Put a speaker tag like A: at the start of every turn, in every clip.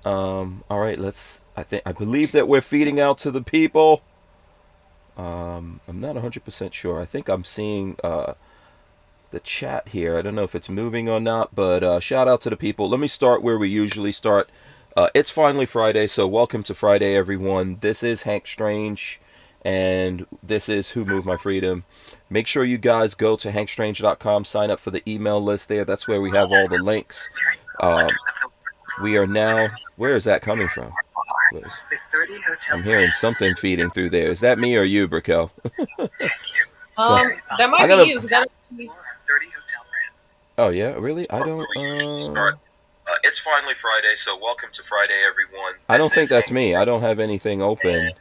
A: All right, I believe that we're feeding out to the people. I'm not 100% sure. I think I'm seeing the chat here. I don't know if it's moving or not, but shout out to the people. Let me start where we usually start. It's finally Friday, so welcome to Friday, everyone. This is Hank Strange, and this is Who Moved My Freedom. Make sure you guys go to hankstrange.com, sign up for the email list there. That's where we have all the links. Um, we are now. Where is that coming from? Liz? I'm hearing something feeding through there. Is that me or you, Brickell? So
B: That
A: I
B: might be
A: gotta.
B: you because I don't.
A: Oh yeah, really? I don't. It's finally Friday, so welcome to Friday, everyone. I don't think that's me. I don't have anything open.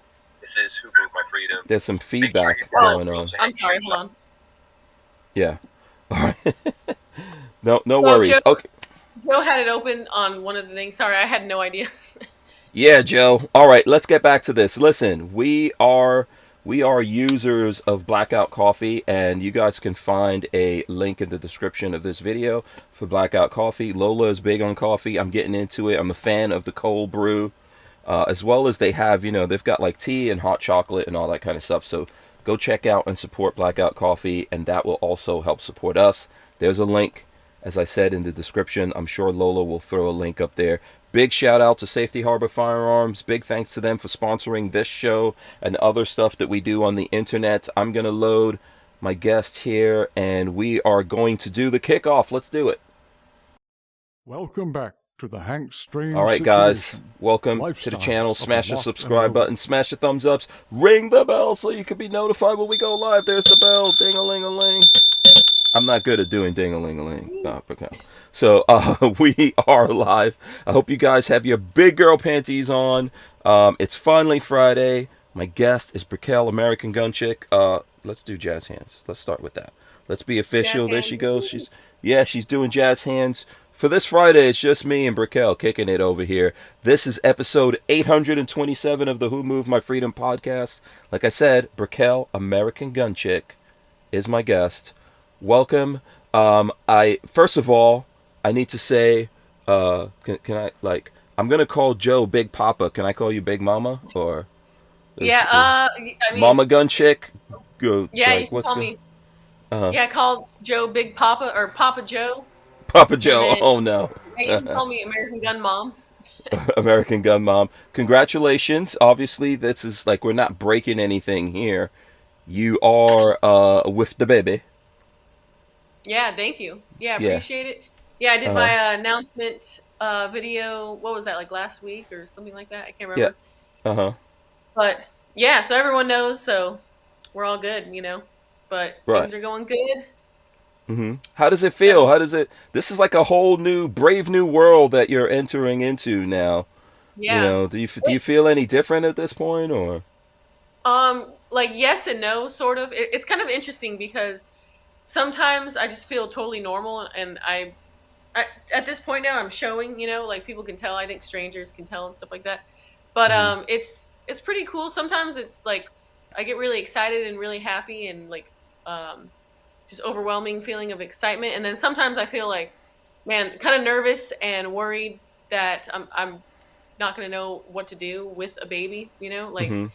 A: This is Who Moved My Freedom. There's some feedback
B: Oh,
A: going on.
B: I'm sorry. Hold on.
A: Yeah. All right. No
B: So Joe,
A: worries. Okay.
B: Joe had it open on one of the things. Sorry, I had no idea.
A: Yeah, Joe. All right, let's get back to this. Listen, we are users of Blackout Coffee, and you guys can find a link in the description of this video for Blackout Coffee. Lola is big on coffee. I'm getting into it. I'm a fan of the cold brew, as well as they have, they've got like tea and hot chocolate and all that kind of stuff. So go check out and support Blackout Coffee, and that will also help support us. There's a link, as I said, in the description. I'm sure Lola will throw a link up there. Big shout out to Safety Harbor Firearms. Big thanks to them for sponsoring this show and other stuff that we do on the internet. I'm going to load my guest here, and we are going to do the kickoff. Let's do it.
C: Welcome back to the Hank
A: All
C: Strange
A: right, guys.
C: Situation.
A: Welcome to the channel. Smash the subscribe button. Smash the thumbs ups. Ring the bell so you can be notified when we go live. There's the bell. Ding-a-ling-a-ling. I'm not good at doing ding-a-ling-a-ling. Okay. So we are live. I hope you guys have your big girl panties on. It's finally Friday. My guest is Brickell, American Gun Chick. Let's do jazz hands. Let's start with that. Let's be official.
B: Jazz
A: There she
B: hands.
A: goes. She's doing jazz hands. For this Friday, it's just me and Brickell kicking it over here. This is episode 827 of the Who Moved My Freedom podcast. Like I said, Brickell, American Gun Chick, is my guest. Welcome. I first of all, I need to say, can I like? I'm gonna call Joe Big Papa. Can I call you Big Mama or
B: Yeah. I mean,
A: Mama Gun Chick? Go
B: yeah. You
A: like
B: can
A: what's
B: call
A: good?
B: me.
A: Uh,
B: Yeah, call Joe Big Papa or Papa Joe,
A: Papa
B: and
A: Joe.
B: then
A: Oh no.
B: yeah, you can call me American Gun Mom.
A: American Gun Mom. Congratulations. Obviously, this is like we're not breaking anything here. You are with the baby.
B: Yeah, thank you. Yeah,
A: Yeah.
B: appreciate it. Yeah, I did
A: Uh
B: my announcement video. What was that, like last week or something like that? I can't
A: yeah.
B: remember.
A: Uh-huh.
B: But yeah, so everyone knows, so we're all good. But
A: Right.
B: things are going good.
A: How does it feel?
B: Everyone,
A: How does it? This is like a whole new, brave new world that you're entering into now.
B: yeah.
A: Do you feel any different at this point, or?
B: Like yes and no, sort of. It's kind of interesting because sometimes I just feel totally normal, and I at this point now I'm showing, like people can tell. I think strangers can tell and stuff like that. But
A: Hmm.
B: it's pretty cool. Sometimes it's like I get really excited and really happy and like um just overwhelming feeling of excitement, and then sometimes I feel like, man, kind of nervous and worried that I'm not going to know what to do with a baby. Like
A: Hmm.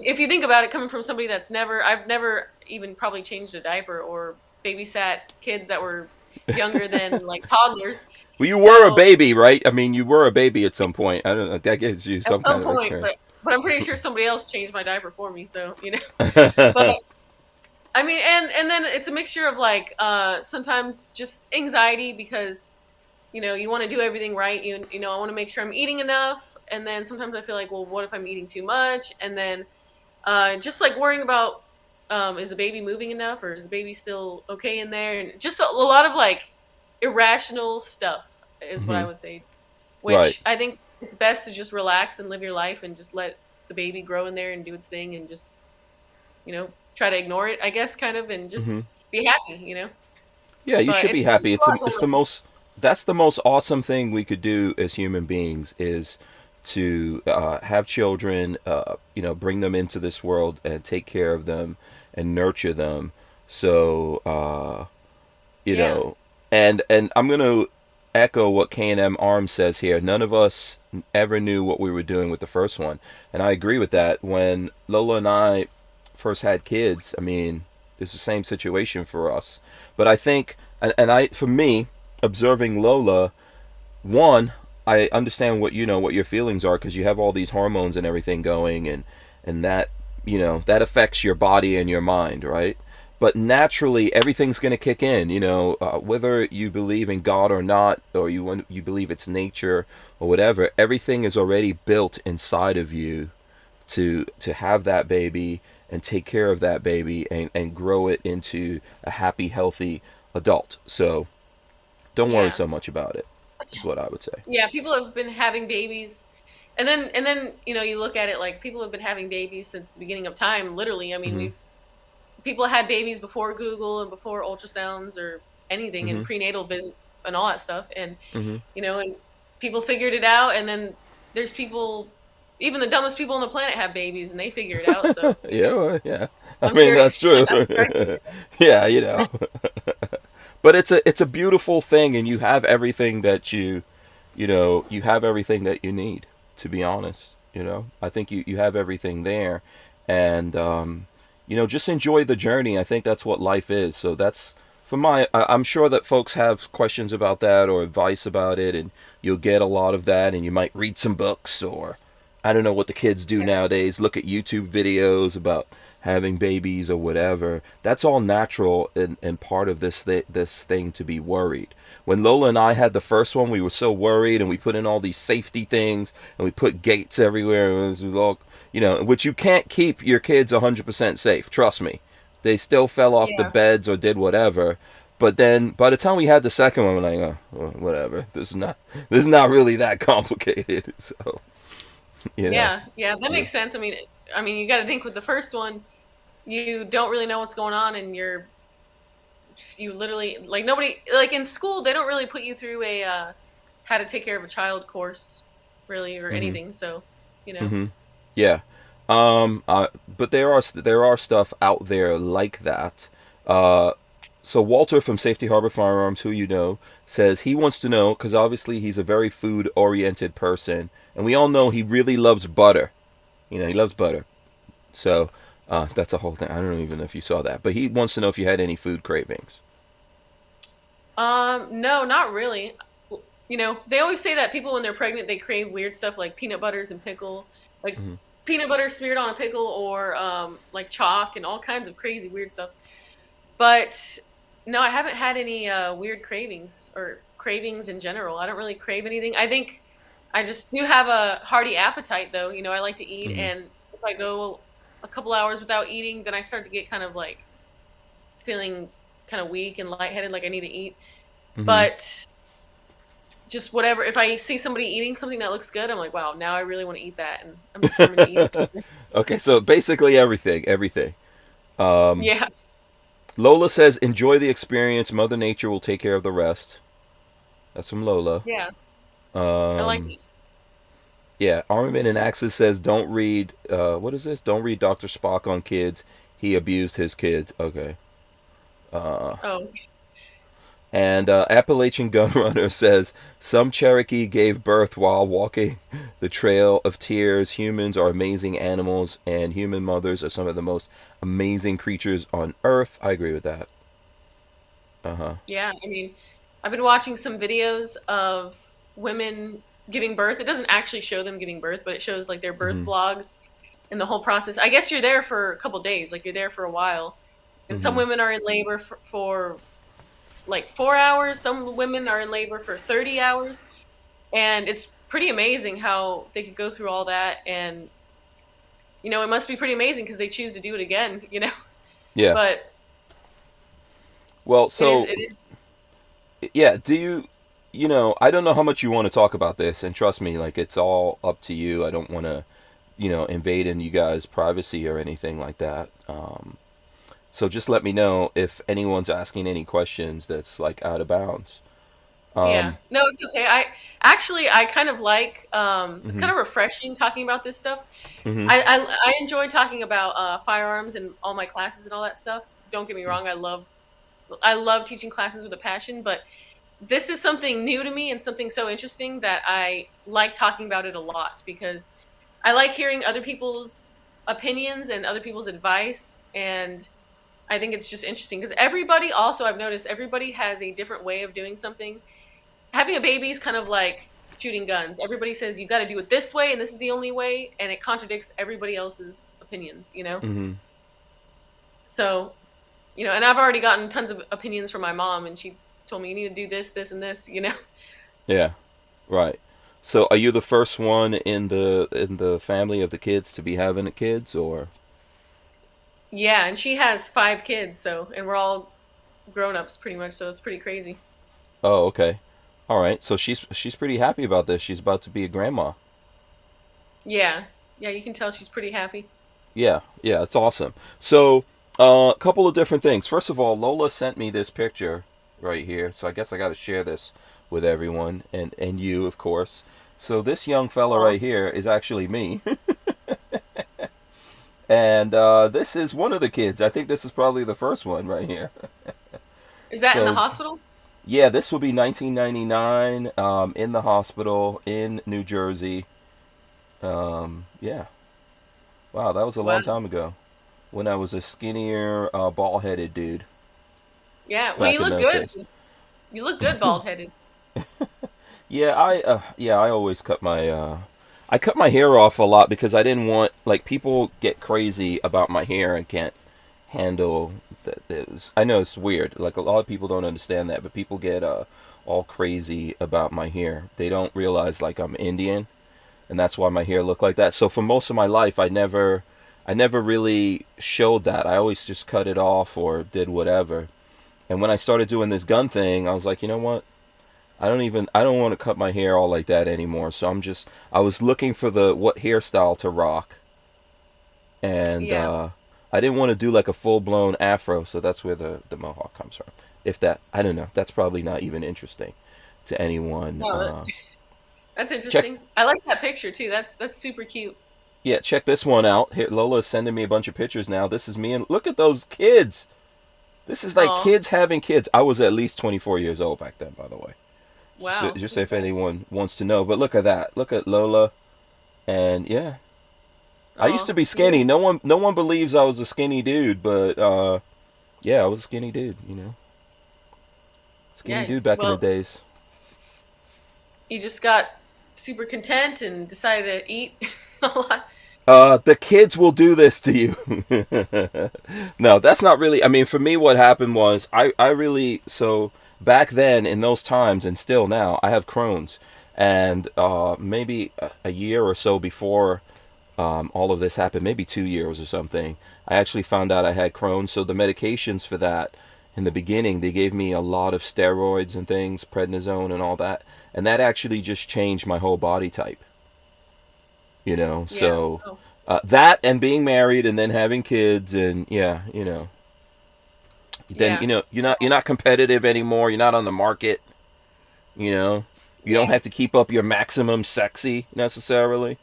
B: if you think about it, coming from somebody I've never even probably changed a diaper or babysat kids that were younger than like toddlers.
A: Well, you were a
B: So
A: baby, right? I mean, you were a baby at some point. I don't know. That gives you
B: at
A: some
B: some
A: kind of
B: point, but
A: experience.
B: I'm pretty sure somebody else changed my diaper for me. So. But I mean, and then it's a mixture of like sometimes just anxiety because you want to do everything right. I want to make sure I'm eating enough, and then sometimes I feel like, well, what if I'm eating too much? And then just like worrying about is the baby moving enough, or is the baby still okay in there, and just a lot of like irrational stuff is what I
A: Hmm.
B: would say.
A: Right.
B: Which I think it's best to just relax and live your life and just let the baby grow in there and do its thing and just try to ignore it, I guess, kind of, and just
A: Hmm.
B: be happy.
A: Yeah, you
B: But
A: should be
B: it's
A: happy. It's the
B: like,
A: most. That's the most awesome thing we could do as human beings is to have children. Bring them into this world and take care of them and nurture them. So you
B: yeah,
A: know, and I'm gonna echo what K&M Arms says here. None of us ever knew what we were doing with the first one, and I agree with that. When Lola and I first had kids, I mean, it's the same situation for us. But I think, for me, observing Lola, one, I understand what what your feelings are because you have all these hormones and everything going, and that that affects your body and your mind, right? But naturally, everything's going to kick in. Whether you believe in God or not, or you believe it's nature or whatever, everything is already built inside of you to have that baby and take care of that baby and grow it into a happy, healthy adult. So don't worry
B: Yeah.
A: so much about it, is what I would say.
B: Yeah, people have been having babies, and then you look at it like people have been having babies since the beginning of time. Literally, I mean,
A: Hmm.
B: people had babies before Google and before ultrasounds or anything, and
A: Hmm.
B: prenatal visits and all that stuff, and
A: Hmm.
B: and people figured it out, and then there's people, even the dumbest people on the planet have babies, and they figure it out. So
A: Yeah, well, yeah. I
B: I'm
A: mean,
B: sure,
A: that's true.
B: I'm sure.
A: Yeah, But it's a beautiful thing, and you have everything that you have everything that you need. To be honest, I think you have everything there, and just enjoy the journey. I think that's what life is. So that's for I'm sure that folks have questions about that or advice about it, and you'll get a lot of that, and you might read some books or I don't know what the kids do nowadays. Look at YouTube videos about having babies or whatever. That's all natural and part of this thing to be worried. When Lola and I had the first one, we were so worried, and we put in all these safety things, and we put gates everywhere. And it was all, which you can't keep your kids 100% safe. Trust me, they still fell off the
B: Yeah,
A: beds or did whatever. But then, by the time we had the second one, we're like, oh, well, whatever. This is not really that complicated. So, you know,
B: yeah, yeah. That
A: yeah.
B: makes sense. I mean, you got to think with the first one, you don't really know what's going on, and you literally like nobody like in school they don't really put you through a how to take care of a child course, really, or
A: Hmm.
B: anything. So, you know,
A: Hmm. Yeah. But there are stuff out there like that. Uh, so Walter from Safety Harbor Firearms, who says he wants to know because obviously he's a very food oriented person, and we all know he really loves butter. He loves butter. So that's a whole thing. I don't even know if you saw that, but he wants to know if you had any food cravings.
B: no, not really. They always say that people when they're pregnant they crave weird stuff like peanut butters and pickle, like
A: Hmm.
B: peanut butter smeared on a pickle, or like chalk and all kinds of crazy weird stuff. But no, I haven't had any weird cravings or cravings in general. I don't really crave anything. I think I just do have a hearty appetite, though. I like to eat,
A: Hmm.
B: and if I go a couple hours without eating, then I start to get kind of like feeling kind of weak and lightheaded, like I need to eat.
A: Hmm.
B: But just whatever, if I see somebody eating something that looks good, I'm like, wow, now I really want to eat that, and I'm determined to eat it.
A: Okay, so basically everything. Um,
B: Yeah,
A: Lola says, enjoy the experience. Mother Nature will take care of the rest. That's from Lola.
B: yeah, I like
A: Um,
B: it.
A: yeah, Armament and Axis says, don't read, what is this? Don't read Dr. Spock on kids. He abused his kids. Okay. Uh,
B: Oh,
A: and Appalachian Gunrunner says, some Cherokee gave birth while walking the Trail of Tears. Humans are amazing animals, and human mothers are some of the most amazing creatures on Earth. I agree with that. Uh huh.
B: yeah. I've been watching some videos of women giving birth. It doesn't actually show them giving birth, but it shows like their birth
A: Hmm.
B: vlogs and the whole process. I guess you're there for a couple days, like you're there for a while. And some
A: Hmm.
B: women are in labor for like 4 hours. Some women are in labor for 30 hours. And it's pretty amazing how they could go through all that. And, it must be pretty amazing because they choose to do it again.
A: Yeah.
B: But
A: Well,
B: it is,
A: so
B: it is,
A: yeah, I don't know how much you want to talk about this, and trust me, like it's all up to you. I don't want to, invade in you guys' privacy or anything like that. So just let me know if anyone's asking any questions that's like out of bounds.
B: yeah.
A: Um,
B: No, it's okay. I kind of like, it's
A: hmm.
B: kind of refreshing talking about this stuff.
A: Hmm.
B: I enjoy talking about firearms and all my classes and all that stuff. Don't get me wrong, I love teaching classes with a passion, but this is something new to me and something so interesting that I like talking about it a lot, because I like hearing other people's opinions and other people's advice. And I think it's just interesting because everybody, also, I've noticed everybody has a different way of doing something. Having a baby is kind of like shooting guns. Everybody says you've got to do it this way and this is the only way, and it contradicts everybody else's opinions,
A: Mm-hmm.
B: So, and I've already gotten tons of opinions from my mom, and she told me you need to do this, this, and this.
A: Yeah. Right. So, are you the first one in the family of the kids to be having kids, or?
B: Yeah, and she has 5 kids, and we're all grown-ups pretty much, so it's pretty crazy.
A: Oh, okay. All right. So she's pretty happy about this. She's about to be a grandma.
B: Yeah. Yeah, you can tell she's pretty happy.
A: Yeah. Yeah. It's awesome. So, a couple of different things. First of all, Lola sent me this picture right here. So I guess I got to share this with everyone and you, of course. So this young fella
B: Aw.
A: right here is actually me. And this is one of the kids. I think this is probably the first one right here.
B: Is that in the
A: So
B: hospital?
A: yeah, this will be 1999, in the hospital in New Jersey. Yeah. Wow, that was a
B: Wow.
A: long time ago when I was a skinnier, bald-headed dude
B: Yeah, well, you
A: back in
B: look
A: those
B: good.
A: days.
B: You look good bald-headed.
A: Yeah, I always I cut my hair off a lot because I didn't want, like, people get crazy about my hair and can't handle that. I know it's weird. Like, a lot of people don't understand that, but people get all crazy about my hair. They don't realize, like, I'm Indian, and that's why my hair looked like that. So for most of my life, I never really showed that. I always just cut it off or did whatever. And when I started doing this gun thing, I was like, you know what? I don't want to cut my hair all like that anymore. So I was looking for the what hairstyle to rock, and
B: Yeah.
A: I didn't want to do like a full blown afro. So that's where the mohawk comes from. If that, I don't know. That's probably not even interesting to anyone.
B: Oh, that's
A: Check,
B: interesting. I like that picture too. That's super cute.
A: yeah, check this one out. Here, Lola's sending me a bunch of pictures now. This is me, and look at those kids. This is like
B: Oh,
A: kids having kids. I was at least 24 years old back then, by the way. So,
B: wow.
A: just if
B: Okay.
A: anyone wants to know. But look at that. Look at Lola. And yeah, I used
B: Oh,
A: to be
B: yeah.
A: skinny. No one believes I was a skinny dude, but yeah, I was a skinny dude. Skinny
B: Yeah.
A: dude back in the
B: Well,
A: days.
B: you just got super content and decided to eat a lot.
A: The kids will do this to you. No, that's not really. I mean, for me, what happened was I really so back then in those times and still now I have Crohn's, and maybe a year or so before all of this happened, maybe 2 years or something, I actually found out I had Crohn's. So the medications for that in the beginning, they gave me a lot of steroids and things, prednisone and all that, and that actually just changed my whole body type.
B: Yeah.
A: So
B: Oh,
A: that and being married and then having kids and yeah, then
B: yeah.
A: you're not competitive anymore. You're not on the market. You know, you don't
B: Yeah.
A: have to keep up your maximum sexy necessarily.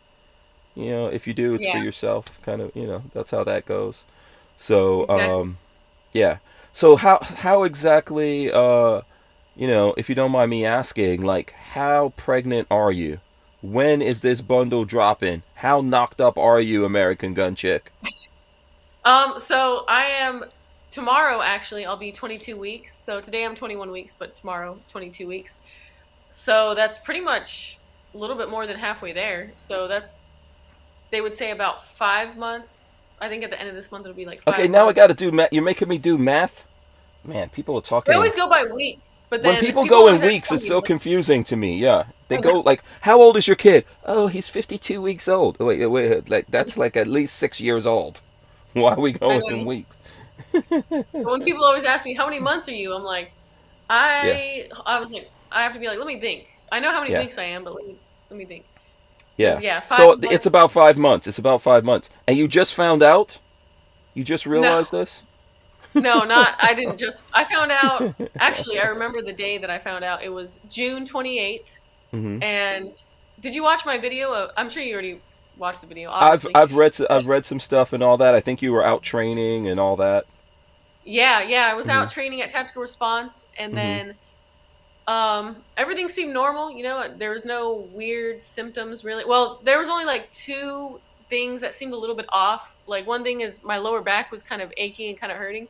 A: If you do, it's for
B: Yeah.
A: yourself. Kind of, that's how that goes. So,
B: Exactly.
A: yeah. So how exactly, if you don't mind me asking, like, how pregnant are you? When is this bundle dropping? How knocked up are you, American Gun Chick?
B: So I am tomorrow actually, I'll be 22 weeks. So today I'm 21 weeks, but tomorrow 22 weeks. So that's pretty much a little bit more than halfway there. So that's, they would say, about 5 months. I think at the end of this month it'll be like
A: Okay,
B: five
A: now I got to
B: months.
A: do math. You're making me do math. Man, people are
B: They
A: talking in.
B: always go by weeks, but
A: When
B: then
A: people
B: people
A: go in
B: always ask
A: weeks,
B: how
A: it's
B: many
A: so
B: months.
A: confusing to me. Yeah, they go like, "How old is your kid?" Oh, he's 52 weeks old. Wait, like that's like at least 6 years old. Why are we
B: I
A: going in
B: know.
A: weeks?
B: But when people always ask me how many months are you, I'm like,
A: Yeah,
B: I was like, I have to be like, let me think. I know how many
A: yeah,
B: weeks I am, but let me think. Because
A: yeah.
B: yeah, five
A: So it's
B: months.
A: about 5 months. It's about 5 months, and you just found out. You just
B: No,
A: realized this.
B: no, not. I didn't just. I found out. Actually, I remember the day that I found out. It was June 28th.
A: Hmm.
B: And did you watch my video? I'm sure you already watched the video,
A: I've
B: obviously.
A: I've read I've read some stuff and all that. I think you were out training and all that.
B: Yeah, yeah. I was
A: Hmm.
B: out training at Tactical Response, and
A: Hmm.
B: then Everything seemed normal. There was no weird symptoms really. Well, there was only like two things that seemed a little bit off. Like one thing is my lower back was kind of achy and kind of hurting.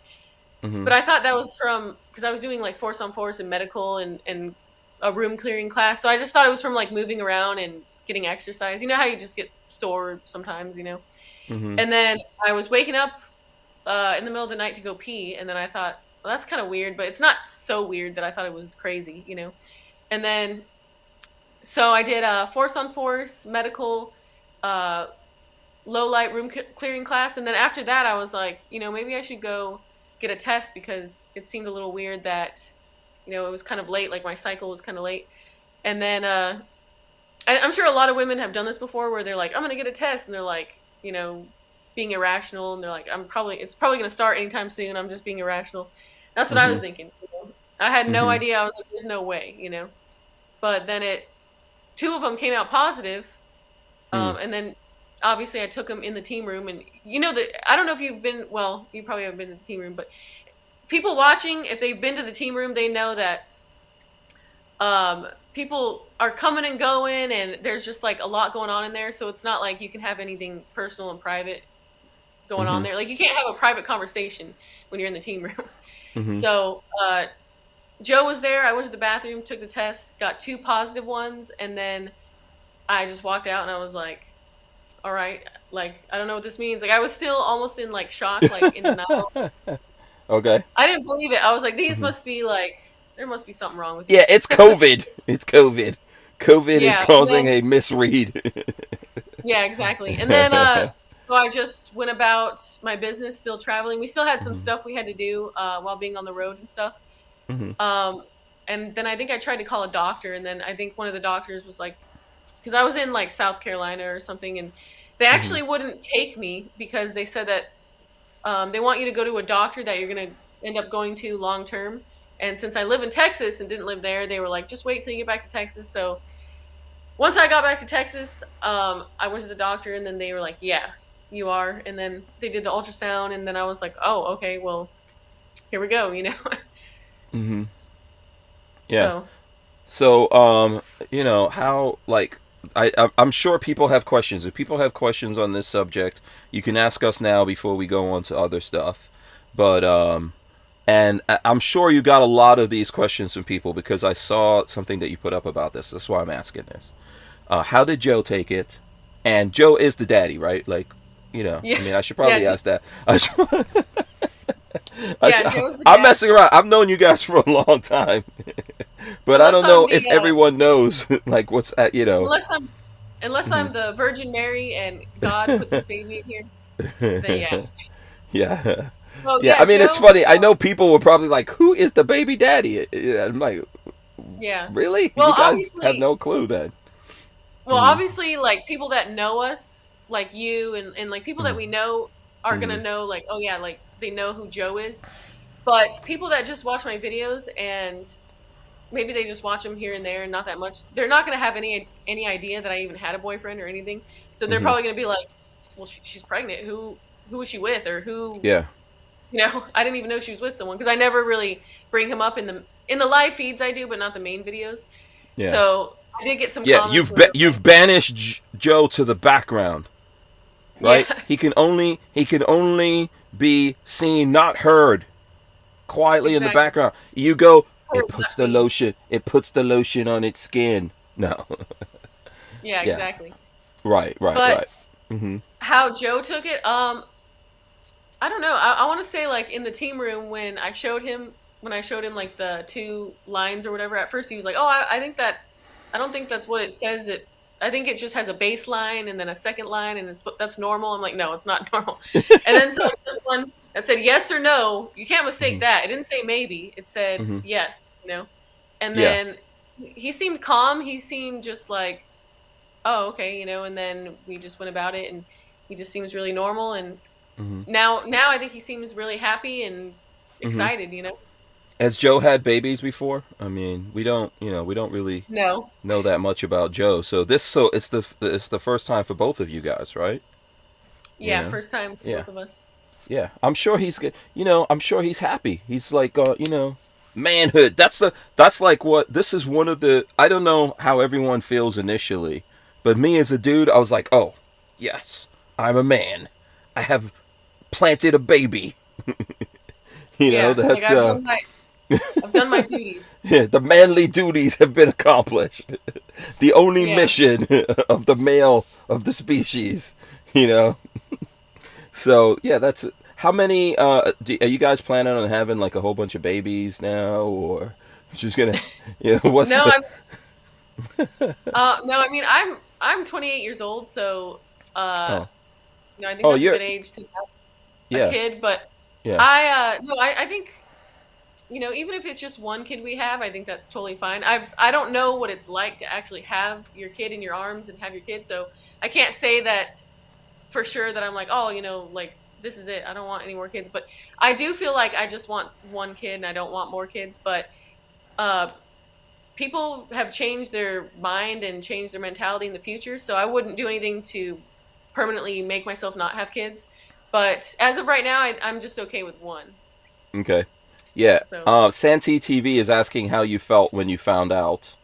A: Mm-hmm.
B: But I thought that was from because I was doing like force on force and medical and a room clearing class. So I just thought it was from like moving around and getting exercise. You know how you just get sore sometimes.
A: Mm-hmm.
B: And then I was waking up in the middle of the night to go pee, and then I thought, well, that's kind of weird, but it's not so weird that I thought it was crazy. And then so I did force on force, medical, uh, low light room clearing class, and then after that I was like, maybe I should go get a test because it seemed a little weird that it was kind of late, like my cycle was kind of late. And then I'm sure a lot of women have done this before where they're like, I'm gonna get a test, and they're like, being irrational, and they're like, it's probably gonna start anytime soon, I'm just being irrational. That's what I was
A: Mm-hmm.
B: thinking. I had no
A: Mm-hmm.
B: idea. I was like, there's no way. But then two of them came out positive.
A: Mm.
B: And then obviously I took them in the team room, and I don't know if you've been, well, you probably haven't been to the team room, but people watching, if they've been to the team room, they know that people are coming and going, and there's just like a lot going on in there. So it's not like you can have anything personal and private going on
A: Mm-hmm.
B: there. Like you can't have a private conversation when you're in the team room.
A: Mm-hmm.
B: So Joe was there. I went to the bathroom, took the test, got two positive ones, and then I just walked out, and I was like, all right, like, I don't know what this means. Like, I was still almost in like shock, like in denial.
A: Okay.
B: I didn't believe it. I was like, these
A: Mm-hmm.
B: must be like, there must be something wrong with
A: Yeah,
B: these.
A: it's COVID. It's COVID. COVID is
B: Yeah, and
A: causing
B: then
A: a misread.
B: yeah, exactly. And then so I just went about my business, still traveling. We still had some
A: Mm-hmm.
B: stuff we had to do while being on the road and stuff.
A: Mm-hmm.
B: Um, and then I think I tried to call a doctor, and then I think one of the doctors was like, because I was in like South Carolina or something, and they
A: Mm-hmm.
B: actually wouldn't take me because they said that they want you to go to a doctor that you're going to end up going to long term. And since I live in Texas and didn't live there, they were like, just wait till you get back to Texas. So once I got back to Texas, I went to the doctor, and then they were like, yeah, you are. And then they did the ultrasound, and then I was like, oh, okay, well, here we go.
A: Mm-hmm. Yeah.
B: So
A: So, how, like, I'm sure people have questions. If people have questions on this subject, you can ask us now before we go on to other stuff. But, and I'm sure you got a lot of these questions from people because I saw something that you put up about this. That's why I'm asking this. How did Joe take it? And Joe is the daddy, right? Like,
B: yeah,
A: I mean, I should
B: yeah,
A: probably ask that. I should,
B: yeah, Joe's the
A: I'm
B: dad.
A: messing around. I've known you guys for a long time. But I
B: Unless
A: don't
B: I'm
A: know
B: the
A: if everyone knows, like, what's at.
B: unless I'm unless
A: Mhm.
B: I'm the Virgin Mary and God put this baby in here, then yeah.
A: Yeah.
B: Well,
A: Yeah,
B: yeah,
A: I mean, it's
B: Joe.
A: funny. I know people were probably like, who is the baby daddy? Yeah, I'm like,
B: Yeah.
A: really?
B: Well,
A: You guys have
B: obviously,
A: no clue then.
B: well,
A: Hmm.
B: obviously, like people that know us, like you and like people that
A: Hmm.
B: we know are
A: Hmm.
B: gonna know, like, oh yeah, like they know who Joe is. But people that just watch my videos and maybe they just watch them here and there and not that much, they're not gonna have any idea that I even had a boyfriend or anything. So they're
A: Hmm.
B: probably gonna be like, well, she's pregnant. Who was she with, or who?
A: Yeah.
B: I didn't even know she was with someone because I never really bring him up in the live feeds. I do, but not the main videos.
A: Yeah.
B: So I did get some
A: Yeah.
B: comments where they're like,
A: You've banished Joe to the background, right?
B: yeah,
A: He can only be seen, not heard, quietly in the
B: exactly.
A: background. You go.
B: Heard,
A: It puts
B: not
A: the
B: seen.
A: lotion. It puts the lotion on its skin. No.
B: Yeah,
A: Yeah.
B: exactly.
A: Right. Right.
B: But
A: Right. Hmm.
B: how Joe took it, I don't know. I want to say like in the team room when I showed him like the two lines or whatever. At first he was like, "Oh, I don't think that's what it says. I think it just has a baseline and then a second line, and that's normal." I'm like, "No, it's not normal." And then so I took one that said yes or no. You can't mistake
A: Hmm.
B: that. It didn't say maybe. It said
A: Hmm.
B: yes. And
A: Yeah.
B: then he seemed calm. He seemed just like, oh, okay. And then we just went about it, and he just seems really normal. And
A: Hmm.
B: now I think he seems really happy and
A: Hmm.
B: excited.
A: Has Joe had babies before? I mean, we don't really
B: No.
A: know that much about Joe. So it's the first time for both of you guys, right? You
B: Yeah,
A: know?
B: first time for
A: Yeah.
B: both of us.
A: Yeah. I'm sure he's good. I'm sure he's happy. He's like, Manhood. That's like what this is one of the. I don't know how everyone feels initially, but me as a dude, I was like, oh, yes, I'm a man. I have planted a baby.
B: Yeah, like
A: That's
B: I've done my duties.
A: yeah, the manly duties have been accomplished. The only
B: Yeah.
A: mission of the male of the species. You know. So yeah, that's how many. Are you guys planning on having like a whole bunch of babies now, or just gonna, what's
B: No,
A: the?
B: no, I mean I'm 28 years old, so uh
A: Oh,
B: I think
A: oh,
B: that's a
A: you're
B: good age to have a
A: yeah,
B: kid, but
A: yeah.
B: I think even if it's just one kid we have, I think that's totally fine. I don't know what it's like to actually have your kid in your arms and have your kid, so I can't say that for sure that I'm like, oh, like this is it. I don't want any more kids, but I do feel like I just want one kid and I don't want more kids, but uh people have changed their mind and changed their mentality in the future, so I wouldn't do anything to permanently make myself not have kids. But as of right now, I'm just okay with one.
A: Okay, yeah.
B: So
A: Santee TV is asking how you felt when you found out.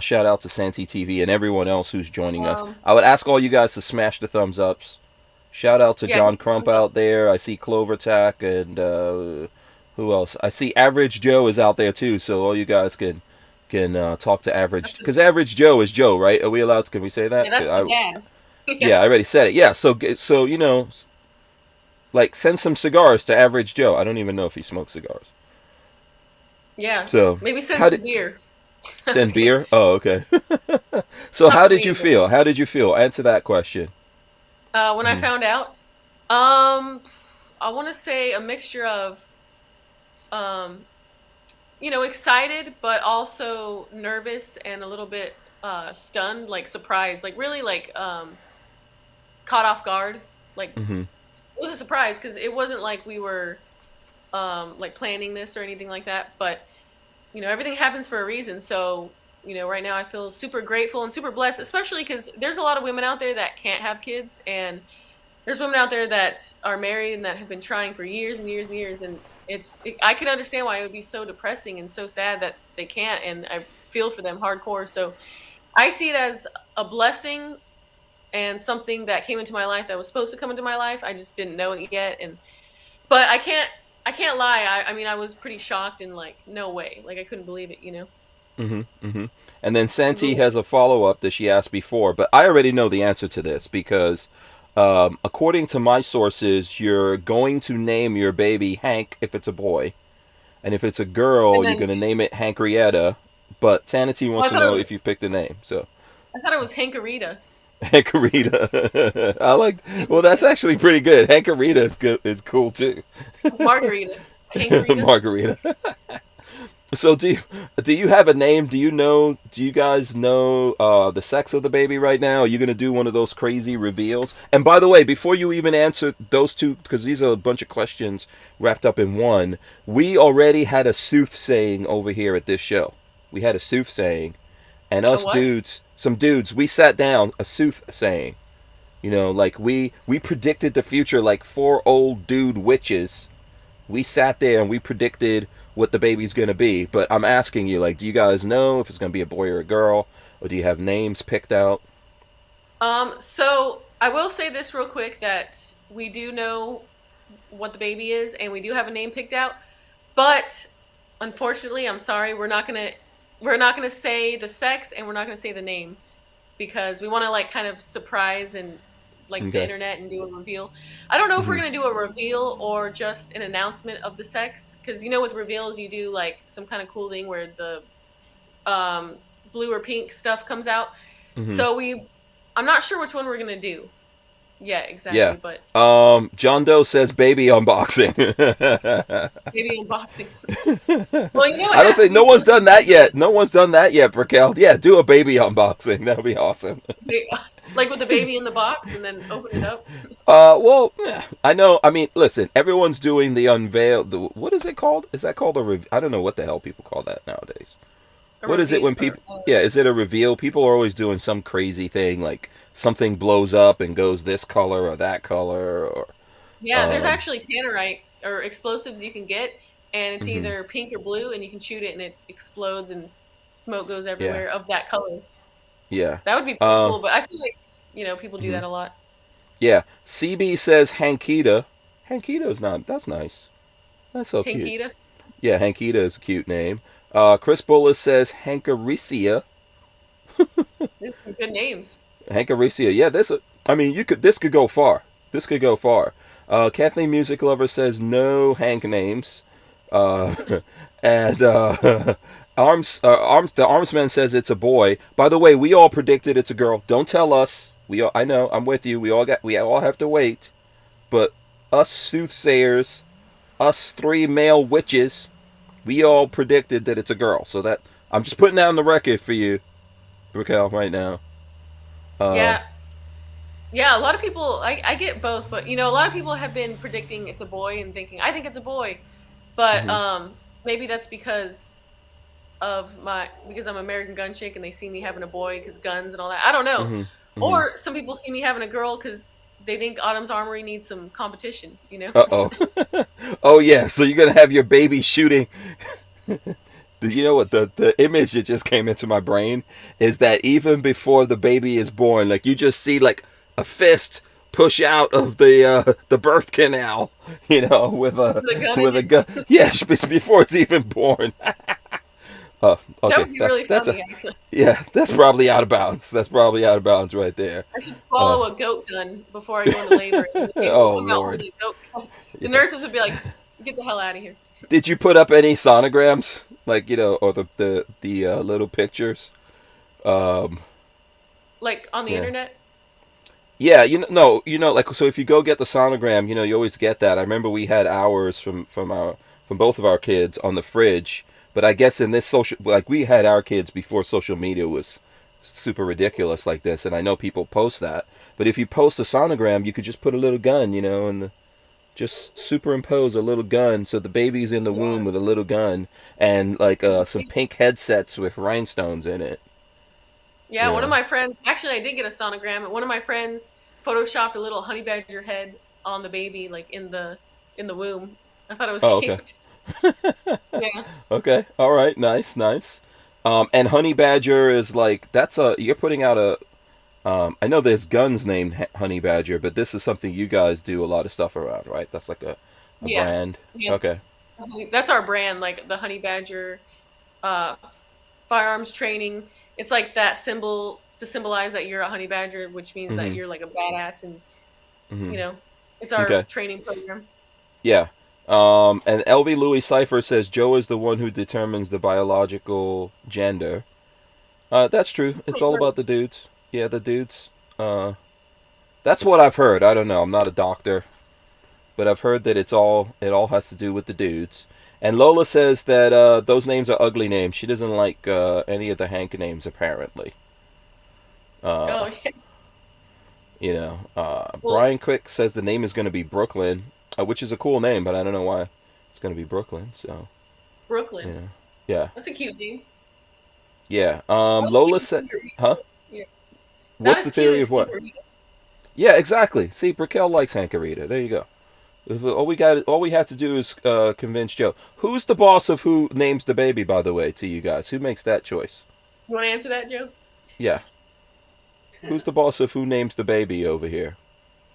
A: Shout out to Santee TV and everyone else who's joining us.
B: um,
A: I would ask all you guys to smash the thumbs ups. Shout out to
B: yeah,
A: John Crump out there. I see Clover Tack and who else? I see Average Joe is out there too. So all you guys can talk to Average, because Average Joe is Joe, right? Are we allowed to? Can we say that?
B: yeah, that's my dad.
A: Yeah,
B: Yeah,
A: I already said it. Yeah, so like send some cigars to Average Joe. I don't even know if he smokes cigars.
B: yeah.
A: So
B: Maybe send
A: how
B: some
A: did
B: beer. I'm
A: send
B: just kidding.
A: beer? Oh, okay. So
B: Not
A: how
B: for
A: did
B: me,
A: you
B: but
A: feel? How did you feel? Answer that question.
B: when I
A: Hmm.
B: found out, um, I want to say a mixture of um, excited, but also nervous and a little bit stunned, like surprised, like really like caught off guard. Like
A: Hmm.
B: it was a surprise because it wasn't like we were like planning this or anything like that. But everything happens for a reason. So right now I feel super grateful and super blessed, especially because there's a lot of women out there that can't have kids, and there's women out there that are married and that have been trying for years and years and years, and I can understand why it would be so depressing and so sad that they can't, and I feel for them hardcore. So I see it as a blessing and something that came into my life that was supposed to come into my life. I just didn't know it yet, and but I can't lie. I mean, I was pretty shocked and like, no way, like I couldn't believe it.
A: Hmm. Hmm. And then
B: Couldn't
A: Santi
B: believe it.
A: has a follow up that she asked before, but I already know the answer to this because, according to my sources, you're going to name your baby Hank if it's a boy, and if it's a
B: And
A: girl, you're
B: then
A: going to name it Hankretta. But Sanity
B: oh,
A: wants to know if you've picked a name. So
B: I thought it was Hankarita.
A: Hankarita. I like. Well, that's actually pretty good. Hankarita is good. It's cool too.
B: Margarita. Hankarita.
A: Margarita. So do you have a name? Do you know? Do you guys know the sex of the baby right now? Are you gonna do one of those crazy reveals? And by the way, before you even answer those two, because these are a bunch of questions wrapped up in one, we already had a soothsaying over here at this show. We had a soothsaying, and
B: A
A: us
B: what?
A: dudes, some dudes, we sat down a soothsaying. Like we predicted the future like four old dude witches. We sat there and we predicted what the baby's gonna be. But I'm asking you, like, do you guys know if it's gonna be a boy or a girl, or do you have names picked out?
B: So I will say this real quick that we do know what the baby is and we do have a name picked out, but unfortunately, I'm sorry, we're not gonna say the sex and we're not gonna say the name because we want to like kind of surprise and like the
A: Okay.
B: internet and do a reveal. I don't know if we're
A: Hmm.
B: gonna do a reveal or just an announcement of the sex because with reveals you do like some kind of cool thing where the um, blue or pink stuff comes out.
A: Hmm.
B: So I'm not sure which one we're gonna do. Yeah,
A: Yeah.
B: exactly. But
A: John Doe says baby unboxing.
B: maybe unboxing. Well, it
A: I don't
B: has to
A: think
B: be
A: no one's
B: something
A: done that yet. No one's done that yet, Brickell. Yeah, do a baby unboxing. That'll be awesome.
B: like with the baby in the box and then open it up.
A: Well, I know. I mean, listen. Everyone's doing the unveil. What is it called? Is that called a? I don't know what the hell people call that nowadays.
B: A
A: What is it
B: reveal.
A: when people? Yeah, is it a reveal? People are always doing some crazy thing, like something blows up and goes this color or that color, or
B: Yeah, there's
A: um.
B: actually tannerite or explosives you can get, and it's
A: Hmm.
B: either pink or blue, and you can shoot it and it explodes and smoke goes
A: Yeah.
B: everywhere of that color.
A: Yeah.
B: That would be pretty
A: Uh,
B: cool, but I feel like, people do
A: mhm.
B: that a lot.
A: Yeah. CB says Hankita. Hankita's not. That's nice. That's so cute.
B: Pinkita.
A: Yeah, Hankita is a cute name. Chris Bullis says Hankaricia.
B: These are good names.
A: Hankaricia. Yeah, this. I mean, you could. This could go far. This could go far. Kathleen Music Lover says no Hank names. Uh, and Arms. The Armsman says it's a boy. By the way, we all predicted it's a girl. Don't tell us. We all. I know. I'm with you. We all have to wait. But us soothsayers, us three male witches, we all predicted that it's a girl. So that I'm just putting that on the record for you, Brickell, right now. Uh,
B: Yeah. Yeah, a lot of people, I get both, but a lot of people have been predicting it's a boy and thinking, I think it's a boy. But
A: mhm,
B: maybe that's because I'm American gun chick and they see me having a boy because guns and all that. I don't know.
A: mhm, mhm.
B: Or some people see me having a girl because they think Autumn's Armory needs some competition.
A: Uh oh. Oh yeah. So you're gonna have your baby shooting. You know what the image that just came into my brain is that even before the baby is born, like you just see like a fist push out of the birth canal,
B: The gun in
A: with a
B: it.
A: gun. Yeah, before it's even born.
B: That
A: Okay,
B: would be really
A: that's a
B: funny, actually.
A: yeah, that's probably out of bounds. That's probably out of bounds right there.
B: I should
A: Uh,
B: swallow a goat gun before I go into labor. And the baby will
A: oh
B: come out
A: Lord.
B: holding a goat gun. The
A: Yeah.
B: nurses would be like, get the hell out of here.
A: Did you put up any sonograms, like or the little pictures? Um,
B: Like, on the
A: yeah.
B: internet?
A: Yeah, no, like so if you go get the sonogram, you always get that. I remember we had ours from both of our kids on the fridge, but I guess in this social like we had our kids before social media was super ridiculous like this, and I know people post that. But if you post a sonogram, you could just put a little gun, and just superimpose a little gun so the baby's in the
B: Yeah.
A: womb with a little gun and like some pink headsets with rhinestones in it.
B: Yeah,
A: You
B: one of
A: know.
B: my friends, actually, I did get a sonogram, and one of my friends photoshopped a little honey badger head on the baby, like in the womb. I thought it was
A: Oh, okay.
B: cute. Yeah.
A: Okay. All right. Nice. Nice. And honey badger is like you're putting out a. I know there's guns named honey badger, but this is something you guys do a lot of stuff around, right? That's like a
B: Yeah.
A: brand.
B: Yeah.
A: Okay.
B: That's our brand, like the honey badger uh firearms training. It's like that symbol to symbolize that you're a honey badger, which means that
A: Mhm.
B: you're like a badass, and you
A: Mhm.
B: know, it's our
A: Okay.
B: training program.
A: Yeah. And LV Louis Cipher says Joe is the one who determines the biological gender. That's true. It's all about the dudes. Yeah, the dudes. Uh, that's what I've heard. I don't know. I'm not a doctor, but I've heard that it all has to do with the dudes. And Lola says that those names are ugly names. She doesn't like any of the Hank names apparently. Uh,
B: Oh yeah. Well,
A: Brian Quick says the name is going to be Brooklyn, which is a cool name, but I don't know why it's going to be Brooklyn. So
B: Brooklyn.
A: yeah, yeah,
B: That's a cute name.
A: yeah.
B: Not as
A: Lola
B: cute as
A: said, huh?
B: Tinkerbell. Yeah. Not
A: What's the
B: as cute
A: theory
B: as
A: of what?
B: Tinkerbell.
A: Yeah, exactly. See, Brickell likes Hankarita. There you go. All we have to do is convince Joe. Who's the boss of who names the baby? By the way, to you guys, who makes that choice?
B: You want to answer that, Joe?
A: Yeah, who's the boss of who names the baby over here?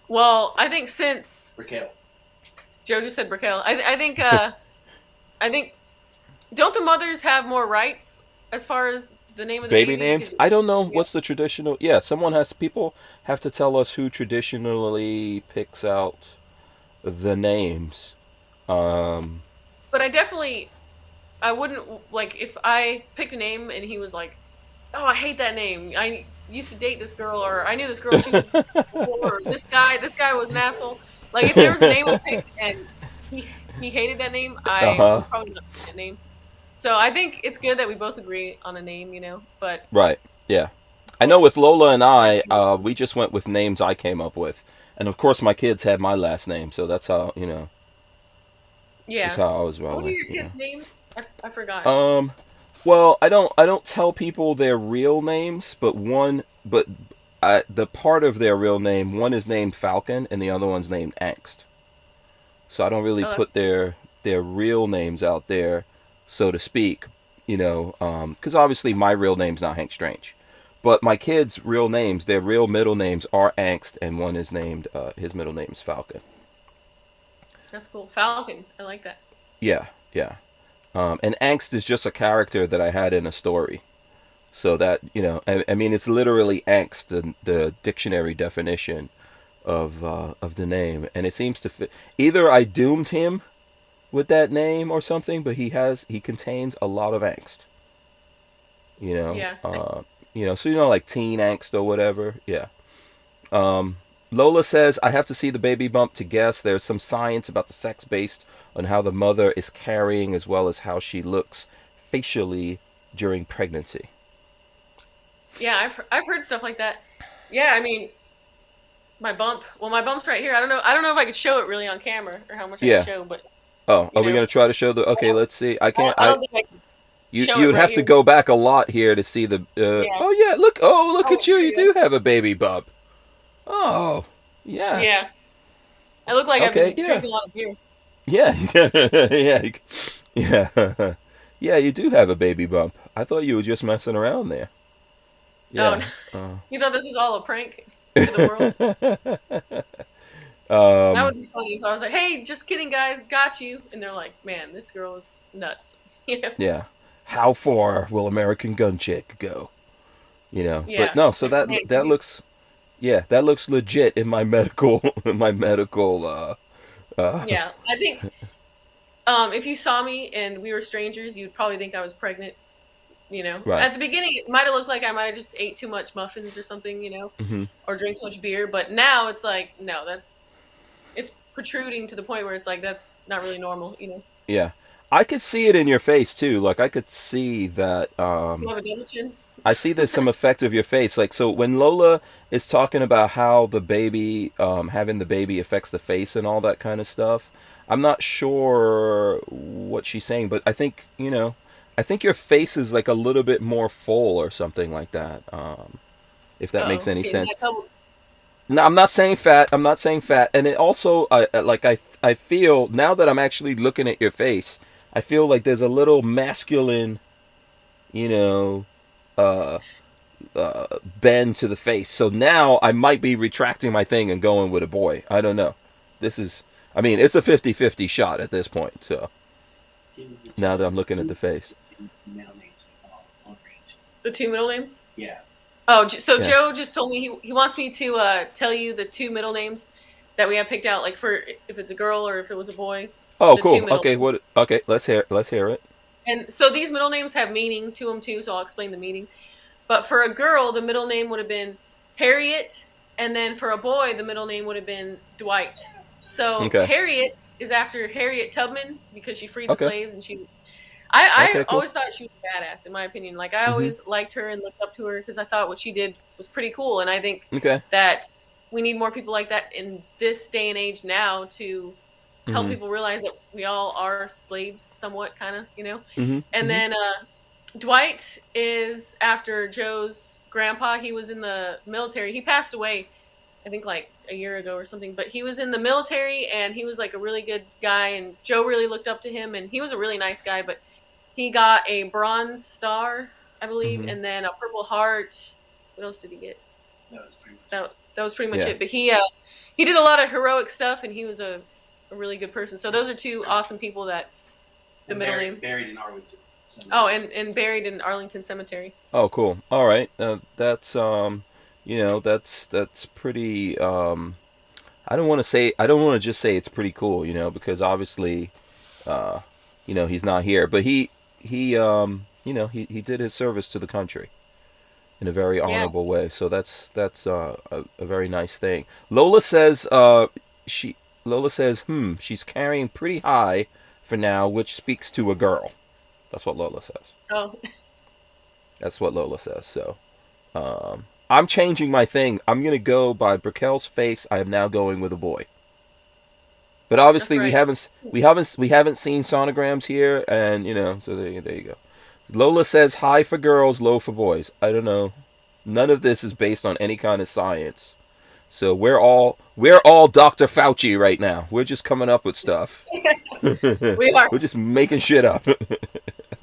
B: Well, I think since
D: Brickell.
B: Joe just said Brickell, I think don't the mothers have more rights as far as the name of the
A: Baby
B: baby?
A: names?
B: Because
A: I don't know
B: yeah.
A: what's the traditional. Yeah, people have to tell us who traditionally picks out the names. Um,
B: But I wouldn't like if I picked a name and he was like, "Oh, I hate that name. I used to date this girl, or I knew this girl she was before, or this guy was an asshole." Like if there was a name I picked and he hated that name,
A: uh
B: I
A: huh.
B: would probably not pick that name. So I think it's good that we both agree on a name. But
A: Right. Yeah. I know with Lola and I, we just went with names I came up with, and of course my kids had my last name, so that's how that's
B: yeah.
A: how I was
B: What are
A: rolling.
B: your kids' names? I forgot.
A: Um. Well, I don't tell people their real names, but the part of their real name, one is named Falcon and the other one's named Angst. So I don't really
B: Oh,
A: put their their real names out there, so to speak. Because obviously my real name's not Hank Strange, but my kids' real names, their real middle names are Angst, and one is named his middle name is Falcon.
B: That's cool. Falcon. I like that.
A: Yeah, yeah. And Angst is just a character that I had in a story. So that, I mean, it's literally Angst, the dictionary definition of the name. And it seems to fit. Either I doomed him with that name or something, but he contains a lot of angst.
B: Yeah.
A: So like teen angst or whatever. Yeah. Lola says, I have to see the baby bump to guess. There's some science about the sex based on how the mother is carrying as well as how she looks facially during pregnancy.
B: Yeah, I've heard stuff like that. Yeah, I mean, my bump's right here. I don't know if I could show it really on camera or how much I
A: Yeah.
B: can show, but
A: Oh, are we gonna try to show the? Okay, let's see. I can't.
B: I don't think I can
A: You
B: show
A: you
B: it
A: would
B: right
A: have to
B: here.
A: go back a lot here to see the.
B: Yeah.
A: Oh yeah, look! Oh look
B: Oh,
A: at you!
B: here
A: You
B: you
A: do have a baby bump. Oh yeah.
B: Yeah. I look like
A: Okay,
B: I've been
A: yeah.
B: drinking a lot of beer.
A: Yeah, yeah, yeah, yeah. You do have a baby bump. I thought you were just messing around there.
B: Oh,
A: Yeah.
B: no. You thought this was all a prank to the world? That would be funny if I was like, "Hey, just kidding, guys, got you," and they're like, "Man, this girl is nuts."
A: Yeah. How far will American Gun Chick go?
B: Yeah.
A: But no. So that looks. Yeah, that looks legit in my medical
B: Yeah, I think if you saw me and we were strangers, you'd probably think I was pregnant.
A: Right.
B: At the beginning, it might have looked like I might have just ate too much muffins or something,
A: Hmm.
B: or drank too much beer. But now it's like, no, it's protruding to the point where it's like that's not really normal.
A: Yeah. I could see it in your face too. Like I could see that
B: You have a double chin.
A: I see there's some effect of your face. Like, so when Lola is talking about how the baby, having the baby affects the face and all that kind of stuff, I'm not sure what she's saying, but I think your face is like a little bit more full or something like that. If that makes any
B: Okay,
A: sense. No, I'm not saying fat. I'm not saying fat. And it also, I feel now that I'm actually looking at your face, I feel like there's a little masculine, you know, uh, bend to the face. So now I might be retracting my thing and going with a boy. I don't know. I mean, it's a 50-50 shot at this point. So now that I'm looking at the face.
B: The two middle names?
D: Yeah.
B: Oh, so
A: Yeah.
B: Joe just told me he wants me to tell you the two middle names that we have picked out, like for if it's a girl or if it was a boy.
A: Oh,
B: The two
A: cool.
B: middle
A: Okay,
B: names.
A: Okay, let's hear it.
B: And so these middle names have meaning to them too, so I'll explain the meaning. But for a girl, the middle name would have been Harriet, and then for a boy, the middle name would have been Dwight. So
A: Okay.
B: Harriet is after Harriet Tubman because she freed the
A: Okay.
B: slaves, and I
A: Okay, cool.
B: always thought she was a badass, in my opinion. Like I always liked her and looked up to her because I thought what she did was pretty cool, and I think
A: Okay.
B: that we need more people like that in this day and age now to help
A: Mhm.
B: people realize that we all are slaves somewhat, kind of,
A: Mhm.
B: And then Dwight is after Joe's grandpa. He was in the military. He passed away, I think, like a year ago or something. But he was in the military, and he was like a really good guy, and Joe really looked up to him, and he was a really nice guy. But he got a Bronze Star, I believe,
A: Mhm.
B: and then a Purple Heart. What else did he get?
D: That was pretty much
B: That was pretty much
A: Yeah.
B: it. But he did a lot of heroic stuff, and he was a really good person. So those are two awesome people that the middle name.
D: buried in Arlington.
B: Oh, and buried in Arlington Cemetery.
A: Oh, cool. All right. That's that's pretty. I don't want to just say it's pretty cool, because obviously, he's not here, but he did his service to the country in a very honorable way. So that's a very nice thing. Lola says she's carrying pretty high for now, which speaks to a girl. That's what Lola says.
B: Oh,
A: That's what Lola says. So, I'm changing my thing. I'm gonna go by Brickell's face. I am now going with a boy. But obviously,
B: That's
A: we haven't seen sonograms here, and so there you go. Lola says high for girls, low for boys. I don't know. None of this is based on any kind of science. So we're all Dr. Fauci right now. We're just coming up with stuff.
B: We are.
A: We're just making shit up.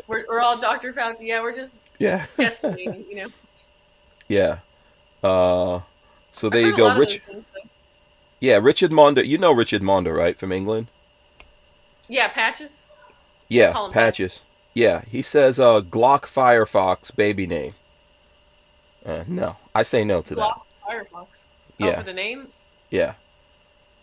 B: We're all Dr. Fauci. Yeah, we're just
A: Yeah.
B: guesstimating, you know.
A: Yeah. So there
B: I've
A: you
B: heard a
A: go,
B: lot of those
A: Rich.
B: things, though.
A: Yeah, Richard Mondo. You know Richard Mondo, right, from England?
B: Yeah, patches. I
A: Yeah,
B: call him
A: Patches. Yeah, he says Glock Firefox baby name. No, I say no to that.
B: Glock Firefox. Oh,
A: Yeah,
B: for the name?
A: yeah,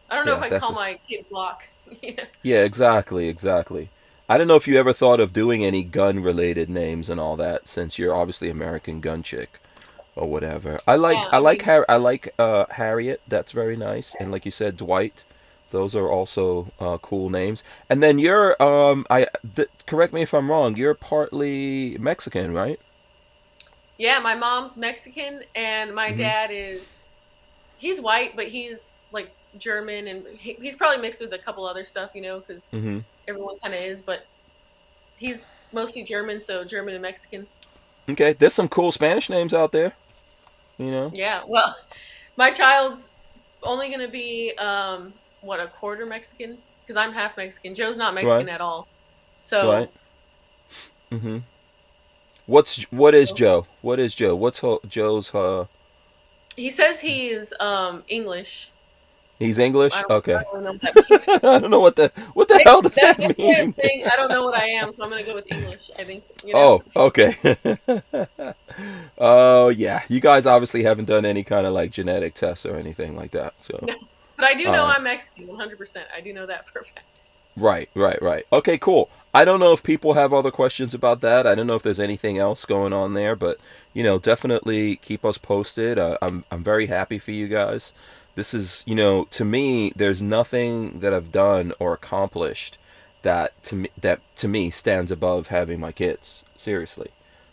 B: I don't know if
A: yeah.
B: I'd
A: That's
B: call
A: a,
B: my kid Glock. Yeah.
A: yeah, exactly, exactly. I don't know if you ever thought of doing any gun-related names and all that, since you're obviously American gun chick or whatever.
B: Yeah, I mean,
A: I like Harriet. That's very nice, and like you said, Dwight. Those are also cool names. And then you're correct me if I'm wrong. You're partly Mexican, right?
B: yeah, my mom's Mexican and my
A: Mm-hmm.
B: dad he's white, but he's like German and he's probably mixed with a couple other stuff, you know, because
A: Mm-hmm.
B: everyone kind of is, but he's mostly German, so German and Mexican.
A: Okay, there's some cool Spanish names out there. You know.
B: Yeah, well, my child's only gonna be what, a quarter Mexican, because I'm half Mexican. Joe's not
A: Right.
B: Mexican at all,
A: Right.
B: so
A: Mm-hmm. What is
B: so
A: Joe? What is Joe? What's Joe's?
B: he says he's English.
A: He's English.
B: I
A: Okay.
B: don't know what that means.
A: I don't know what the hell does
B: That's
A: that
B: the way of
A: mean?
B: saying I don't know what I am, so I'm gonna go with English. I think, you know.
A: Oh, okay. Oh, yeah. You guys obviously haven't done any kind of like genetic tests or anything like that. So,
B: No. But I do know
A: uh,
B: I'm Mexican, 100%. I do know that for a fact.
A: right, right, right. Okay, cool. I don't know if people have other questions about that. I don't know if there's anything else going on there, but definitely keep us posted. I'm very happy for you guys. This is, to me, there's nothing that I've done or accomplished that to me stands above having my kids. Seriously.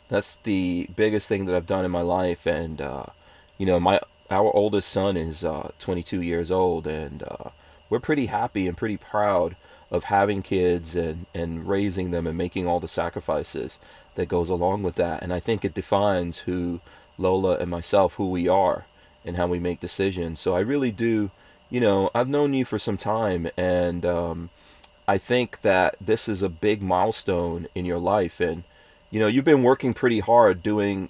A: That's the biggest thing that I've done in my life, and my our oldest son is 22 years old, and we're pretty happy and pretty proud of having kids and raising them and making all the sacrifices that goes along with that. And I think it defines who Lola and myself, who we are, and how we make decisions. So I really do, I've known you for some time, and I think that this is a big milestone in your life, and you've been working pretty hard doing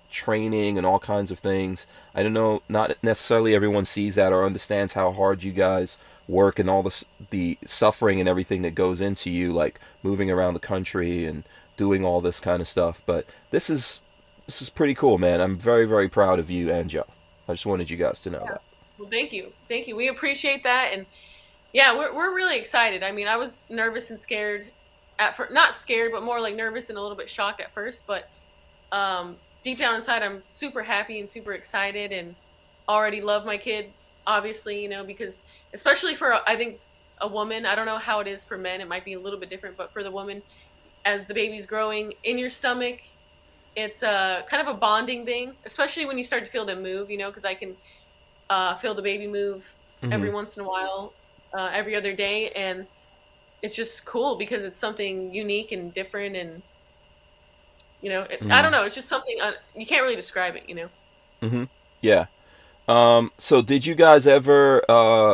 A: training and all kinds of things. I don't know, not necessarily everyone sees that or understands how hard you guys work and all the suffering and everything that goes into you, like moving around the country and doing all this kind of stuff. But this is pretty cool, man. I'm very, very proud of you and Joe. I just wanted you guys to know
B: Yeah.
A: that.
B: Well, thank you. We appreciate that, and yeah, we're really excited. I mean, I was nervous and scared not scared, but more like nervous and a little bit shocked at first. But deep down inside, I'm super happy and super excited, and already love my kid. Obviously, because especially for I think a woman, I don't know how it is for men. It might be a little bit different, but for the woman, as the baby's growing in your stomach, it's kind of a bonding thing, especially when you start to feel them move. Because I can feel the baby move
A: Hmm.
B: every once in a while, every other day, and it's just cool because it's something unique and different, and I
A: Hmm.
B: don't know, it's just something you can't really describe it.
A: Hmm. Yeah. So did you guys ever,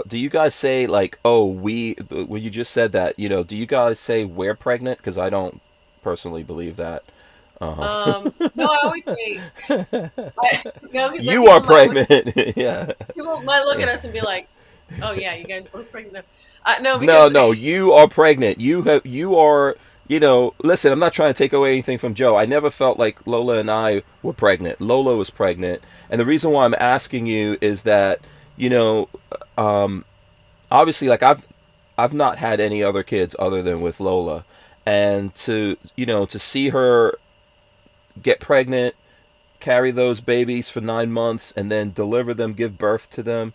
A: do you guys say like, oh, when you just said that, do you guys say we're pregnant? Because I don't personally believe that. Uh,
B: No, I always say, no, because
A: you are pregnant. Yeah.
B: people might look at
A: Yeah.
B: us and be like, oh yeah, you guys are both pregnant. No,
A: No,
B: because
A: no, you are pregnant. You are, listen, I'm not trying to take away anything from Joe. I never felt like Lola and I were pregnant. Lola was pregnant. And the reason why I'm asking you is that, you know, um, obviously, like I've not had any other kids other than with Lola. And to see her get pregnant, carry those babies for 9 months, and then deliver them, give birth to them.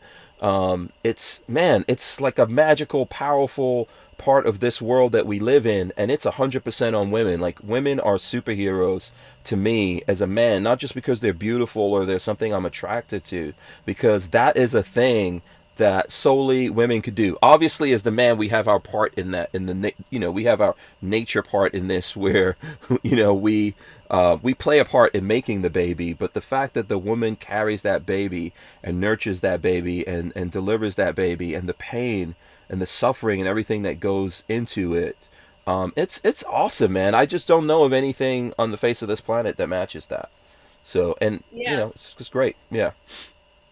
A: It's like a magical, powerful part of this world that we live in, and it's 100% on women. Like, women are superheroes to me as a man, not just because they're beautiful or there's something I'm attracted to, because that is a thing that solely women could do. Obviously, as the man, we have our part in that. We have our nature part in this, where we play a part in making the baby. But the fact that the woman carries that baby and nurtures that baby and delivers that baby, and the pain and the suffering and everything that goes into it, it's awesome, man. I just don't know of anything on the face of this planet that matches that. So, and
B: Yeah.
A: it's just great. Yeah.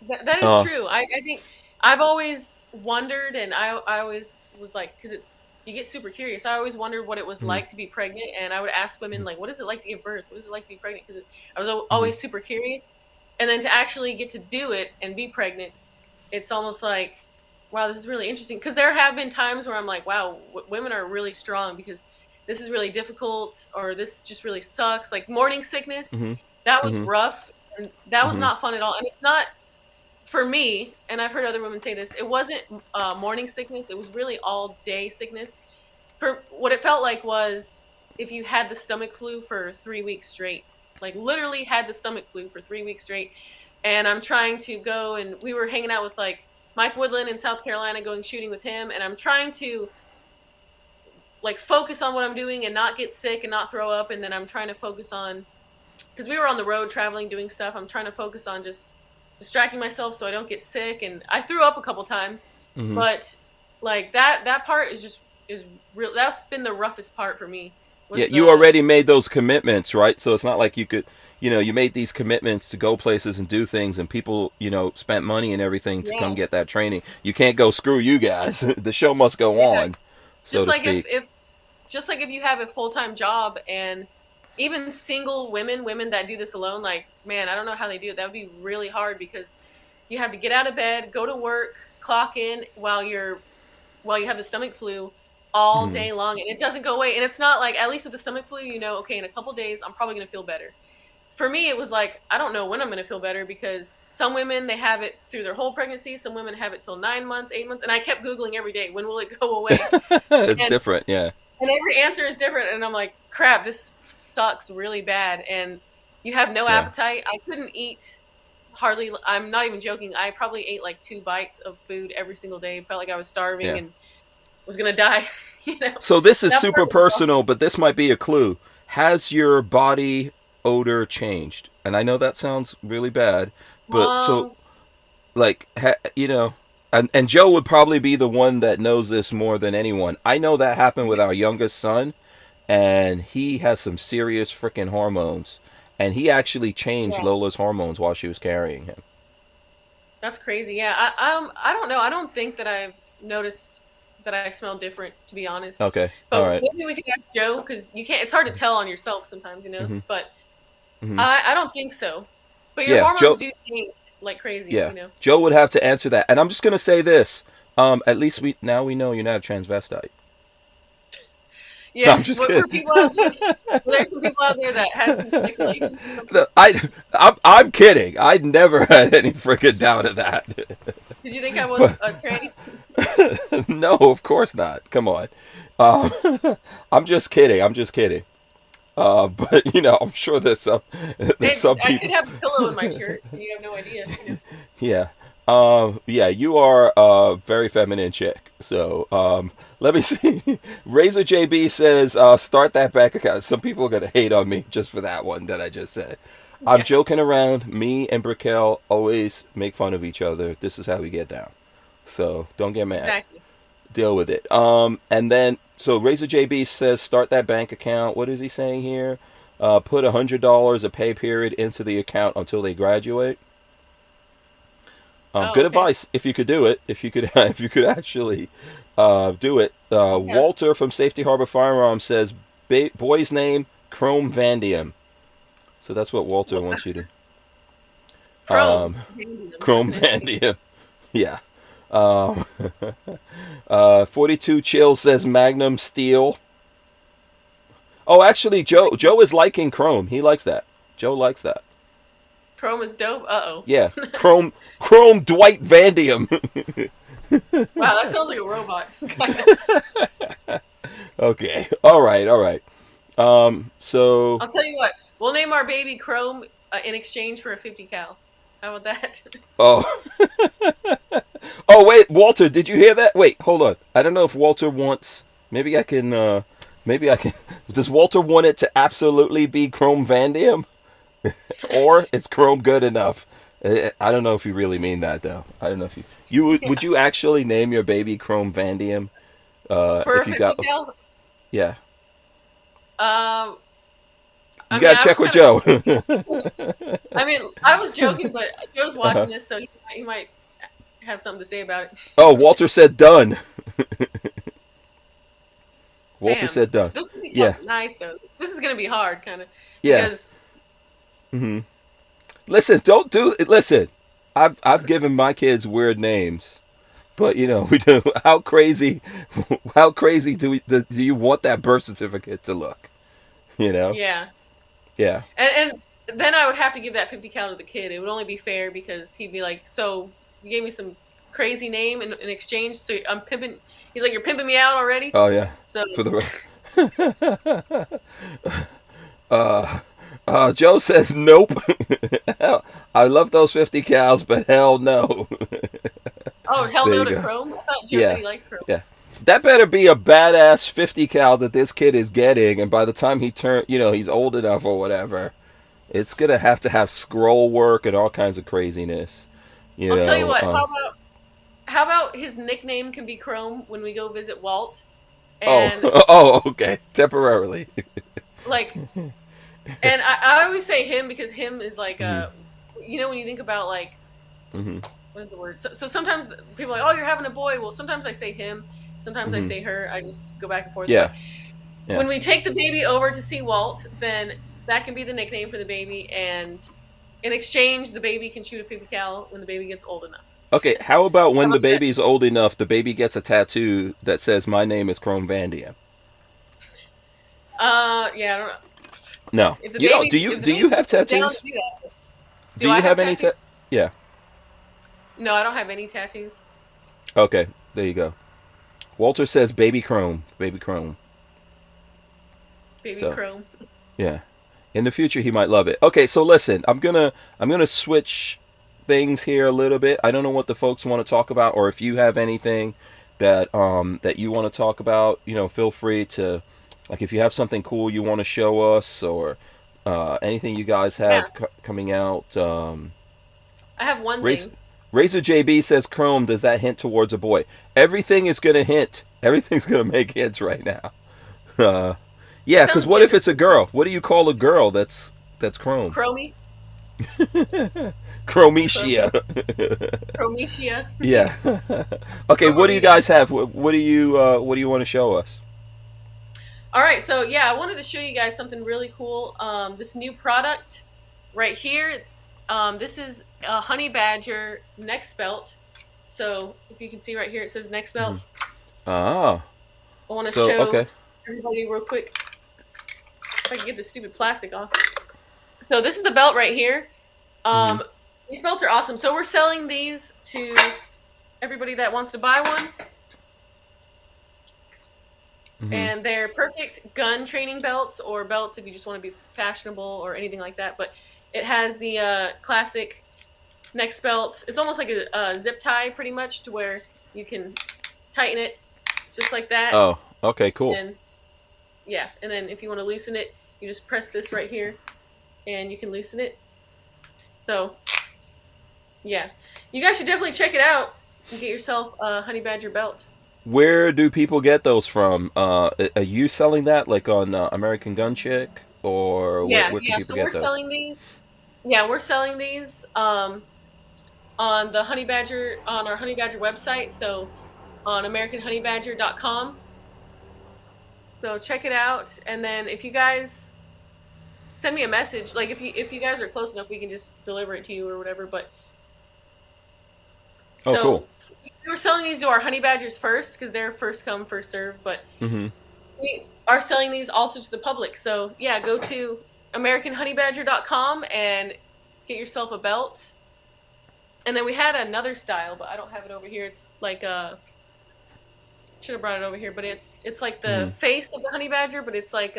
B: That is true. I think I've always wondered, and I always was like, because you get super curious. I always wondered what it was
A: Mhm.
B: like to be pregnant, and I would ask women like, "What is it like to give birth? What is it like to be pregnant?" Because I was
A: Mhm.
B: always super curious, and then to actually get to do it and be pregnant, it's almost like, wow, this is really interesting. Because there have been times where I'm like, wow, women are really strong because this is really difficult, or this just really sucks. Like morning sickness,
A: Mhm.
B: that was
A: Mhm.
B: rough, and that was
A: Mhm.
B: not fun at all. And it's not for me, and I've heard other women say this, it wasn't morning sickness. It was really all day sickness. For what it felt like was if you had the stomach flu for 3 weeks straight, like literally had the stomach flu for 3 weeks straight. And I'm trying to go, and we were hanging out with like Mike Woodland in South Carolina, going shooting with him. And I'm trying to like focus on what I'm doing and not get sick and not throw up. And then I'm trying to focus on, because we were on the road traveling, doing stuff. I'm trying to focus on just distracting myself so I don't get sick. And I threw up a couple times,
A: Mhm.
B: but like that part is real. That's been the roughest part for me.
A: Yeah,
B: Was
A: you
B: the
A: already made those commitments, right? So it's not like you could, you made these commitments to go places and do things, and people, spent money and everything to come
B: yeah
A: get that training. You can't go screw you guys. The show must go
B: yeah
A: on, so
B: just
A: to
B: like
A: speak.
B: if just like if you have a full-time job, and even single women that do this alone, like man, I don't know how they do it. That would be really hard because you have to get out of bed, go to work, clock in while you have the stomach flu all
A: Mhm.
B: day long, and it doesn't go away. And it's not like, at least with the stomach flu, okay, in a couple days I'm probably going to feel better. For me, it was like, I don't know when I'm going to feel better, because some women, they have it through their whole pregnancy, some women have it till 9 months, 8 months, and I kept googling every day, when will it go away?
A: It's
B: and
A: different, yeah.
B: and every answer is different, and I'm like, crap, this sucks really bad. And you have no
A: Yeah.
B: appetite. I couldn't eat hardly. I'm not even joking. I probably ate like 2 bites of food every single day. Felt like I was starving
A: Yeah.
B: and was gonna die.
A: So this is
B: That part
A: super
B: was rough.
A: personal, but this might be a clue. Has your body odor changed? And I know that sounds really bad, but so
B: Um,
A: like and Joe would probably be the one that knows this more than anyone. I know that happened with our youngest son, and he has some serious freaking hormones, and he actually changed
B: yeah,
A: Lola's hormones while she was carrying him.
B: that's crazy. Yeah, I don't know. I don't think that I've noticed that I smell different, to be honest.
A: Okay, all
B: But
A: right.
B: maybe we can ask Joe, because you can't. It's hard to tell on yourself sometimes,
A: Mm-hmm.
B: But
A: Mm-hmm.
B: I don't think so. But your
A: Yeah,
B: hormones
A: Joe.
B: do change like crazy,
A: Yeah, Joe would have to answer that, and I'm just gonna say this. At least we know you're not a transvestite. No,
B: Yeah,
A: I'm just
B: but
A: kidding.
B: for people out there, well, there's some people out there that had some speculation or something.
A: No, I'm kidding. I never had any freaking doubt of that.
B: Did you think I was
A: But
B: a tranny?
A: no, of course not. Come on. Um, I'm just kidding. I'm just kidding. But I'm sure there's some
B: I could
A: people.
B: have a pillow in my shirt, and you have no idea.
A: Yeah. Yeah, you are a very feminine chick. So, let me see. Razor JB says, start that bank account. Some people are going to hate on me just for that one that I just said. I'm
B: Yeah,
A: joking around. Me and Brickell always make fun of each other. This is how we get down. So, don't get mad.
B: exactly.
A: Deal with it. And then, so Razor JB says, start that bank account. What is he saying here? Put $100 a pay period into the account until they graduate.
B: Oh,
A: Good
B: okay.
A: advice if you could do it. If you could, if you could actually do it.
B: Yeah.
A: Walter from Safety Harbor Firearms says, boy's name Chrome Vandium. So that's what Walter
B: Well,
A: wants you to.
B: Chrome.
A: Um,
B: That's
A: Chrome
B: an interesting.
A: Vandium. Yeah. Um, 42 Chill says Magnum Steel. Oh, actually, Joe is liking Chrome. He likes that. Joe likes that.
B: Chrome is dope. Uh
A: Yeah,
B: oh.
A: Chrome Dwight Vandium.
B: Wow, that sounds like a robot.
A: Okay. All right. All right. So
B: I'll tell you what. We'll name our baby Chrome in exchange for a 50 cal. How about that?
A: oh Oh wait, Walter, did you hear that? Wait, hold on. I don't know if Walter wants. Maybe I can. Maybe I can. Does Walter want it to absolutely be Chrome Vandium, or it's Chrome good enough? I don't know if you really mean that though. I don't know if you would you actually name your baby Chrome Vandium
B: For
A: if you
B: 50
A: got
B: cal?
A: yeah.
B: I
A: You
B: mean,
A: gotta
B: I
A: check
B: was
A: with
B: kind
A: Joe.
B: of. I mean, I was joking, but Joe's
A: Uh-huh.
B: watching this, so he might have something to say about it.
A: Oh, Walter said done. Walter
B: Damn,
A: said done.
B: those would be
A: Yeah,
B: nice though. This is gonna be hard, kind of,
A: yeah.
B: because
A: Hmm. Listen, don't do. Listen, I've given my kids weird names, but we do. How crazy? How crazy do you want that birth certificate to look? You know?
B: yeah,
A: Yeah.
B: and then I would have to give that 50 cal to the kid. It would only be fair because he'd be like, "So you gave me some crazy name in exchange, so I'm pimping." He's like, "You're pimping me out already."
A: Oh yeah.
B: So
A: For the. uh, Joe says nope. I love those 50 cows, but hell no.
B: oh hell
A: There
B: no
A: you
B: to
A: go.
B: Chrome. I thought Joe said
A: Yeah.
B: he liked Chrome.
A: Yeah. That better be a badass 50 cal that this kid is getting, and by the time he's old enough or whatever, it's gonna have to have scroll work and all kinds of craziness. You
B: I'll tell you
A: know.
B: what. How about his nickname can be Chrome when we go visit Walt,
A: Oh.
B: and
A: Oh. Okay. Temporarily.
B: like, and I always say him because him is like
A: Hmm.
B: when you think about like
A: Hmm.
B: what is the word? So sometimes people are like, oh, you're having a boy. Well, sometimes I say him, sometimes I
A: Hmm.
B: say her. I just go back and forth.
A: Yeah.
B: But
A: Yeah.
B: when we take the baby over to see Walt, then that can be the nickname for the baby, and in exchange, the baby can shoot a 50 cal when the baby gets old enough.
A: Okay. How about
B: How
A: when the
B: about that?
A: baby's old enough, the baby gets a tattoo that says "My name is Chrome Vandium"?
B: Yeah, I don't know.
A: No.
B: If the
A: You don't.
B: baby,
A: Do you?
B: if the
A: Do you
B: baby
A: have
B: is down to
A: tattoos?
B: do that,
A: Do
B: do I
A: you
B: have
A: have any?
B: tattoos?
A: Yeah.
B: No, I don't have any tattoos.
A: Okay. There you go. Walter says "Baby Chrome." Baby Chrome.
B: Baby
A: So.
B: Chrome.
A: Yeah. In the future, he might love it. Okay, so listen, I'm gonna switch things here a little bit. I don't know what the folks want to talk about, or if you have anything that you want to talk about. Feel free to, like, if you have something cool you want to show us, or anything you guys
B: Yeah,
A: have coming out.
B: I have one
A: Razor,
B: thing.
A: Razor JB says Chrome. Does that hint towards a boy? Everything is gonna hint. Everything's gonna make hints right now. Uh,
B: It
A: yeah, because
B: sounds
A: what if
B: gender
A: it's a girl? What do you call a girl that's Chrome?
B: Chromie. Chrome.
A: Chrometia.
B: Chrometia.
A: Yeah. Okay, what do you
B: Chromaria.
A: guys have? What do you want to show us?
B: All right, so yeah, I wanted to show you guys something really cool. This new product right here. This is a honey badger neck belt. So if you can see right here, it says neck
A: Hmm.
B: belt.
A: Ah.
B: I want to
A: So
B: show
A: okay.
B: everybody real quick if I can get this stupid plastic off. So this is the belt right here.
A: Hmm.
B: These belts are awesome. So we're selling these to everybody that wants to buy one.
A: Hmm.
B: And they're perfect gun training belts or belts if you just want to be fashionable or anything like that. But it has the classic neck belt. It's almost like a zip tie pretty much to where you can tighten it just like that.
A: Oh. Okay. Cool.
B: And yeah, and then if you want to loosen it, you just press this right here and you can loosen it. So yeah, you guys should definitely check it out and get yourself a honey badger belt.
A: Where do people get those from? Are you selling that like on American Gun Chick, or where
B: Yeah,
A: where can
B: yeah.
A: people
B: So
A: get
B: we're
A: those?
B: selling these. Yeah, we're selling these on the Honey Badger on our Honey Badger website. So on AmericanHoneyBadger.com. So check it out, and then if you guys send me a message, like if you guys are close enough, we can just deliver it to you or whatever. But
A: Oh, cool.
B: so we were selling these to our Honey Badgers first because they're first come first serve. But
A: Hmm.
B: we are selling these also to the public. So yeah, go to AmericanHoneyBadger.com and get yourself a belt. And then we had another style, but I don't have it over here. It's like should have brought it over here, but it's like the
A: Hmm.
B: face of the honey badger, but it's like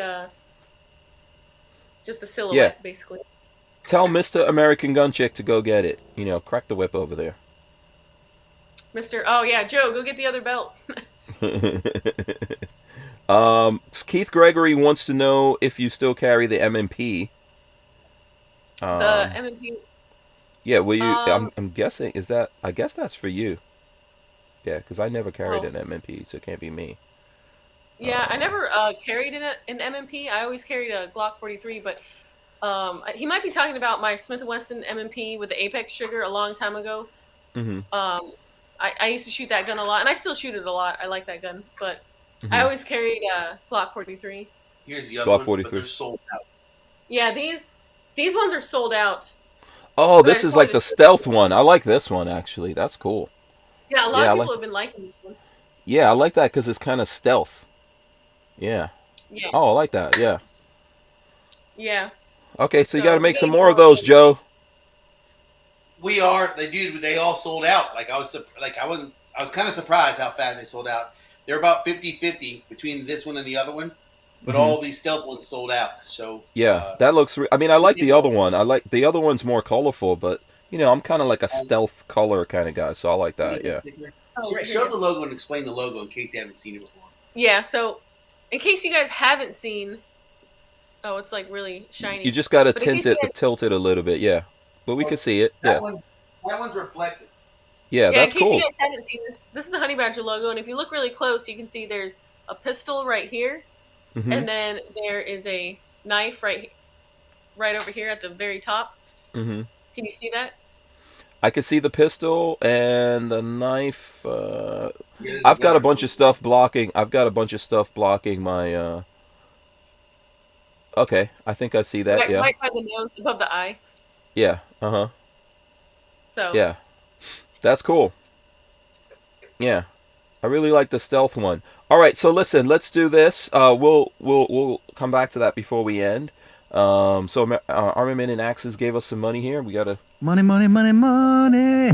B: just the
A: Yeah.
B: silhouette basically.
A: Tell Mr. American Gun Chick to go get it. Crack the whip over there.
B: Mr. Oh yeah, Joe, go get the other belt.
A: Keith Gregory wants to know if you still carry the MMP.
B: The M&P.
A: Yeah, will you?
B: Um,
A: I'm guessing is that. I guess that's for you. Yeah, because I never carried
B: well,
A: an MMP, so it can't be me.
B: yeah, I never carried an M&P. I always carried a Glock 43, but he might be talking about my Smith & Wesson M&P with the Apex trigger a long time ago.
A: Mm-hmm.
B: Um, I used to shoot that gun a lot, and I still shoot it a lot. I like that gun, but I
A: Mm-hmm.
B: always carried a Glock 43.
D: Here's the other
A: Glock
D: one, but
A: 43.
D: they're sold out.
B: Yeah, these ones are sold out.
A: Oh,
B: But I
A: this
B: just
A: is like
B: wanted
A: the
B: to.
A: stealth one. I like this one actually. That's cool.
B: Yeah, a lot
A: Yeah,
B: of
A: I
B: people
A: like.
B: have been liking this one.
A: Yeah, I like that because it's kind of stealth. Yeah.
B: Yeah,
A: Oh, I like that. Yeah.
B: yeah.
A: Okay, so you got to
B: So
A: make some
B: getting
A: more of
B: more
A: those,
B: of
A: Joe.
D: We are. They all sold out. I was kind of surprised how fast they sold out. They're about 50-50 between this one and the other one, but
A: Mm-hmm.
D: all these stealth ones sold out. So
A: Yeah, that looks. I mean, I
D: we
A: like
D: did
A: the other
D: well.
A: one. I like the other one's more colorful, but I'm kind of like a stealth color kind of guy, so I like
D: You
A: that.
D: get the
A: Yeah.
D: sticker.
B: Oh, right
D: Show
B: here.
D: the logo and explain the logo in case you haven't seen it before.
B: Yeah. So, in case you guys haven't seen, oh, it's like really
A: You
B: shiny.
A: just got to
B: But in case you guys,
A: tilt it a little bit. Yeah, but we can
D: Oh,
A: see it.
D: that
A: Yeah.
D: one's that one's reflective.
A: Yeah,
B: yeah, in
A: that's
B: case you
A: cool.
B: guys haven't seen this is the Honey Badger logo, and if you look really close, you can see there's a pistol right here,
A: Mhm.
B: and then there is a knife right over here at the very top.
A: Mhm.
B: Can you see that?
A: I can see the pistol and the knife.
D: Yeah, there's
A: I've got a
D: another
A: bunch of
D: photo.
A: stuff blocking. I've got a bunch of stuff blocking my. Okay, I think I see that. Yeah.
B: Right by the nose, above the eye.
A: Yeah. Uh huh.
B: So
A: Yeah. That's cool. Yeah. I really like the stealth one. All right, so listen, let's do this. We'll come back to that before we end. Armament and Axes gave us some money here. We gotta.
E: Money, money, money, money,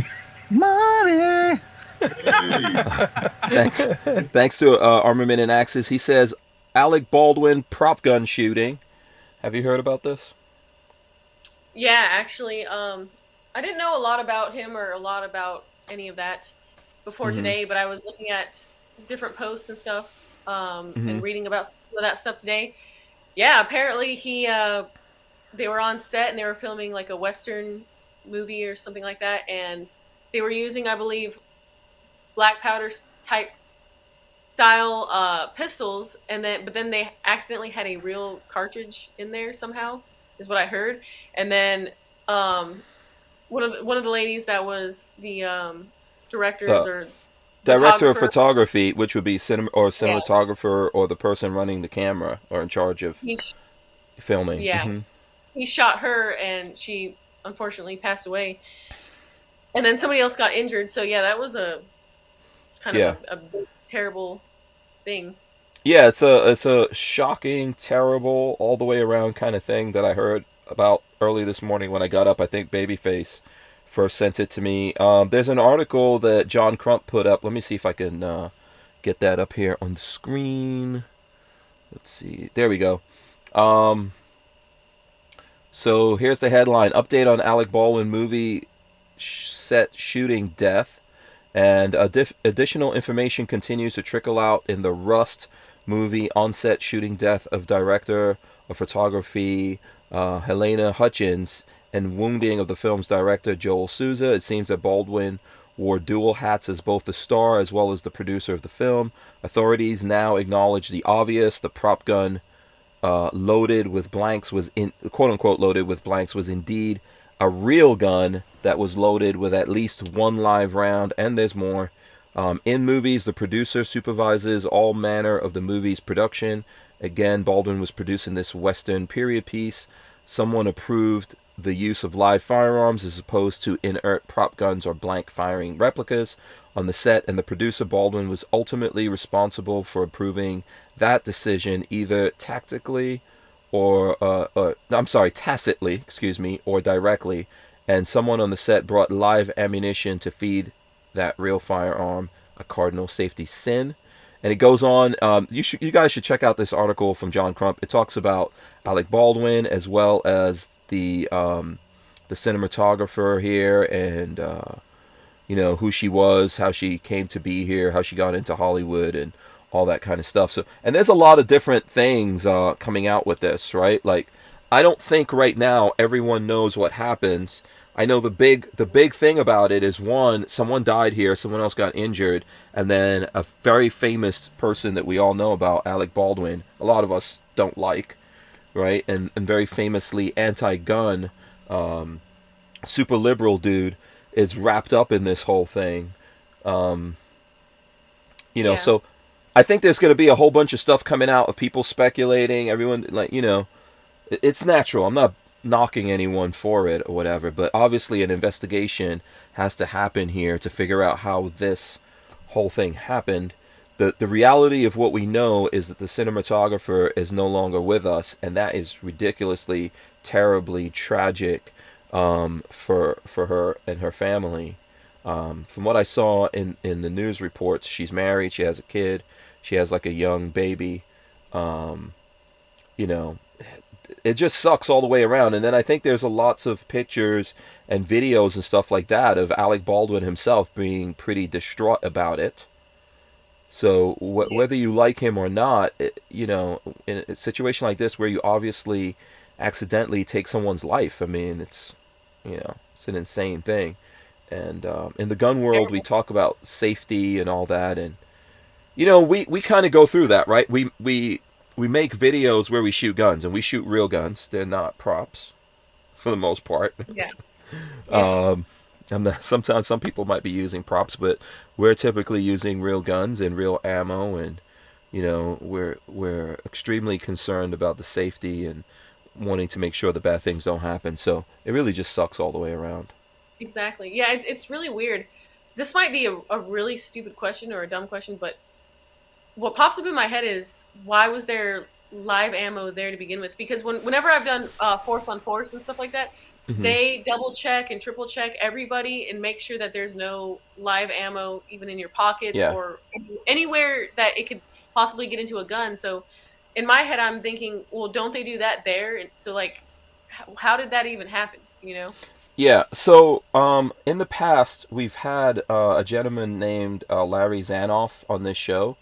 E: money.
A: Thanks, thanks to Armament and Axes. He says Alec Baldwin prop gun shooting. Have you heard about this?
B: yeah, actually, I didn't know a lot about him or a lot about any of that before
A: Mm-hmm.
B: today, but I was looking at different posts and stuff,
A: Mm-hmm.
B: and reading about some of that stuff today. Yeah, apparently they were on set and they were filming like a Western movie or something like that, and they were using, I believe, black powder type style pistols, but then they accidentally had a real cartridge in there somehow, is what I heard. And then um, one of the ladies that was the directors
A: Uh,
B: or
A: Director of
B: photographer,
A: photography, which would be
B: yeah,
A: cinematographer or the person running the camera or in charge of
B: he,
A: filming.
B: yeah,
A: Mm-hmm.
B: he shot her, and she unfortunately passed away. And then somebody else got injured. So yeah, that was a kind
A: Yeah.
B: of a big, terrible thing.
A: Yeah, it's a shocking, terrible, all the way around kind of thing that I heard about early this morning when I got up. I think Babyface first sent it to me. There's an article that John Crump put up. Let me see if I can get that up here on the screen. Let's see. There we go. Um, so here's the headline: Update on Alec Baldwin movie set shooting death. And additional information continues to trickle out in the Rust movie on-set shooting death of director of photography Helena Hutchins and wounding of the film's director Joel Souza. It seems that Baldwin wore dual hats as both the star as well as the producer of the film. Authorities now acknowledge the obvious: the prop gun loaded with blanks was in quote unquote loaded with blanks was indeed a real gun that was loaded with at least one live round, and there's more. In movies, the producer supervises all manner of the movie's production. Again, Baldwin was producing this Western period piece. Someone approved the use of live firearms as opposed to inert prop guns or blank firing replicas on the set, and the producer Baldwin was ultimately responsible for approving that decision either tactically tacitly, excuse me, or directly. And someone on the set brought live ammunition to feed that real firearm a cardinal safety sin. And it goes on. You guys should check out this article from John Crump. It talks about Alec Baldwin as well as the cinematographer here and you know, who she was, how she came to be here, how she got into Hollywood, and all that kind of stuff. So, and there's a lot of different things coming out with this, right? Like, I don't think right now everyone knows what happens. I know the big thing about it is, one, someone died here, someone else got injured, and then a very famous person that we all know about, Alec Baldwin, a lot of us don't like, right? And very famously anti-gun, super liberal dude is wrapped up in this whole thing. You know,
B: Yeah.
A: so I think there's going to be a whole bunch of stuff coming out of people speculating. Everyone, like, you know, it's natural. I'm not knocking anyone for it or whatever, but obviously an investigation has to happen here to figure out how this whole thing happened. The reality of what we know is that the cinematographer is no longer with us, and that is ridiculously, terribly tragic for her and her family. From what I saw in the news reports, she's married, she has a kid, she has like a young baby. You know, it just sucks all the way around. And then I think there's a lots of pictures and videos and stuff like that of Alec Baldwin himself being pretty distraught about it. So whether you like him or not, you know, in a situation like this where you obviously accidentally take someone's life, I mean, it's, you know, it's an insane thing. And in the gun world, we
B: Terrible.
A: talk about safety and all that, and you know, we kind of go through that, right? We make videos where we shoot guns, and we shoot real guns. They're not props, for the most part.
B: Yeah. Yeah.
A: Sometimes some people might be using props, but we're typically using real guns and real ammo, and you know, we're extremely concerned about the safety and wanting to make sure the bad things don't happen. So it really just sucks all the way around.
B: Exactly. Yeah, it's really weird. This might be a really stupid question or a dumb question, but what pops up in my head is, why was there live ammo there to begin with? Because whenever I've done force on force and stuff like that,
A: Hmm.
B: they double check and triple check everybody and make sure that there's no live ammo even in your pockets
A: Yeah.
B: or anywhere that it could possibly get into a gun. So in my head, I'm thinking, well, don't they do that there? And so, like, how did that even happen? You know?
A: Yeah, so in the past, we've had a gentleman named Larry Zanoff on this show,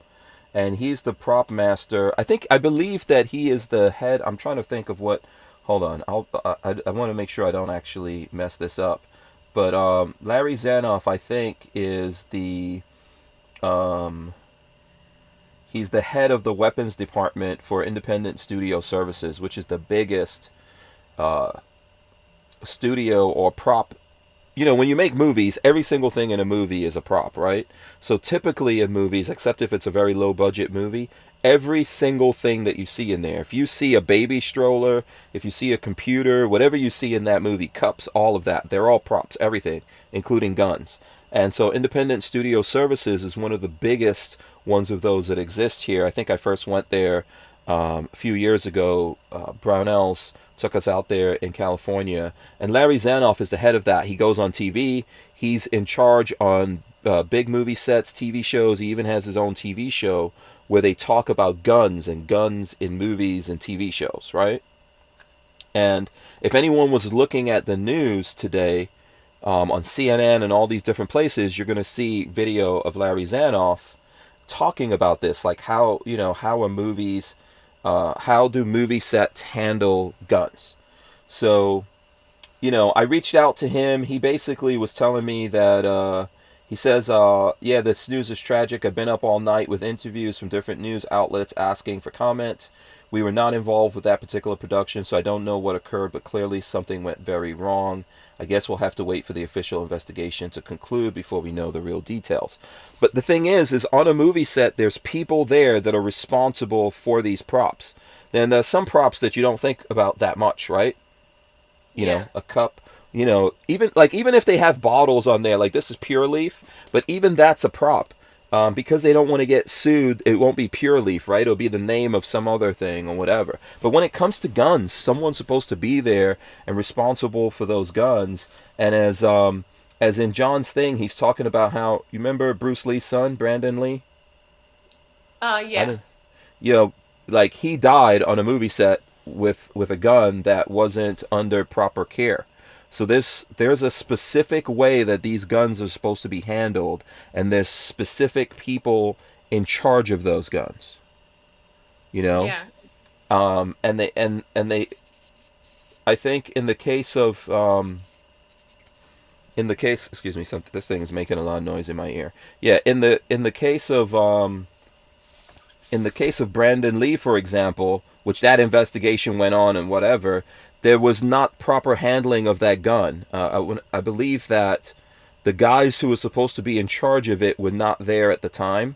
A: and he's the prop master. I believe that he is the head. I'm trying to think of what. Hold on, I want to make sure I don't actually mess this up. But Larry Zanoff, I think, is um, he's the head of the weapons department for Independent Studio Services, which is the biggest uh, studio or prop. You know, when you make movies, every single thing in a movie is a prop, right? So typically in movies, except if it's a very low budget movie, every single thing that you see in there, if you see a baby stroller, if you see a computer, whatever you see in that movie, cups, all of that, they're all props, everything, including guns. And so Independent Studio Services is one of the biggest ones of those that exist here. I think I first went there a few years ago. Brownells took us out there in California, and Larry Zanoff is the head of that. He goes on TV. He's in charge on big movie sets, TV shows. He even has his own TV show where they talk about guns and guns in movies and TV shows, right? And if anyone was looking at the news today on CNN and all these different places, you're going to see video of Larry Zanoff talking about this, like how, you know, how do movie sets handle guns. So, you know, I reached out to him. He basically was telling me that he says, yeah, this news is tragic. I've been up all night with interviews from different news outlets asking for comment. We were not involved with that particular production, so I don't know what occurred, but clearly something went very wrong. I guess we'll have to wait for the official investigation to conclude before we know the real details. But the thing is on a movie set, there's people there that are responsible for these props. Then there's some props that you don't think about that much, right? You know,
B: Yeah.
A: a cup, you know, even if they have bottles on there, like this is Pure Leaf, but even that's a prop. Because they don't want to get sued, it won't be Pure Leaf, right? It'll be the name of some other thing or whatever. But when it comes to guns, someone's supposed to be there and responsible for those guns. And as in John's thing, he's talking about how, you remember Bruce Lee's son, Brandon Lee? I
B: Yeah.
A: don't, you know, like he died on a movie set with a gun that wasn't under proper care. So there's a specific way that these guns are supposed to be handled, and there's specific people in charge of those guns. You know,
B: Yeah.
A: and they I think in the case of excuse me, this thing is making a lot of noise in my ear. Yeah, in the case of Brandon Lee, for example, which that investigation went on and whatever, there was not proper handling of that gun. I believe that the guys who were supposed to be in charge of it were not there at the time.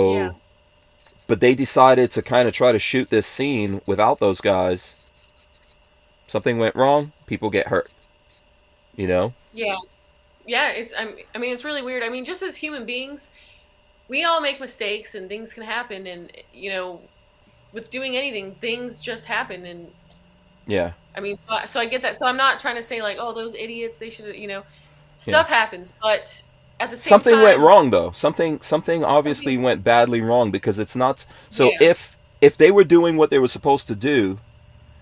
B: Yeah.
A: So, but they decided to kind of try to shoot this scene without those guys. Something went wrong, people get hurt. You know?
B: Yeah. Yeah. I mean, it's really weird. I mean, just as human beings, we all make mistakes and things can happen. And, with doing anything, things just happen. And
A: Yeah.
B: I mean, so I get that. So I'm not trying to say like, oh, those idiots, they should,
A: Yeah.
B: stuff happens. But at the same
A: Something went
B: time,
A: wrong though. Something obviously went badly wrong, because it's not so
B: yeah,
A: if they were doing what they were supposed to do,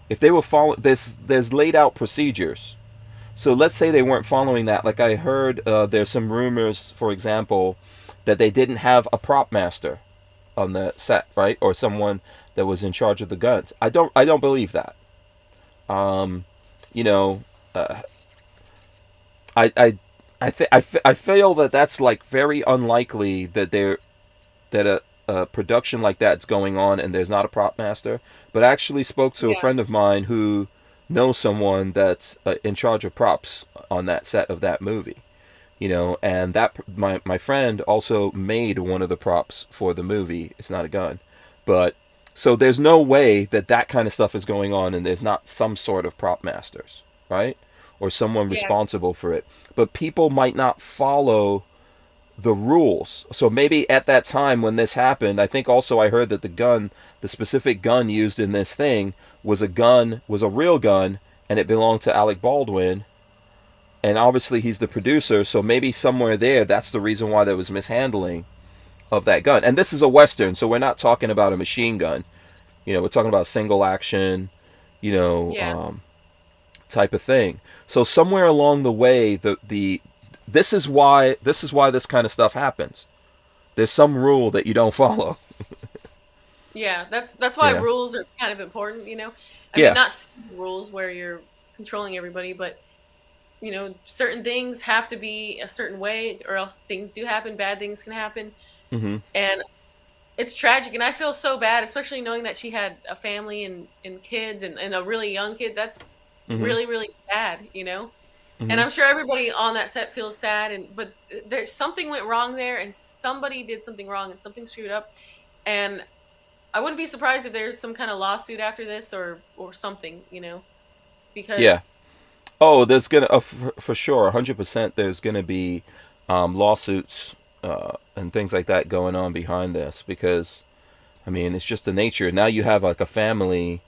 A: if they were following, there's laid out procedures. So let's say they weren't following that. Like I heard there's some rumors, for example, that they didn't have a prop master on the set, right? Or someone that was in charge of the guns. I don't believe that. Um, you know, uh, I I feel that that's like very unlikely that a production like that's going on and there's not a prop master. But I actually spoke to a
B: yeah,
A: friend of mine who knows someone that's in charge of props on that set of that movie. And that my friend also made one of the props for the movie. It's not a gun, but so there's no way that that kind of stuff is going on and there's not some sort of prop masters, right? Or someone
B: yeah,
A: responsible for it. But people might not follow the rules. So maybe at that time when this happened, I think also I heard that the specific gun used in this thing was a real gun, and it belonged to Alec Baldwin. And obviously he's the producer, so maybe somewhere there, that's the reason why there was mishandling of that gun. And this is a Western, so we're not talking about a machine gun. We're talking about single action, you know,
B: yeah,
A: type of thing. So somewhere along the way, the this is why this kind of stuff happens. There's some rule that you don't follow.
B: yeah. That's why
A: Yeah.
B: rules are kind of important. I mean,
A: Yeah.
B: not stupid rules where you're controlling everybody, but certain things have to be a certain way, or else things do happen. Bad things can happen,
A: Mhm.
B: and it's tragic. And I feel so bad, especially knowing that she had a family and kids and a really young kid. That's
A: Mhm.
B: really, really sad. And
A: Mhm.
B: I'm sure everybody on that set feels sad. But there's something went wrong there, and somebody did something wrong, and something screwed up. And I wouldn't be surprised if there's some kind of lawsuit after this, or something.
A: Yeah.
B: Because
A: Oh, there's gonna for sure, 100%. There's gonna be lawsuits and things like that going on behind this, because I mean it's just the nature. Now you have like a family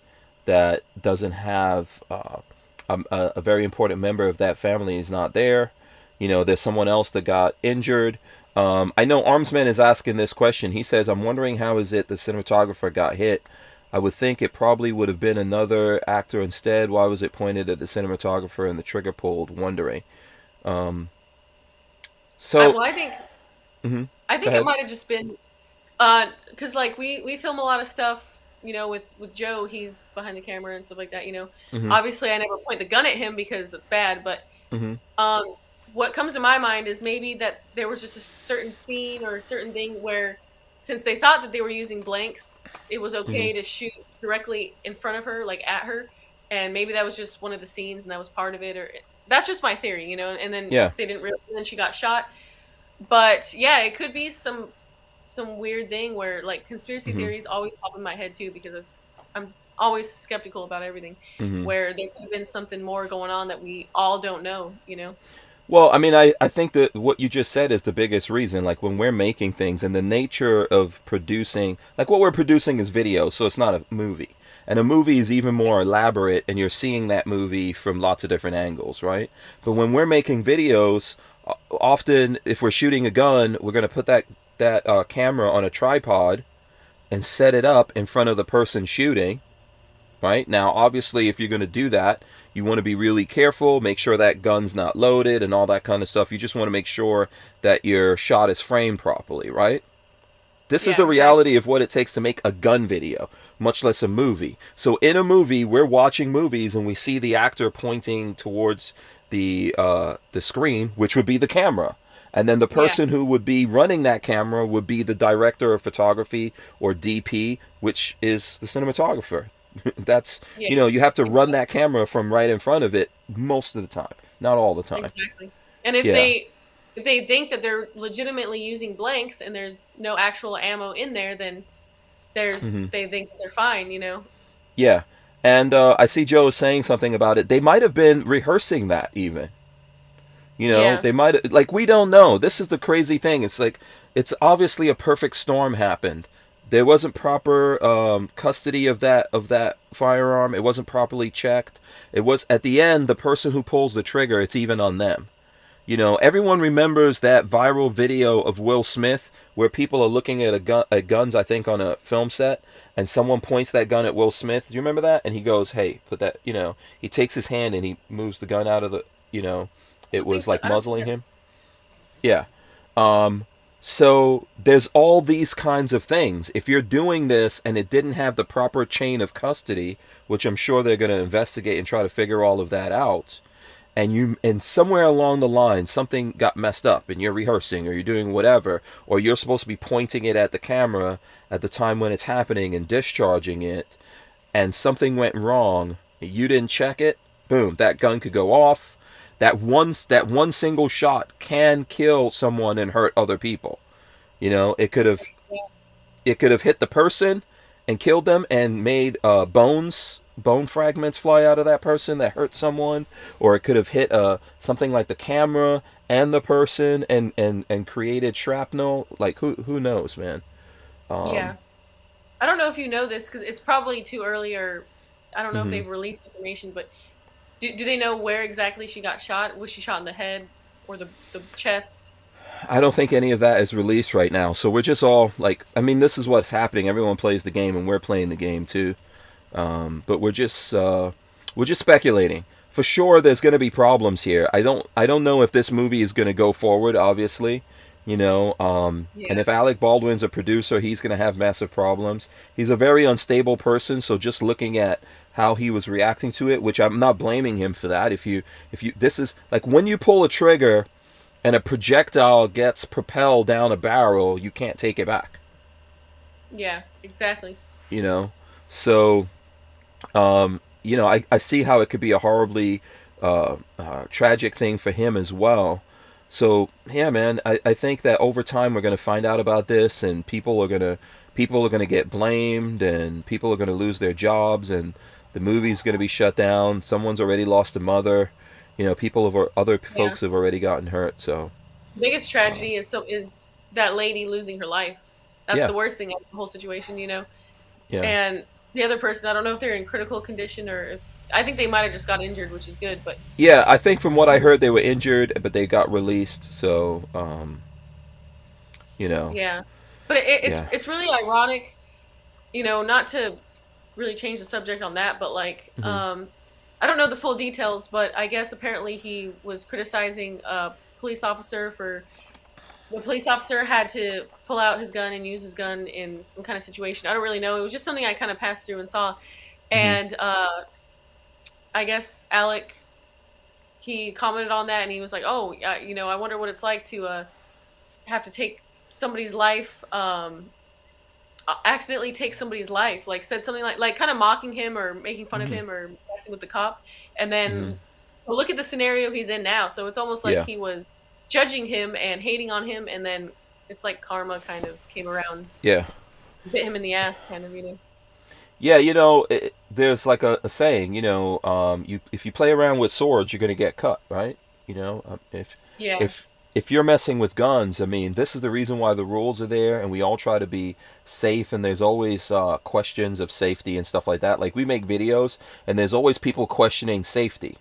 A: that doesn't have a very important member of that family is not there. There's someone else that got injured. I know Armsman is asking this question. He says, "I'm wondering how is it the cinematographer got hit. I would think it probably would have been another actor instead. Why was it pointed at the cinematographer and the trigger pulled? Wondering." Um, so,
B: well, I think
A: mhm,
B: I
A: go
B: think it
A: ahead.
B: might have just been because like we film a lot of stuff, with Joe. He's behind the camera and stuff like that.
A: Mhm,
B: Obviously, I never point the gun at him because that's bad. But
A: mhm,
B: um, what comes to my mind is maybe that there was just a certain scene or a certain thing where, since they thought that they were using blanks, it was
A: mhm.
B: okay to shoot directly in front of her, like at her, and maybe that was just one of the scenes and that was part of it. Or that's just my theory. And then
A: Yeah.
B: they didn't really, and then she got shot. But yeah, it could be some weird thing where like conspiracy
A: Mhm,
B: theories always pop in my head too, because I'm always skeptical about everything,
A: mhm.
B: where there could have been something more going on that we all don't know.
A: Well, I mean, I think that what you just said is the biggest reason. Like when we're making things and the nature of producing, like what we're producing is video, so it's not a movie. And a movie is even more elaborate, and you're seeing that movie from lots of different angles, right? But when we're making videos, often if we're shooting a gun, we're going to put that camera on a tripod and set it up in front of the person shooting, right? Now, obviously, if you're going to do that, you want to be really careful, make sure that gun's not loaded and all that kind of stuff. You just want to make sure that your shot is framed properly, right? This is
B: Yeah,
A: the
B: exactly.
A: reality of what it takes to make a gun video, much less a movie. So in a movie, we're watching movies and we see the actor pointing towards the screen, which would be the camera. And then the
B: Yeah,
A: person who would be running that camera would be the director of photography or DP, which is the cinematographer. That's,
B: yeah,
A: you have to run
B: exactly.
A: that camera from right in front of it most of the time, not all the time.
B: Exactly. And if
A: Yeah.
B: they think that they're legitimately using blanks and there's no actual ammo in there, then
A: Hmm.
B: they think that they're fine, you know.
A: Yeah. And I see Joe is saying something about it. They might have been rehearsing that even.
B: Yeah.
A: They might, like, we don't know. This is the crazy thing. It's like, it's obviously a perfect storm happened. There wasn't proper custody of that firearm. It wasn't properly checked. It was at the end the person who pulls the trigger. It's even on them. Everyone remembers that viral video of Will Smith where people are looking at at guns, I think, on a film set, and someone points that gun at Will Smith. Do you remember that? And he goes, "Hey, put that." He takes his hand and he moves the gun out of the.
B: I
A: It
B: don't think
A: was
B: so.
A: like
B: I don't think
A: muzzling
B: I,
A: him. Yeah. Um, so there's all these kinds of things. If you're doing this and it didn't have the proper chain of custody, which I'm sure they're going to investigate and try to figure all of that out, and somewhere along the line something got messed up and you're rehearsing or you're doing whatever, or you're supposed to be pointing it at the camera at the time when it's happening and discharging it, and something went wrong, you didn't check it, boom, that gun could go off. That one single shot can kill someone and hurt other people. It could have hit the person and killed them and made bone fragments fly out of that person that hurt someone, or it could have hit something like the camera and the person and created shrapnel. Like, who knows, man.
B: yeah.
A: um
B: I don't know if you know this because it's probably too early, or I don't know if
A: mhm.
B: they've released information, but do they know where exactly she got shot? Was she shot in the head or the chest?
A: I don't think any of that is released right now, so we're just all like, I mean, this is what's happening. Everyone plays the game and we're playing the game too. But we're just speculating. For sure, there's going to be problems here. I don't know if this movie is going to go forward. Obviously, and
B: Yeah.
A: if Alec Baldwin's a producer, he's going to have massive problems. He's a very unstable person. So just looking at how he was reacting to it, which I'm not blaming him for that. If you this is like when you pull a trigger and a projectile gets propelled down a barrel, you can't take it back.
B: Yeah, exactly.
A: You know, so I see how it could be a horribly tragic thing for him as well. So yeah, man, I think that over time we're gonna find out about this, and people are gonna get blamed, and people are gonna lose their jobs, and the movie's gonna be shut down. Someone's already lost a mother. Other
B: Yeah.
A: folks have already gotten hurt. So
B: Biggest
A: uh,
B: tragedy is that lady losing her life. That's
A: yeah,
B: the worst thing of the whole situation, you know.
A: yeah.
B: And the other person, I don't know if they're in critical condition or if, I think they might have just got injured, which is good, but
A: Yeah, I think from what I heard, they were injured, but they got released. So, you know,
B: yeah. But
A: yeah.
B: it's really ironic, you know, not to really change the subject on that, but like
A: Hmm.
B: I don't know the full details, but I guess apparently he was criticizing a police officer for the police officer had to pull out his gun and use his gun in some kind of situation. I don't really know. It was just something I kind of passed through and saw.
A: Hmm.
B: And I guess Alec he commented on that and he was like, "Oh, yeah, you know, I wonder what it's like to have to take somebody's life accidentally take somebody's life." Like said something like kind of mocking him or making fun of
A: Hmm.
B: him or messing with the cop. And
A: Hmm.
B: then well, look at the scenario he's in now. So it's almost like
A: Yeah,
B: he was judging him and hating on him, and then it's like karma kind of came around,
A: yeah,
B: bit him in the ass, kind of, you know.
A: yeah. There's like a saying. If you play around with swords, you're gonna get cut, right? If
B: Yeah,
A: if if you're messing with guns, I mean, this is the reason why the rules are there, and we all try to be safe. And there's always questions of safety and stuff like that. Like we make videos, and there's always people questioning safety.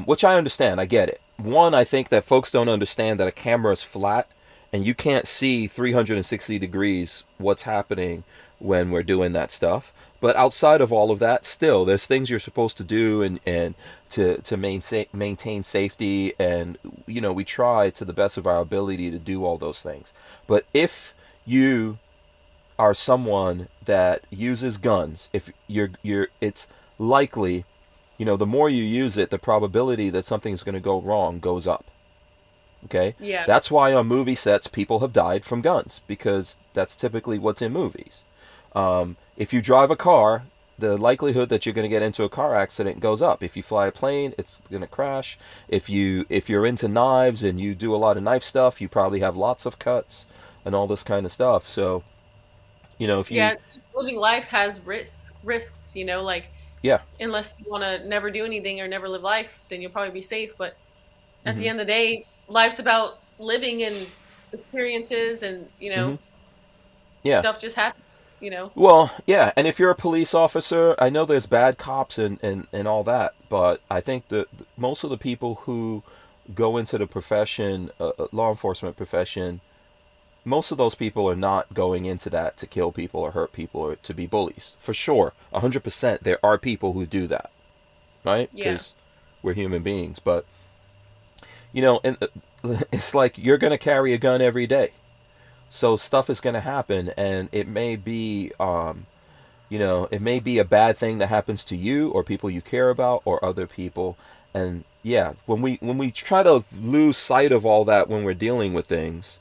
A: Which I understand. I get it. One, I think that folks don't understand that a camera is flat and you can't see 360 degrees what's happening when we're doing that stuff. But outside of all of that, still, there's things you're supposed to do and to maintain safety. And, we try to the best of our ability to do all those things. But if you are someone that uses guns, if it's likely, the more you use it, the probability that something's going to go wrong goes up. Okay?
B: Yeah.
A: That's why on movie sets people have died from guns, because that's typically what's in movies. If you drive a car, the likelihood that you're going to get into a car accident goes up. If you fly a plane, it's going to crash. If you're into knives and you do a lot of knife stuff, you probably have lots of cuts and all this kind of stuff. So, if you
B: living life has risks, like unless you want to never do anything or never live life, then you'll probably be safe. But at the end of the day, life's about living and experiences, and stuff just happens.
A: Well, yeah, and if you're a police officer, I know there's bad cops and all that, but I think that most of the people who go into the profession, law enforcement profession, most of those people are not going into that to kill people or hurt people or to be bullies. For sure, 100%, there are people who do that, right? Because we're human beings, but, and it's like you're going to carry a gun every day. So stuff is going to happen, and it may be, it may be a bad thing that happens to you or people you care about or other people. And when we try to lose sight of all that when we're dealing with things,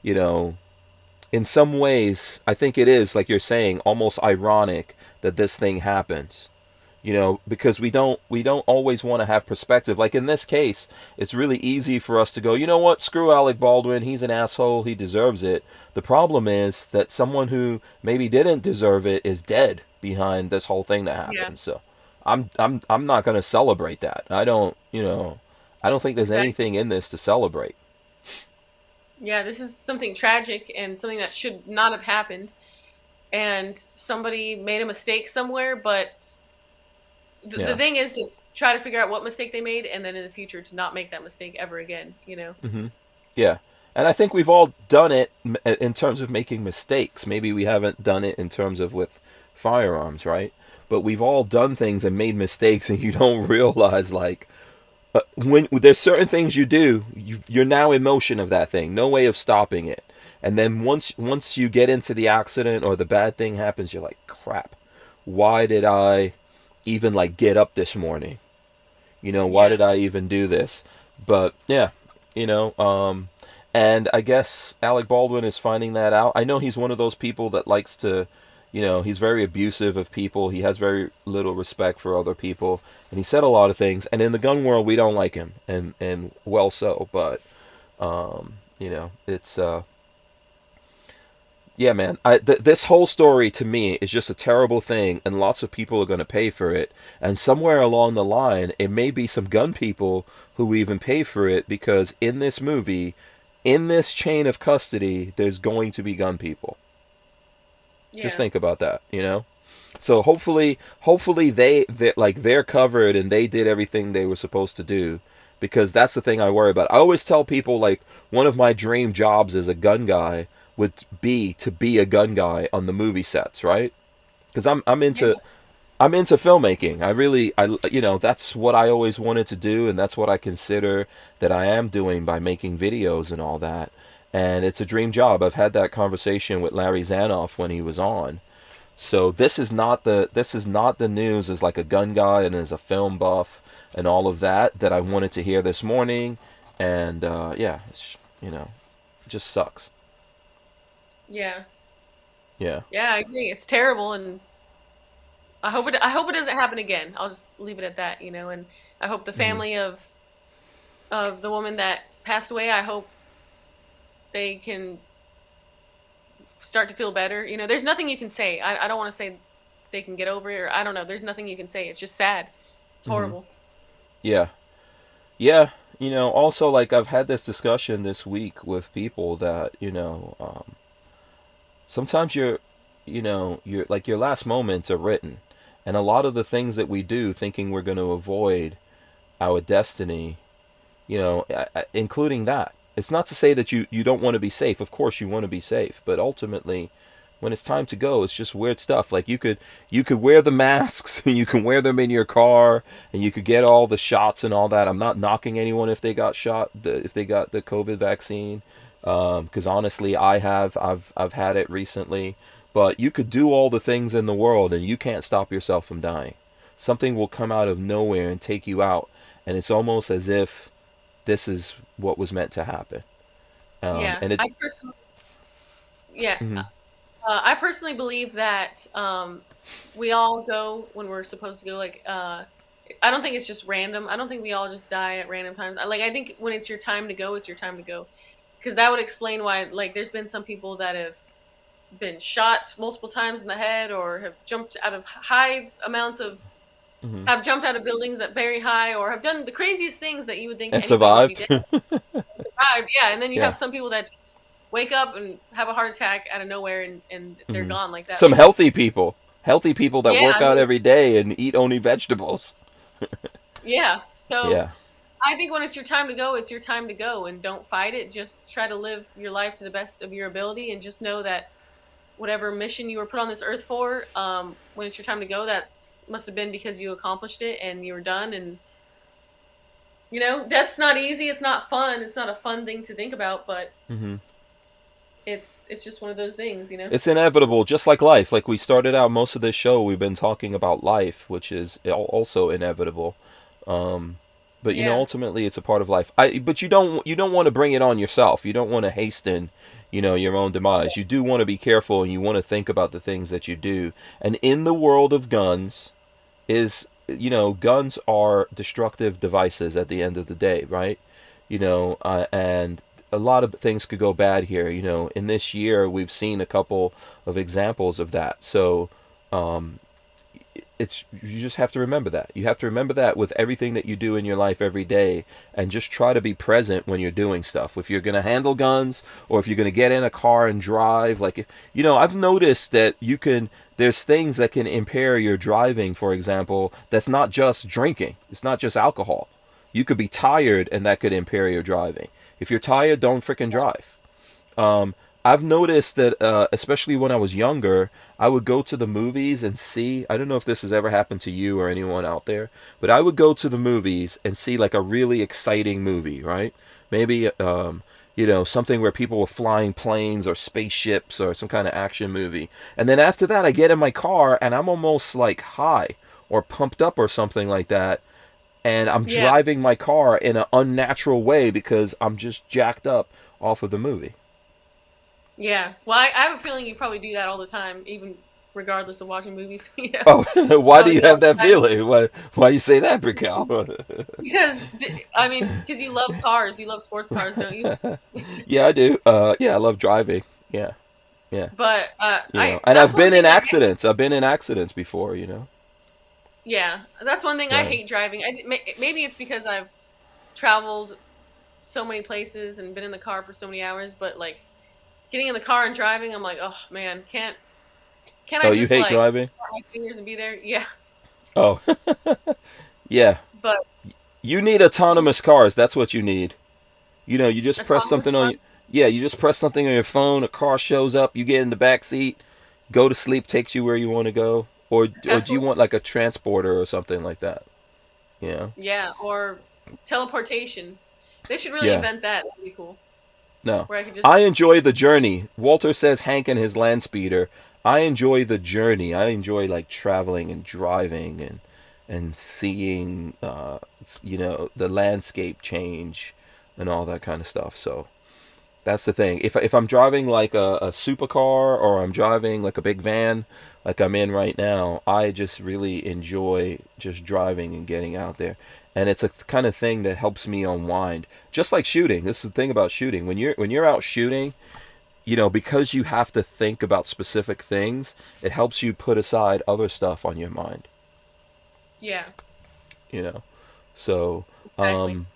A: in some ways, I think it is, like you're saying, almost ironic that this thing happens. Because we don't always want to have perspective. Like in this case, it's really easy for us to go, you know what, screw Alec Baldwin, he's an asshole, he deserves it. The problem is that someone who maybe didn't deserve it is dead behind this whole thing that happened. Yeah. So I'm not going to celebrate that. I don't think there's anything in this to celebrate.
B: Yeah, this is something tragic and something that should not have happened. And somebody made a mistake somewhere, but the thing is to try to figure out what mistake they made, and then in the future to not make that mistake ever again,
A: Mm-hmm. Yeah. And I think we've all done it in terms of making mistakes. Maybe we haven't done it in terms of with firearms, right? But we've all done things and made mistakes, and you don't realize, like, when there's certain things you do, you're now in motion of that thing. No way of stopping it. And then once you get into the accident or the bad thing happens, you're like, crap, why did I even get up this morning? Why did I even do this? But and I guess Alec Baldwin is finding that out. I know he's one of those people that likes to, he's very abusive of people. He has very little respect for other people, and he said a lot of things. And in the gun world, we don't like him, and well so. But it's yeah, man. This whole story to me is just a terrible thing, and lots of people are going to pay for it. And somewhere along the line, it may be some gun people who even pay for it, because in this movie, in this chain of custody, there's going to be gun people. Yeah. Just think about that, So hopefully they're covered and they did everything they were supposed to do, because that's the thing I worry about. I always tell people, one of my dream jobs as a gun guy would be to be a gun guy on the movie sets, right? Because I'm into filmmaking. That's what I always wanted to do, and that's what I consider that I am doing by making videos and all that. And it's a dream job. I've had that conversation with Larry Zanoff when he was on. So this is not the news as like a gun guy and as a film buff and all of that I wanted to hear this morning. And it just sucks.
B: Yeah.
A: Yeah.
B: Yeah, I agree. It's terrible, and I hope it doesn't happen again. I'll just leave it at that, and I hope the family of the woman that passed away, I hope they can start to feel better. There's nothing you can say. I don't want to say they can get over it, or I don't know. There's nothing you can say. It's just sad. It's horrible.
A: Yeah. Yeah. Also, I've had this discussion this week with people that, sometimes your last moments are written, and a lot of the things that we do thinking we're going to avoid our destiny, including that. It's not to say that you don't want to be safe. Of course you want to be safe, but ultimately when it's time to go, it's just weird stuff. Like you could wear the masks and you can wear them in your car and you could get all the shots and all that. I'm not knocking anyone if they got shot, if they got the COVID vaccine, because honestly, I've had it recently. But you could do all the things in the world and you can't stop yourself from dying. Something will come out of nowhere and take you out, and it's almost as if this is what was meant to happen.
B: Yeah,
A: And it.
B: I personally, yeah,
A: Mhm.
B: I personally believe that we all go when we're supposed to go. Like, I don't think it's just random. I don't think we all just die at random times. Like, I think when it's your time to go, it's your time to go, because that would explain why. Like, there's been some people that have been shot multiple times in the head, or have jumped out of high amounts of,
A: Mhm.
B: have jumped out of buildings that very high, or have done the craziest things that you would think
A: And
B: anybody would be
A: survived.
B: dead. Survived, yeah. And then you
A: Yeah.
B: have some people that just wake up and have a heart attack out of nowhere, and they're
A: Mhm.
B: gone like that.
A: Some
B: Like,
A: healthy people that
B: yeah,
A: work
B: I
A: out
B: mean,
A: every day and eat only vegetables.
B: yeah. So
A: Yeah.
B: I think when it's your time to go, it's your time to go, and don't fight it. Just try to live your life to the best of your ability, and just know that whatever mission you were put on this earth for, when it's your time to go, that must have been because you accomplished it and you were done. And death's not easy. It's not fun. It's not a fun thing to think about, but
A: Mhm.
B: it's just one of those things.
A: It's inevitable, just like life. Like we started out most of this show, we've been talking about life, which is also inevitable. Um, but
B: Yeah,
A: ultimately, it's a part of life. But you don't want to bring it on yourself. You don't want to hasten, your own demise. You do want to be careful, and you want to think about the things that you do. And in the world of guns, guns are destructive devices at the end of the day, right? And a lot of things could go bad here. In this year, we've seen a couple of examples of that. So, um, you just have to remember that. You have to remember that with everything that you do in your life every day, and just try to be present when you're doing stuff. If you're gonna handle guns, or if you're gonna get in a car and drive, like I've noticed that you can. There's things that can impair your driving. For example, that's not just drinking. It's not just alcohol. You could be tired, and that could impair your driving. If you're tired, don't freaking drive. Um, I've noticed that, especially when I was younger, I would go to the movies and see. I don't know if this has ever happened to you or anyone out there, but I would go to the movies and see like a really exciting movie, right? Maybe, something where people were flying planes or spaceships or some kind of action movie. And then after that, I get in my car and I'm almost like high or pumped up or something like that. And I'm
B: yeah,
A: driving my car in an unnatural way because I'm just jacked up off of the movie.
B: yeah. Well, I have a feeling you probably do that all the time, even regardless of watching movies.
A: Oh, why do
B: Probably
A: you
B: do it all
A: have that
B: the time
A: feeling? Why you say that, Brickell?
B: because I mean, because you love cars, you love sports cars, don't you?
A: Yeah, I do. Yeah, I love driving. Yeah, yeah.
B: But I
A: And
B: that's
A: I've
B: one
A: been
B: thing
A: in
B: I
A: accidents. I've been in accidents before.
B: yeah, that's one thing I
A: Right.
B: hate driving. Maybe it's because I've traveled so many places and been in the car for so many hours, but like getting in the car and driving, I'm like, oh man, can't
A: Oh,
B: I
A: you
B: just
A: hate
B: like
A: driving?
B: snap my fingers and be there? Yeah,
A: Oh, yeah.
B: but
A: You need autonomous cars. That's what you need. You just press
B: autonomous
A: something on.
B: car.
A: Yeah, you just press something on your phone. A car shows up. You get in the back seat. Go to sleep. Takes you where you want to go. Or do you
B: Tesla,
A: want like a transporter or something like that? Yeah.
B: yeah, or teleportation. They should really
A: Yeah.
B: invent that. That'd be cool.
A: No.
B: Where I could just
A: I enjoy the journey. Walter says Hank and his land speeder. I enjoy the journey. I enjoy like traveling and driving and seeing the landscape change and all that kind of stuff. So that's the thing. If I'm driving like a supercar or I'm driving like a big van like I'm in right now, I just really enjoy just driving and getting out there. And it's a kind of thing that helps me unwind. Just like shooting. This is the thing about shooting. When you're out shooting, because you have to think about specific things, it helps you put aside other stuff on your mind,
B: yeah,
A: you know. So,
B: exactly.
A: um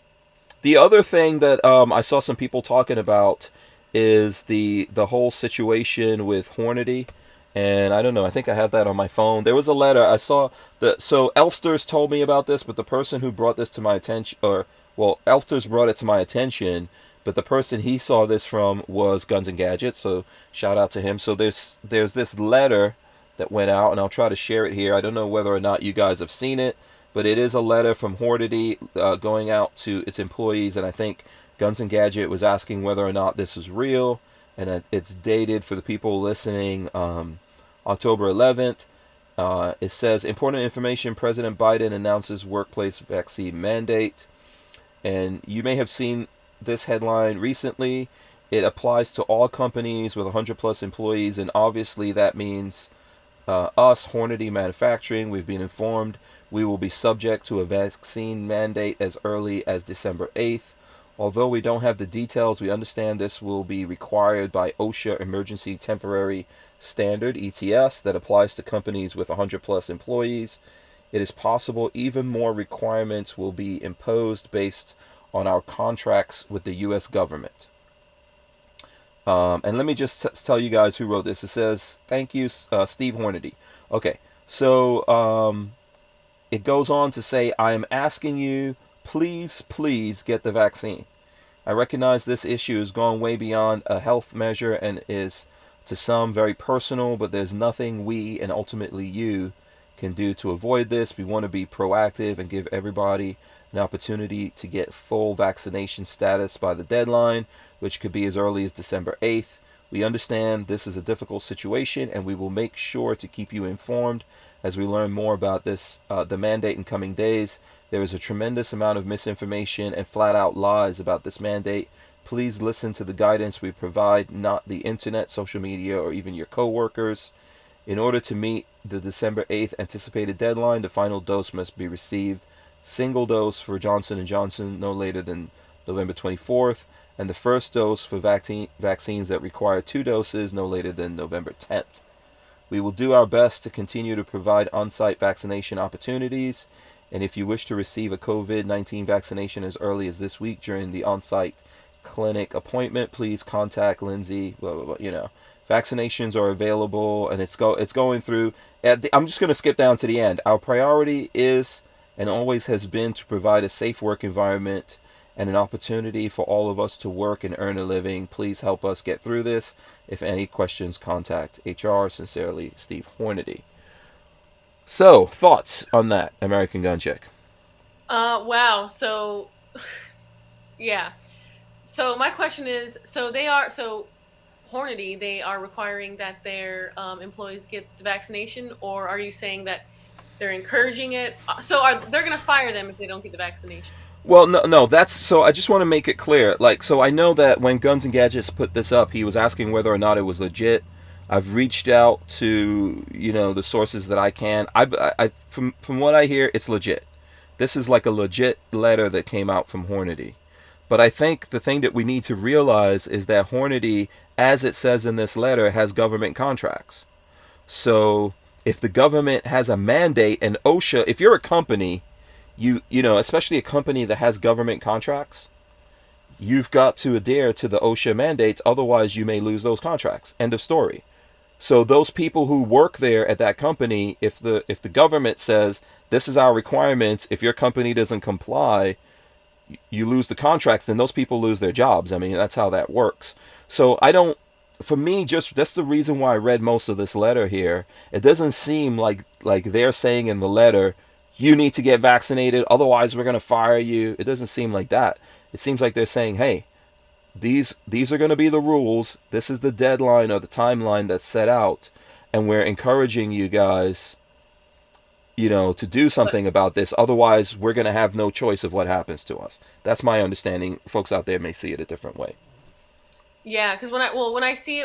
A: the other thing that I saw some people talking about is the whole situation with Hornady, and I don't know. I think I have that on my phone. There was a letter I saw that. So Elfsters told me about this, but the person who brought this to my attention, or well, Elfsters brought it to my attention but the person he saw this from was Guns and Gadgets, so shout out to him. So there's this letter that went out, and I'll try to share it here. I don't know whether or not you guys have seen it, but it is a letter from Hornady going out to its employees, and I think Guns and Gadget was asking whether or not this is real, and it's dated for the people listening October 11th. It says, important information, President Biden announces workplace vaccine mandate. And you may have seen this headline recently. It applies to all companies with 100 plus employees, and obviously that means us, Hornady Manufacturing. We've been informed we will be subject to a vaccine mandate as early as December 8th. Although we don't have the details, we understand this will be required by OSHA Emergency Temporary Standard, ETS, that applies to companies with 100 plus employees. It is possible even more requirements will be imposed based on our contracts with the U.S. government. And let me just tell you guys who wrote this. It says, thank you, Steve Hornady. Okay, so it goes on to say, I am asking you, please get the vaccine. I recognize this issue has gone way beyond a health measure and is to some very personal, but there's nothing we and ultimately you can do to avoid this. We want to be proactive and give everybody an opportunity to get full vaccination status by the deadline, which could be as early as December 8th. We understand this is a difficult situation, and we will make sure to keep you informed as we learn more about this, the mandate in coming days. There is a tremendous amount of misinformation and flat-out lies about this mandate. Please listen to the guidance we provide, not the internet, social media, or even your coworkers. In order to meet the December 8th anticipated deadline, the final dose must be received. Single dose for Johnson & Johnson no later than November 24th, and the first dose for vaccines that require 2 doses no later than November 10th. We will do our best to continue to provide on-site vaccination opportunities, and if you wish to receive a COVID-19 vaccination as early as this week during the on-site clinic appointment, please contact Lindsay. Blah, blah, blah, vaccinations are available, and it's going through. I'm just going to skip down to the end. Our priority is and always has been to provide a safe work environment and an opportunity for all of us to work and earn a living. Please help us get through this. If any questions, contact HR. Sincerely, Steve Hornady. So, thoughts on that, American Gun Chick?
B: Wow. So, yeah. So my question is, Hornady, they are requiring that their employees get the vaccination, or are you saying that they're encouraging it? So they're going to fire them if they don't get the vaccination?
A: Well, no, that's so. I just want to make it clear. So I know that when Guns and Gadgets put this up, he was asking whether or not it was legit. I've reached out to the sources that I can. From what I hear, it's legit. This is like a legit letter that came out from Hornady. But I think the thing that we need to realize is that Hornady, as it says in this letter, has government contracts. So if the government has a mandate, and OSHA, if you're a company, especially a company that has government contracts, you've got to adhere to the OSHA mandates. Otherwise, you may lose those contracts. End of story. So those people who work there at that company, if the government says this is our requirements, if your company doesn't comply, you lose the contracts, then those people lose their jobs. I mean, that's how that works. So for me, just that's the reason why I read most of this letter here. It doesn't seem like they're saying in the letter, you need to get vaccinated, otherwise we're going to fire you. It doesn't seem like that. It seems like they're saying, hey, these are going to be the rules. This is the deadline or the timeline that's set out, and we're encouraging you guys to do something about this. Otherwise, we're going to have no choice of what happens to us. That's my understanding. Folks out there may see it a different way.
B: Yeah, because when I see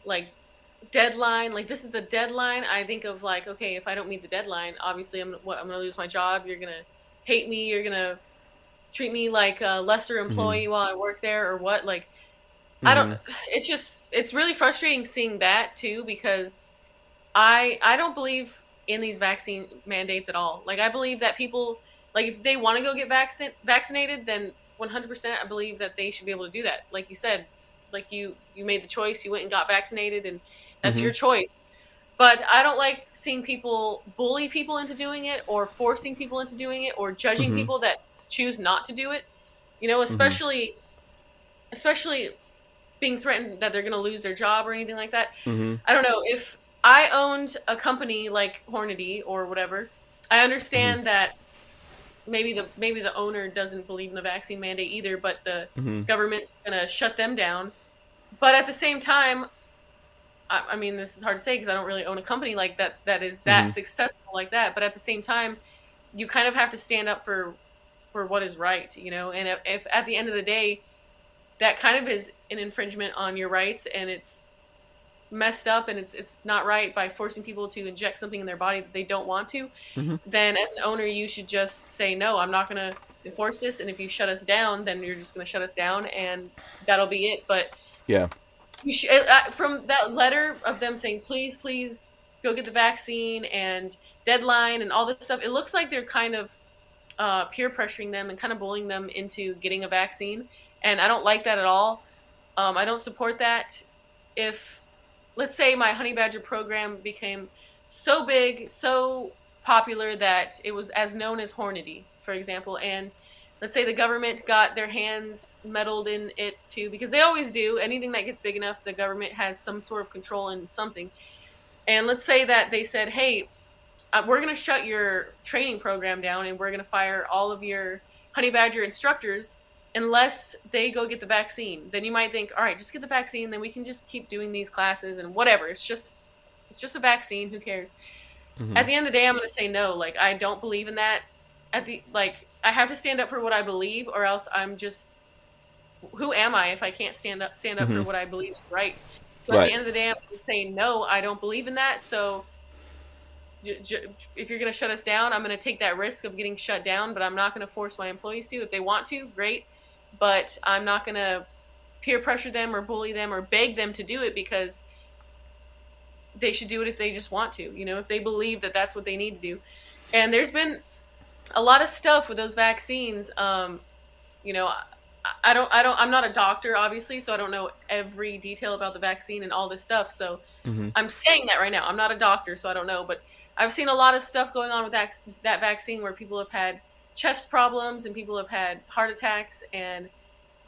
B: like deadline, like this is the deadline, I think of like, okay, if I don't meet the deadline, obviously I'm going to lose my job. You're going to hate me. You're going to treat me like a lesser employee while I work there, or what? Like, I don't. It's really frustrating seeing that too, because I don't believe in these vaccine mandates at all. Like, I believe that people, like, if they want to go get vaccinated, then 100% I believe that they should be able to do that. Like you said, like you made the choice, you went and got vaccinated, and that's your choice. But I don't like seeing people bully people into doing it, or forcing people into doing it, or judging people that choose not to do it.
A: Mhm.
B: Especially being threatened that they're going to lose their job or anything like that.
A: Mhm.
B: I don't know, if I owned a company like Hornady or whatever, I
A: Mhm.
B: understand that maybe the owner doesn't believe in the vaccine mandate either, but the
A: Mhm.
B: government's going to shut them down. But at the same time, I mean, this is hard to say because I don't really own a company like that that is that
A: Mhm.
B: successful like that. But at the same time, you kind of have to stand up for what is right, And if at the end of the day, that kind of is an infringement on your rights, and it's messed up, and it's not right by forcing people to inject something in their body that they don't want to,
A: Mhm.
B: then as an owner, you should just say, no, I'm not going to enforce this. And if you shut us down, then you're just going to shut us down, and that'll be it. But
A: Yeah.
B: from that letter of them saying, please, please go get the vaccine and deadline and all this stuff, it looks like they're kind of peer pressuring them and kind of bullying them into getting a vaccine. And I don't like that at all. I don't support that. If, let's say, my honey badger program became so big, so popular that it was as known as Hornady, for example, and let's say the government got their hands meddled in it too, because they always do. Anything that gets big enough, the government has some sort of control in something. And let's say that they said, hey, we're going to shut your training program down, and we're going to fire all of your honey badger instructors unless they go get the vaccine. Then you might think, all right, just get the vaccine, then we can just keep doing these classes and whatever. It's just a vaccine, who cares? At
A: Mhm.
B: the end of the day, I'm going to say no. Like, I don't believe in that. I have to stand up for what I believe, or else I'm just, who am I if I can't stand up for
A: Mhm.
B: what I believe is right? So at the
A: Right.
B: end of the day, I'm going to say no, I don't believe in that. So if you're going to shut us down, I'm going to take that risk of getting shut down, but I'm not going to force my employees to. If they want to, great, but I'm not going to peer pressure them or bully them or beg them to do it, because they should do it if they just want to, if they believe that that's what they need to do. And there's been a lot of stuff with those vaccines. You know, I'm not a doctor, obviously, so I don't know every detail about the vaccine and all this stuff. So
A: Mhm.
B: I'm saying that right now. I'm not a doctor, so I don't know, but I've seen a lot of stuff going on with that vaccine, where people have had chest problems and people have had heart attacks and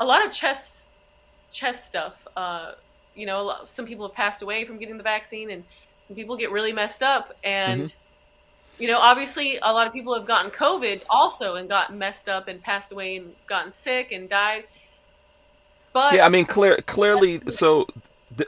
B: a lot of chest stuff. Some people have passed away from getting the vaccine, and some people get really messed up.
A: Mhm.
B: And obviously, a lot of people have gotten COVID also and gotten messed up and passed away and gotten sick and died.
A: Yeah, I
B: But
A: mean, clearly. So,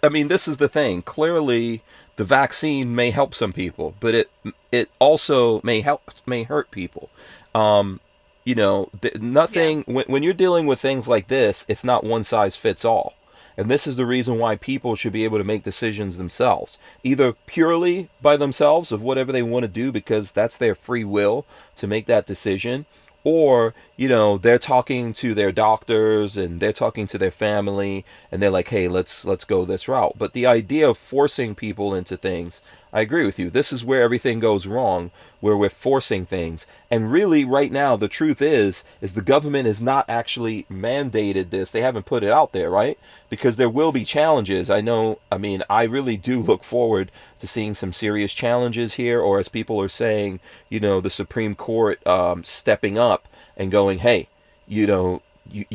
A: I mean, this is the thing. Clearly, the vaccine may help some people, but it also may hurt people. Um,
B: yeah,
A: nothing. When you're dealing with things like this, it's not one size fits all. And this is the reason why people should be able to make decisions themselves, either purely by themselves of whatever they want to do, because that's their free will to make that decision, or they're talking to their doctors and they're talking to their family, and they're like, hey, let's go this route. But the idea of forcing people into things, I agree with you, this is where everything goes wrong, where we're forcing things. And really, right now, the truth is the government has not actually mandated this. They haven't put it out there, right? Because there will be challenges. I mean, I really do look forward to seeing some serious challenges here, or as people are saying, the Supreme Court stepping up and going, hey, you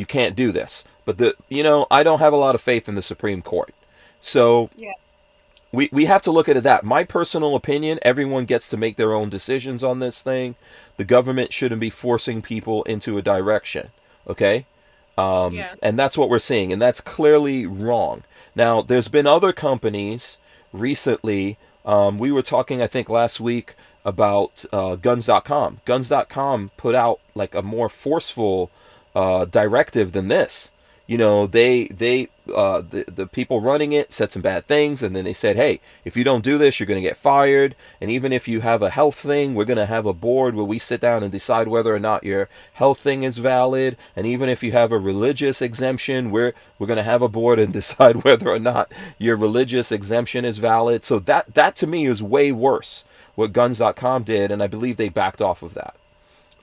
A: can't do this. But I don't have a lot of faith in the Supreme Court. So
B: yeah,
A: we have to look at it that. My personal opinion, everyone gets to make their own decisions on this thing. The government shouldn't be forcing people into a direction. Okay?
B: yeah,
A: And that's what we're seeing, and that's clearly wrong. Now, there's been other companies recently. We were talking, I think, last week about guns.com. Guns.com put out like a more forceful directive than this. The people running it said some bad things, and then they said, hey, if you don't do this, you're going to get fired. And even if you have a health thing, we're going to have a board where we sit down and decide whether or not your health thing is valid. And even if you have a religious exemption, we're going to have a board and decide whether or not your religious exemption is valid. So that to me is way worse what guns.com did, and I believe they backed off of that.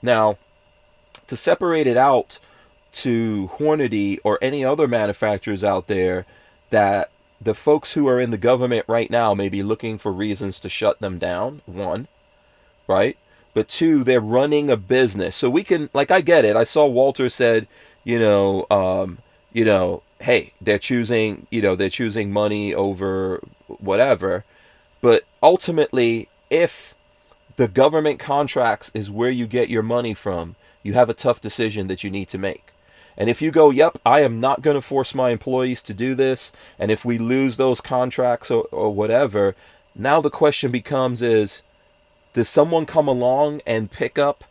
A: Now, to separate it out to Hornady or any other manufacturers out there, that the folks who are in the government right now may be looking for reasons to shut them down, one, right? But two, they're running a business. So we can, like, I get it. I saw Walter said, Hey, they're choosing money over whatever. But ultimately, if the government contracts is where you get your money from, you have a tough decision that you need to make. And if you go, yep, I am not going to force my employees to do this, and if we lose those contracts or whatever, now the question becomes is, does someone come along and pick up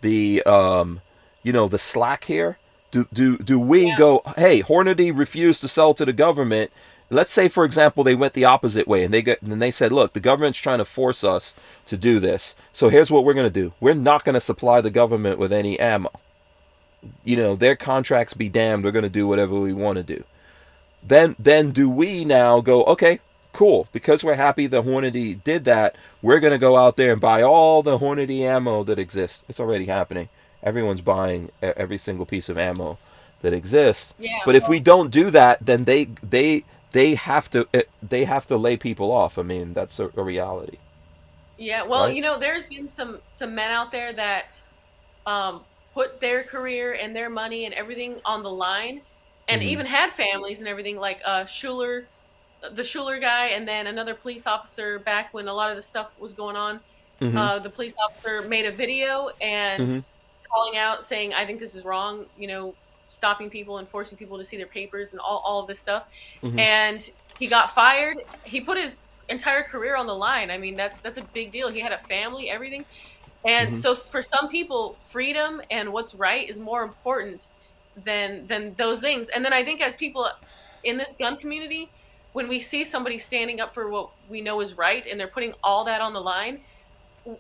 A: the the slack here? Do we
B: Yeah.
A: go, hey, Hornady refused to sell to the government. Let's say, for example, they went the opposite way and they said, look, the government's trying to force us to do this. So here's what we're going to do. We're not going to supply the government with any ammo. Their contracts be damned. We're going to do whatever we want to do. Then do we now go, okay, cool, because we're happy the Hornady did that, we're going to go out there and buy all the Hornady ammo that exists. It's already happening. Everyone's buying every single piece of ammo that exists.
B: Yeah.
A: But if we don't do that, then they have to lay people off. I mean, that's a reality.
B: Yeah. Well,
A: Right?
B: there's been some men out there that put their career and their money and everything on the line, and
A: Mhm.
B: even had families and everything, like Schuler, the Schuler guy, and then another police officer back when a lot of the stuff was going on.
A: Mhm.
B: The police officer made a video and
A: Mhm.
B: calling out, saying, "I think this is wrong," stopping people and forcing people to see their papers and all of this stuff.
A: Mhm.
B: And he got fired. He put his entire career on the line. I mean, that's a big deal. He had a family, everything. And
A: Mhm.
B: so for some people, freedom and what's right is more important than those things. And then I think as people in this gun community, when we see somebody standing up for what we know is right and they're putting all that on the line,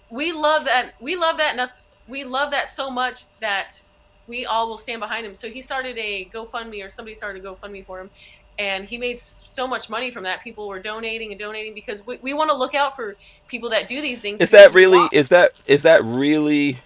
B: we love that. We love that so much that we all will stand behind him. So he started a GoFundMe, or somebody started a GoFundMe for him, and he made so much money from that. People were donating and donating because we want to look out for people that do these things
A: Is
B: because
A: that
B: we
A: really
B: lost.
A: is that really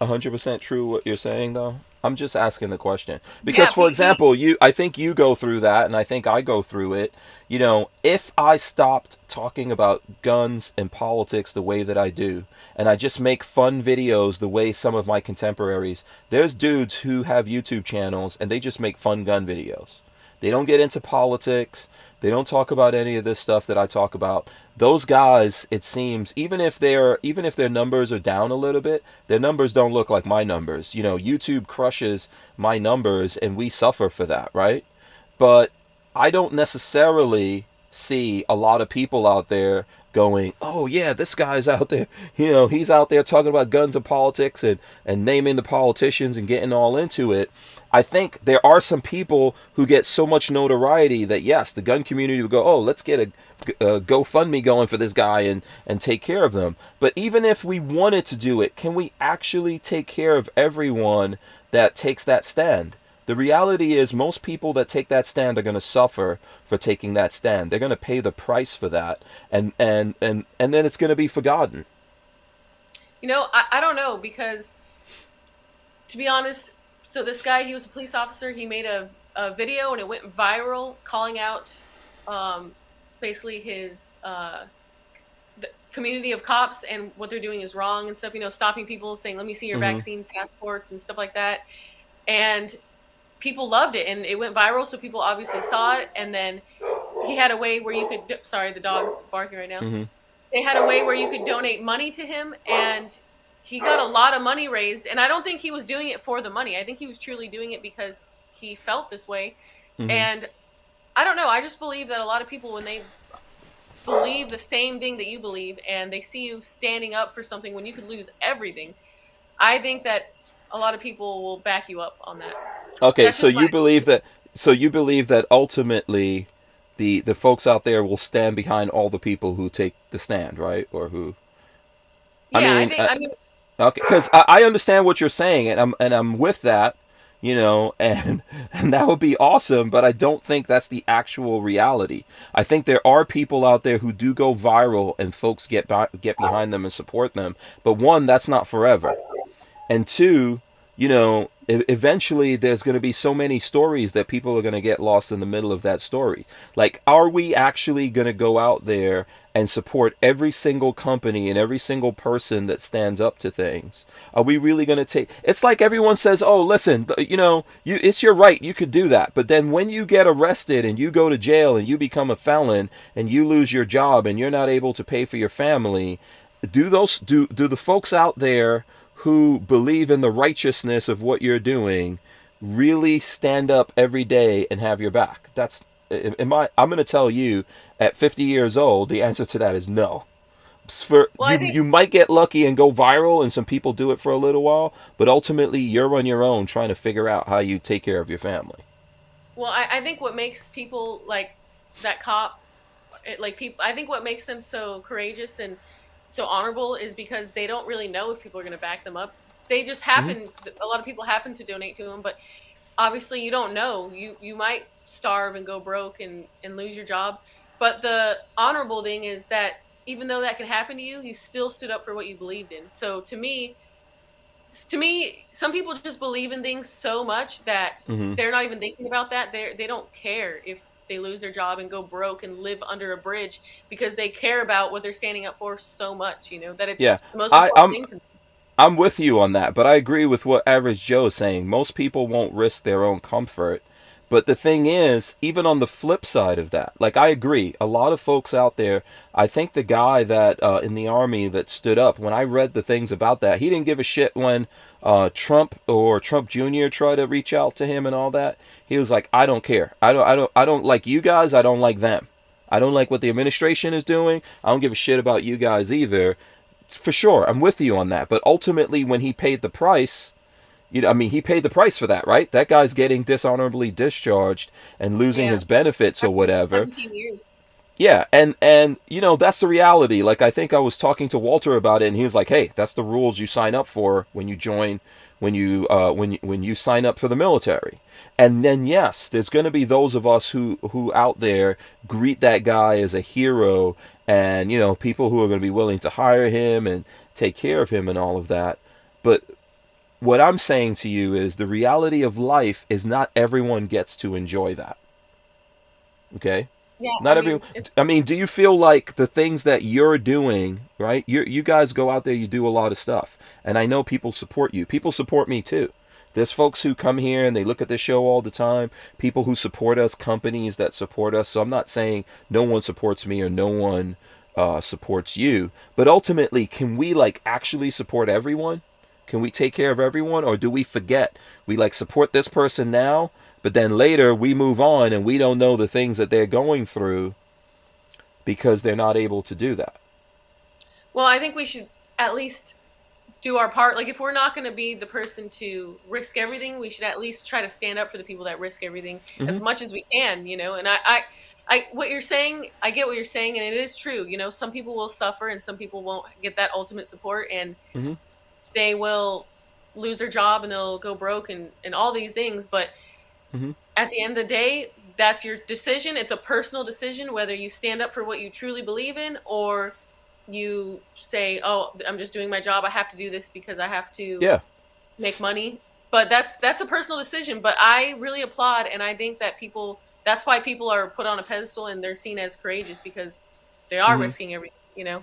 A: 100% true what you're saying though? I'm just asking the question because,
B: Yeah,
A: for example, I think you go through that, and I think I go through it. If I stopped talking about guns and politics the way that I do, and I just make fun videos the way some of my contemporaries, there's dudes who have YouTube channels and they just make fun gun videos. They don't get into politics. They don't talk about any of this stuff that I talk about. Those guys, it seems, even if their numbers are down a little bit, their numbers don't look like my numbers. YouTube crushes my numbers and we suffer for that, right? But I don't necessarily see a lot of people out there going, "Oh yeah, this guy's out there. He's out there talking about guns and politics and naming the politicians and getting all into it." I think there are some people who get so much notoriety that yes, the gun community will go, "Oh, let's get a GoFundMe going for this guy and take care of them." But even if we wanted to do it, can we actually take care of everyone that takes that stand? The reality is most people that take that stand are going to suffer for taking that stand. They're going to pay the price for that, and then it's going to be forgotten.
B: I don't know, because to be honest, so this guy, he was a police officer. He made a video and it went viral, calling out um, basically his the community of cops and what they're doing is wrong and stuff. Stopping people, saying, "Let me see your
A: Hmm.
B: vaccine passports" and stuff like that. And people loved it, and it went viral. So people obviously saw it, and then he had a way where you could. Sorry, the dog's barking right now.
A: Hmm.
B: They had a way where you could donate money to him, and he got a lot of money raised. And I don't think he was doing it for the money. I think he was truly doing it because he felt this way.
A: Hmm.
B: And I don't know. I just believe that a lot of people, when they believe the same thing that you believe and they see you standing up for something when you could lose everything, I think that a lot of people will back you up on that.
A: Okay,
B: That's
A: so
B: just my
A: you believe
B: opinion.
A: that ultimately the folks out there will stand behind all the people who take the stand, right? Or who? I
B: Yeah, I
A: mean,
B: think. I mean,
A: okay, because I understand what you're saying, and I'm with that, and and that would be awesome. But I don't think that's the actual reality. I think there are people out there who do go viral, and folks get behind them and support them. But one, that's not forever, and two, eventually there's going to be so many stories that people are going to get lost in the middle of that story. Like, are we actually going to go out there and support every single company and every single person that stands up to things? Are we really going to take, it's like everyone says, oh, listen, it's your right, you could do that. But then when you get arrested and you go to jail and you become a felon and you lose your job and you're not able to pay for your family, do the folks out there who believe in the righteousness of what you're doing really stand up every day and have your back? I'm going to tell you, at 50 years old, the answer to that is no. You might get lucky and go viral, and some people do it for a little while, but ultimately you're on your own trying to figure out how you take care of your family.
B: Well, I think what makes people like that cop, I think what makes them so courageous and so honorable is because they don't really know if people are going to back them up. They just happen, a lot of people happen to donate to them, but obviously you don't know. You might starve and go broke and lose your job. But the honorable thing is that even though that can happen to you, you still stood up for what you believed in. So to me, some people just believe in things so much that they're not even thinking about that. They don't care if they lose their job and go broke and live under a bridge, because they care about what they're standing up for so much, that it's the most important thing to them.
A: I'm with you on that, but I agree with what Average Joe is saying. Most people won't risk their own comfort. But the thing is, even on the flip side of that, like, I agree, a lot of folks out there, I think the guy that in the Army that stood up, when I read the things about that, he didn't give a shit when Trump or Trump Jr. tried to reach out to him and all that. He was like, I don't care. I don't like you guys. I don't like them. I don't like what the administration is doing. I don't give a shit about you guys either. For sure, I'm with you on that. But ultimately, when he paid the price, he paid the price for that, right? That guy's getting dishonorably discharged and losing his benefits or whatever.
B: 17 years.
A: Yeah, and that's the reality. Like, I think I was talking to Walter about it, and he was like, "Hey, that's the rules you sign up for when you join, when you sign up for the military." And then yes, there's going to be those of us who out there greet that guy as a hero, and people who are going to be willing to hire him and take care of him and all of that. But what I'm saying to you is the reality of life is not everyone gets to enjoy that. Okay?
B: Yeah,
A: Not everyone. Do you feel like the things that you're doing, right? You guys go out there, you do a lot of stuff. And I know people support you. People support me too. There's folks who come here and they look at this show all the time. People who support us, companies that support us. So I'm not saying no one supports me or no one supports you. But ultimately, can we actually support everyone? Can we take care of everyone? Or do we forget? We support this person now, but then later we move on and we don't know the things that they're going through because they're not able to do that.
B: Well, I think we should at least do our part. Like, if we're not going to be the person to risk everything, we should at least try to stand up for the people that risk everything as much as we can, And what you're saying, I get what you're saying, and it is true. Some people will suffer and some people won't get that ultimate support, and they will lose their job and they'll go broke and all these things. But at the end of the day, that's your decision. It's a personal decision whether you stand up for what you truly believe in or you say, oh, I'm just doing my job. I have to do this because I have to make money. But that's a personal decision. But I really applaud, and I think that that's why people are put on a pedestal and they're seen as courageous, because they are risking everything.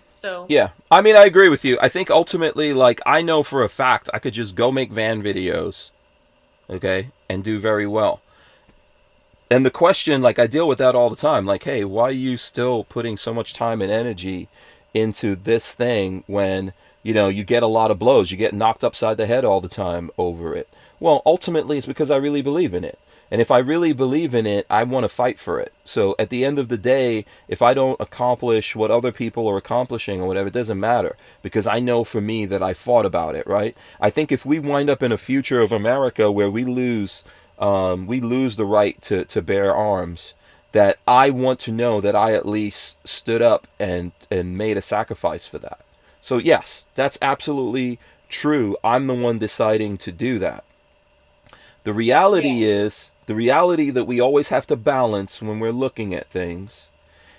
B: So
A: yeah, I agree with you. I think ultimately, I know for a fact I could just go make van videos, okay, and do very well. And the question, I deal with that all the time, hey, why are you still putting so much time and energy into this thing when you get a lot of blows, you get knocked upside the head all the time over it? Well, ultimately it's because I really believe in it. And if I really believe in it, I want to fight for it. So at the end of the day, if I don't accomplish what other people are accomplishing or whatever, it doesn't matter, because I know for me that I fought about it, right? I think if we wind up in a future of America where we lose the right to bear arms, that I want to know that I at least stood up and made a sacrifice for that. So yes, that's absolutely true. I'm the one deciding to do that. The reality is, the reality that we always have to balance when we're looking at things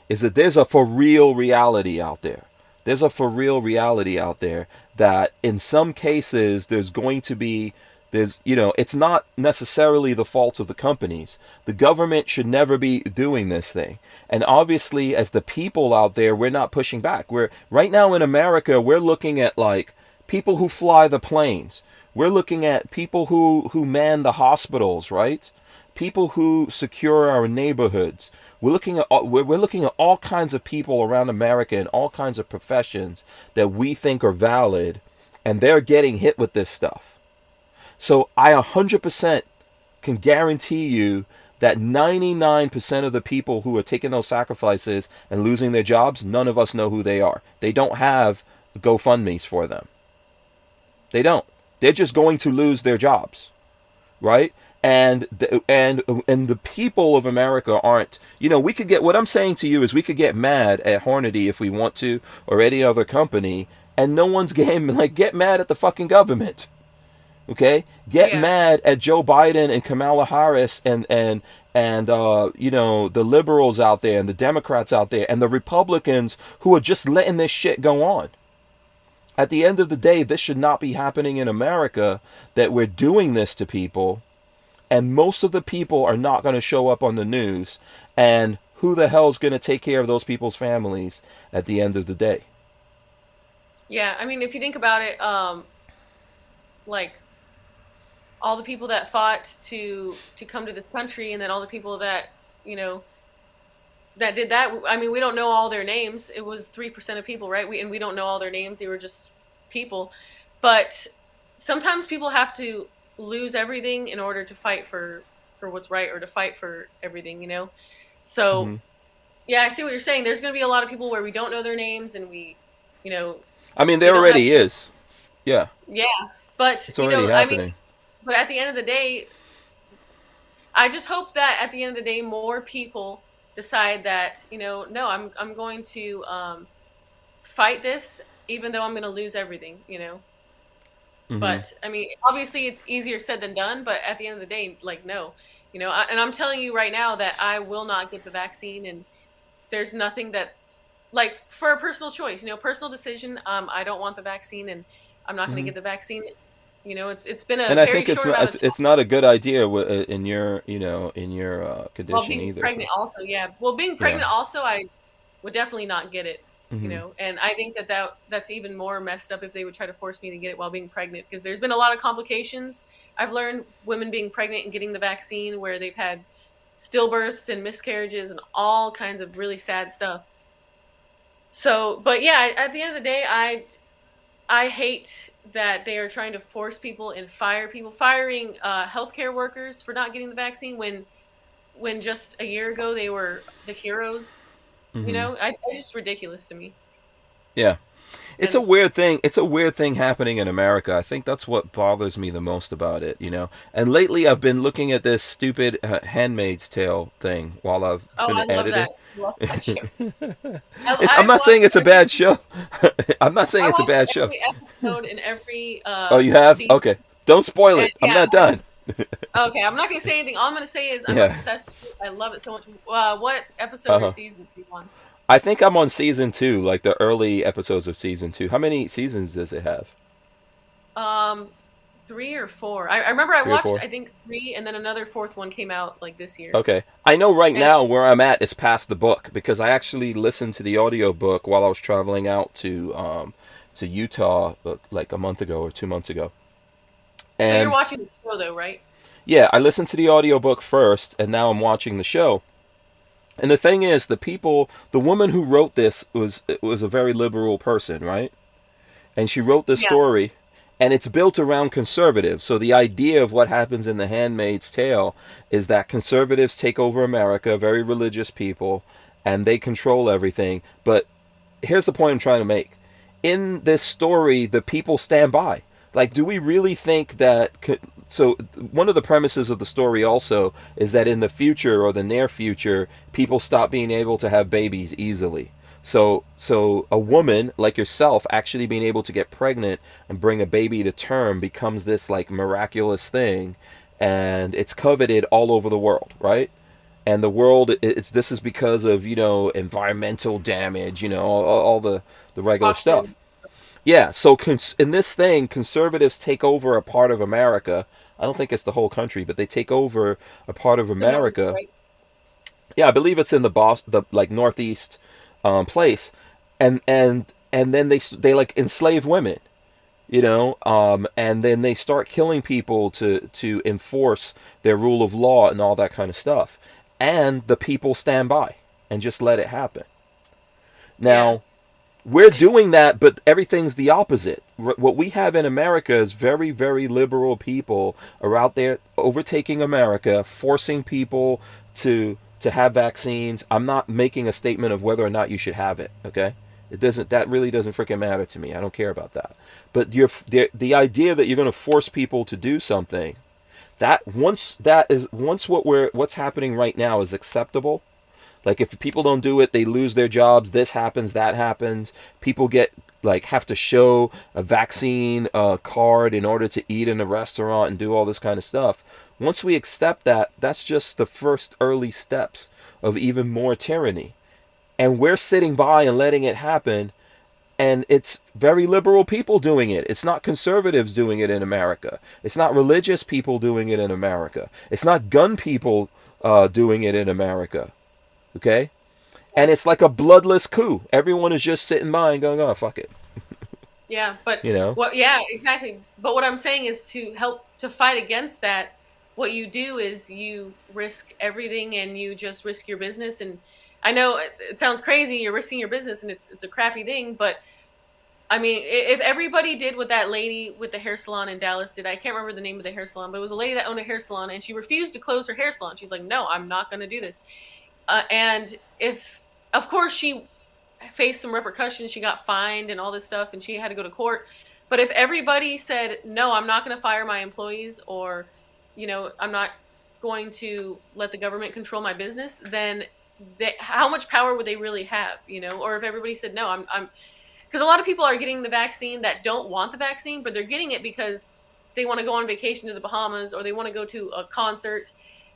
A: is that there's a for real reality out there. There's a for real reality out there that in some cases there's going to be There's, it's not necessarily the fault of the companies. The government should never be doing this thing. And obviously, as the people out there, we're not pushing back. We're right now in America, we're looking at like people who fly the planes. We're looking at people who man the hospitals, right? People who secure our neighborhoods. We're looking at all kinds of people around America in all kinds of professions that we think are valid, and they're getting hit with this stuff. So I 100% can guarantee you that 99% of the people who are taking those sacrifices and losing their jobs, none of us know who they are. They don't have GoFundMe's for them. They don't. They're just going to lose their jobs, right? And the people of America aren't. We could get. What I'm saying to you is, we could get mad at Hornady if we want to, or any other company, and no one's get mad at the fucking government. Okay, get mad at Joe Biden and Kamala Harris and the liberals out there and the Democrats out there and the Republicans who are just letting this shit go on. At the end of the day, this should not be happening in America, that we're doing this to people, and most of the people are not going to show up on the news, and who the hell's going to take care of those people's families at the end of the day?
B: Yeah, I mean, if you think about it, like all the people that fought to come to this country, and then all the people that that did that. I mean, we don't know all their names. It was 3% of people, right? We don't know all their names. They were just people. But sometimes people have to lose everything in order to fight for what's right, or to fight for everything, So, yeah, I see what you're saying. There's going to be a lot of people where we don't know their names, and
A: I mean, there already is. Yeah.
B: Yeah, but
A: it's already happening.
B: I mean, but at the end of the day, I just hope that at the end of the day, more people decide that no, I'm going to fight this, even though I'm going to lose everything. But I mean, obviously, it's easier said than done. But at the end of the day, no, and I'm telling you right now that I will not get the vaccine, and there's nothing that, for a personal choice, personal decision. I don't want the vaccine, and I'm not going to get the vaccine. It's been a
A: and
B: very
A: I think it's not a good idea in your condition
B: well, being
A: either.
B: Pregnant also, yeah. Well, being pregnant also, I would definitely not get it. And I think that's even more messed up if they would try to force me to get it while being pregnant, because there's been a lot of complications. I've learned women being pregnant and getting the vaccine where they've had stillbirths and miscarriages and all kinds of really sad stuff. So, but yeah, at the end of the day, I hate that they are trying to force people and fire people, firing healthcare workers for not getting the vaccine when just a year ago they were the heroes. It's just ridiculous to me.
A: Yeah. It's a weird thing. It's a weird thing happening in America. I think that's what bothers me the most about it, And lately I've been looking at this stupid Handmaid's Tale thing while I've been editing.
B: Love that show.
A: I'm not saying it's a bad show. I'm not saying it's a bad show.
B: Every episode in every
A: oh, you have?
B: season.
A: Okay. Don't spoil it. I'm not done.
B: Okay, I'm not going to say anything. All I'm going to say is I'm obsessed with it. I love it so much. What episode or season are you on?
A: I think I'm on season 2, like the early episodes of season 2. How many seasons does it have?
B: 3 or 4. I remember I watched, I think 3, and then another 4th one came out this year.
A: Okay. I know now where I'm at is past the book, because I actually listened to the audio book while I was traveling out to Utah like a month ago or 2 months ago. And
B: so you're watching the show though, right?
A: Yeah, I listened to the audio book first, and now I'm watching the show. And the thing is, the woman who wrote this was a very liberal person, right? And she wrote this story, and it's built around conservatives. So the idea of what happens in The Handmaid's Tale is that conservatives take over America, very religious people, and they control everything. But here's the point I'm trying to make. In this story, the people stand by. Do we really think that... So one of the premises of the story also is that in the future, or the near future, people stop being able to have babies easily. So a woman like yourself actually being able to get pregnant and bring a baby to term becomes this miraculous thing, and it's coveted all over the world, right? And the world, this is because of environmental damage, all the regular stuff. Yeah, so in this thing, conservatives take over a part of America, I don't think it's the whole country, but they take over a part of
B: The North,
A: America.
B: right?
A: Yeah, I believe it's in the like northeast place, and then they like enslave women, and then they start killing people to enforce their rule of law and all that kind of stuff, and the people stand by and just let it happen.
B: Yeah.
A: Now, we're doing that, but everything's the opposite. What we have in America is very, very liberal people are out there overtaking America, forcing people to have vaccines. I'm not making a statement of whether or not you should have it. Okay, it doesn't. That really doesn't freaking matter to me. I don't care about that. But the idea that you're going to force people to do something once what's happening right now is acceptable. Like if people don't do it, they lose their jobs. This happens, that happens. People get like have to show a vaccine card in order to eat in a restaurant and do all this kind of stuff. Once we accept that, that's just the first early steps of even more tyranny. And we're sitting by and letting it happen. And it's very liberal people doing it. It's not conservatives doing it in America. It's not religious people doing it in America. It's not gun people doing it in America. Okay? And it's like a bloodless coup. Everyone is just sitting by and going, oh, fuck it.
B: Yeah, but
A: Yeah,
B: exactly. But what I'm saying is to help to fight against that, what you do is you risk everything and you just risk your business. And I know it sounds crazy, you're risking your business and it's a crappy thing, but I mean, if everybody did what that lady with the hair salon in Dallas did, I can't remember the name of the hair salon, but it was a lady that owned a hair salon and she refused to close her hair salon. She's like, no, I'm not going to do this. And of course, she faced some repercussions. She got fined and all this stuff, and she had to go to court. But if everybody said, no, I'm not going to fire my employees, or, I'm not going to let the government control my business, then how much power would they really have, Or if everybody said, no, I'm because a lot of people are getting the vaccine that don't want the vaccine, but they're getting it because they want to go on vacation to the Bahamas or they want to go to a concert.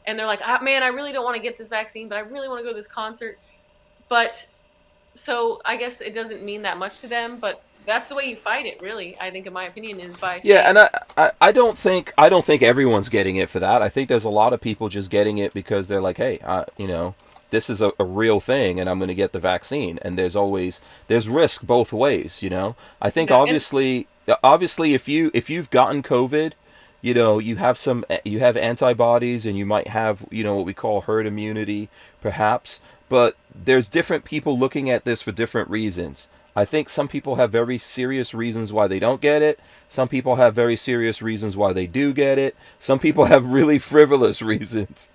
B: And they're like, man, I really don't want to get this vaccine, but I really want to go to this concert. But so I guess it doesn't mean that much to them, but that's the way you fight it, really. I think, in my opinion, is by saying,
A: yeah, and I don't think everyone's getting it for that. I think there's a lot of people just getting it because they're like, hey, this is a real thing, and I'm going to get the vaccine. And there's risk both ways. I think obviously, if you've gotten COVID, you have antibodies and you might have, what we call herd immunity, perhaps. But there's different people looking at this for different reasons. I think some people have very serious reasons why they don't get it. Some people have very serious reasons why they do get it. Some people have really frivolous reasons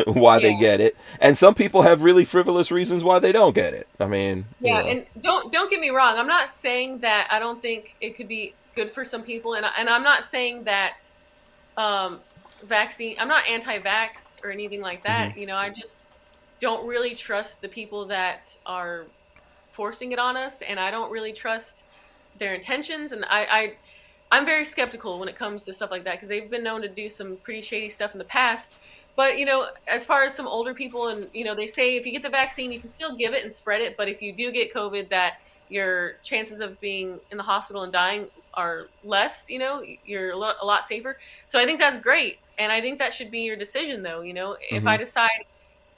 A: why they get it. And some people have really frivolous reasons why they don't get it. I mean,
B: and don't get me wrong. I'm not saying that I don't think it could be good for some people. And I'm not saying that vaccine, I'm not anti-vax or anything like that.
A: Mm-hmm.
B: I just don't really trust the people that are forcing it on us, and I don't really trust their intentions. And I'm very skeptical when it comes to stuff like that because they've been known to do some pretty shady stuff in the past. But as far as some older people, and they say if you get the vaccine, you can still give it and spread it, but if you do get COVID, that your chances of being in the hospital and dying are less. You're a lot safer. So I think that's great, and I think that should be your decision, though. If I decide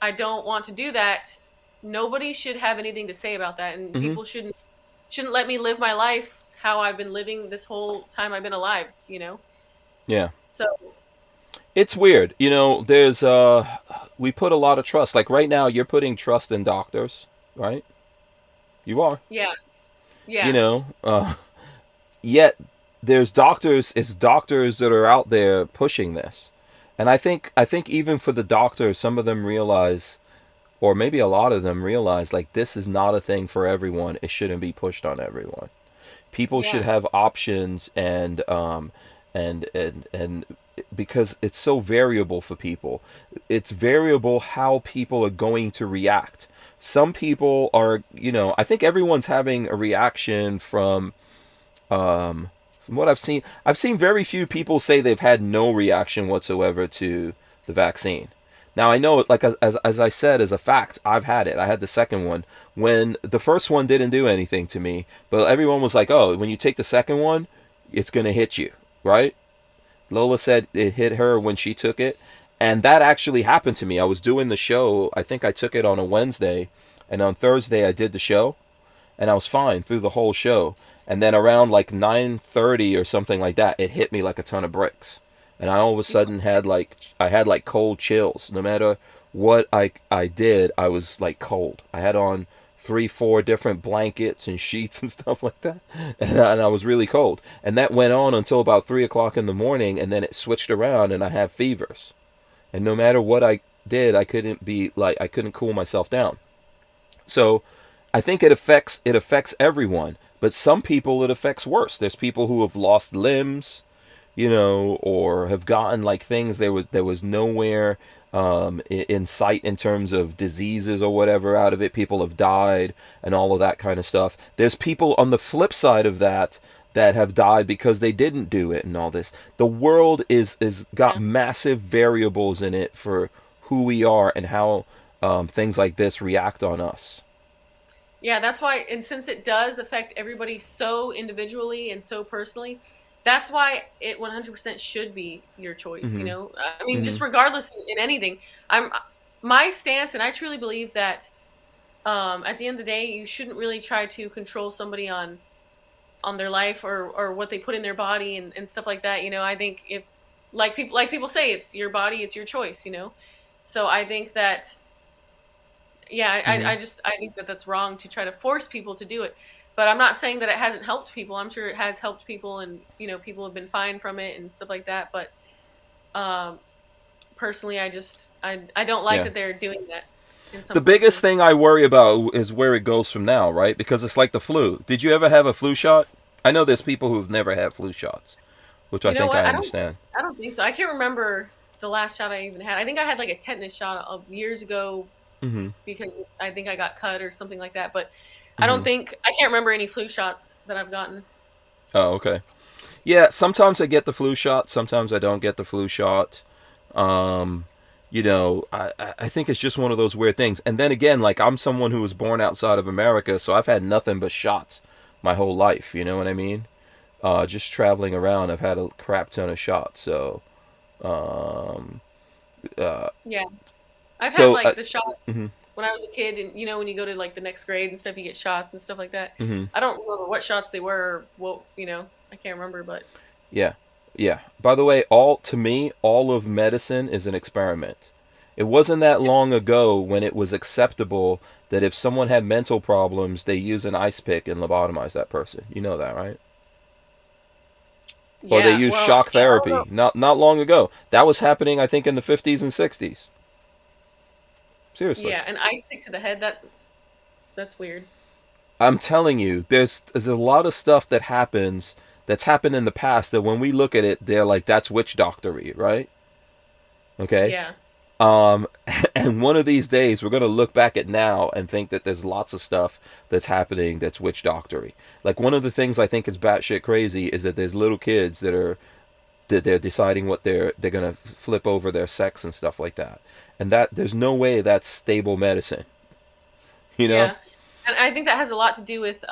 B: I don't want to do that, nobody should have anything to say about that, and people shouldn't let me live my life how I've been living this whole time I've been alive.
A: Yeah.
B: So
A: it's weird. There's we put a lot of trust. Like right now, you're putting trust in doctors, right? You are.
B: Yeah.
A: Yet there's doctors. It's doctors that are out there pushing this, and I think even for the doctors, some of them realize, or maybe a lot of them realize, like this is not a thing for everyone. It shouldn't be pushed on everyone. People should have options, and because it's so variable for people. It's variable how people are going to react. Some people are, I think everyone's having a reaction from what I've seen. I've seen very few people say they've had no reaction whatsoever to the vaccine. Now I know, like as I said, as a fact, I've had it. I had the second one. When the first one didn't do anything to me, but everyone was like, "Oh, when you take the second one, it's gonna hit you, right?" Lola said it hit her when she took it, and that actually happened to me. I was doing the show. I think I took it on a Wednesday, and on Thursday I did the show, and I was fine through the whole show. And then around like 9:30 or something like that, it hit me like a ton of bricks, and I all of a sudden had like cold chills. No matter what I did, I was like cold. I had on 3, 4 different blankets and sheets and stuff like that, and I was really cold. And that went on until about 3 o'clock in the morning, and then it switched around, and I had fevers. And no matter what I did, I couldn't cool myself down. So I think it affects everyone, but some people it affects worse. There's people who have lost limbs, or have gotten like things there was nowhere in sight in terms of diseases or whatever out of it. People have died and all of that kind of stuff. There's people on the flip side of that have died because they didn't do it and all this. The world is got massive variables in it for who we are and how things like this react on us.
B: Yeah, that's why, and since it does affect everybody so individually and so personally, that's why it 100% should be your choice.
A: Hmm.
B: I mean,
A: Hmm.
B: just regardless in anything, my stance, and I truly believe that at the end of the day, you shouldn't really try to control somebody on their life or what they put in their body and stuff like that. I think if like people say, it's your body, it's your choice. So I think that. Yeah,
A: Hmm.
B: I think that that's wrong to try to force people to do it. But I'm not saying that it hasn't helped people. I'm sure it has helped people, and people have been fine from it and stuff like that. But um, personally, I don't like
A: Yeah.
B: that they're doing that in
A: The
B: some
A: biggest
B: places.
A: thing I worry about is where it goes from now, right? Because it's like the flu. Did you ever have a flu shot? I know there's people who've never had flu shots, which I
B: You know
A: think
B: what?
A: I
B: I don't
A: understand.
B: I don't think so. I can't remember the last shot I even had. I think I had like a tetanus shot of years ago
A: Hmm.
B: because I think I got cut or something like that. But
A: Hmm.
B: I can't remember any flu shots that I've gotten.
A: Oh, okay. Yeah, sometimes I get the flu shot, sometimes I don't get the flu shot. Um, I think it's just one of those weird things. And then again, like I'm someone who was born outside of America, so I've had nothing but shots my whole life. You know what I mean? Just traveling around, I've had a crap ton of shots. So, um, uh,
B: Yeah. I've had
A: so,
B: like the shots
A: mhm,
B: when I was a kid, and when you go to like the next grade and stuff, you get shots and stuff like that.
A: mhm.
B: I don't remember what shots they were, or what I can't remember, but
A: Yeah, yeah. By the way, all of medicine is an experiment. It wasn't that long ago when it was acceptable that if someone had mental problems, they use an ice pick and lobotomize that person. You know that, right? Or they
B: yeah.
A: use
B: Well,
A: shock
B: yeah, I don't know.
A: therapy. Not long ago. That was happening, I think, in the 50s and 60s. Seriously.
B: Yeah, an ice pick to the head. That's weird.
A: I'm telling you, there's a lot of stuff that's happened in the past that when we look at it, they're like that's witch doctory, right? Okay?
B: Yeah,
A: Um, and one of these days, we're going to look back at now and think that there's lots of stuff that's happening that's witch doctory. Like one of the things I think is batshit crazy is that there's little kids that they're deciding what they're going to flip over their sex and stuff like that. And that there's no way that's stable medicine, you know?
B: yeah, and I think that has a lot to do with.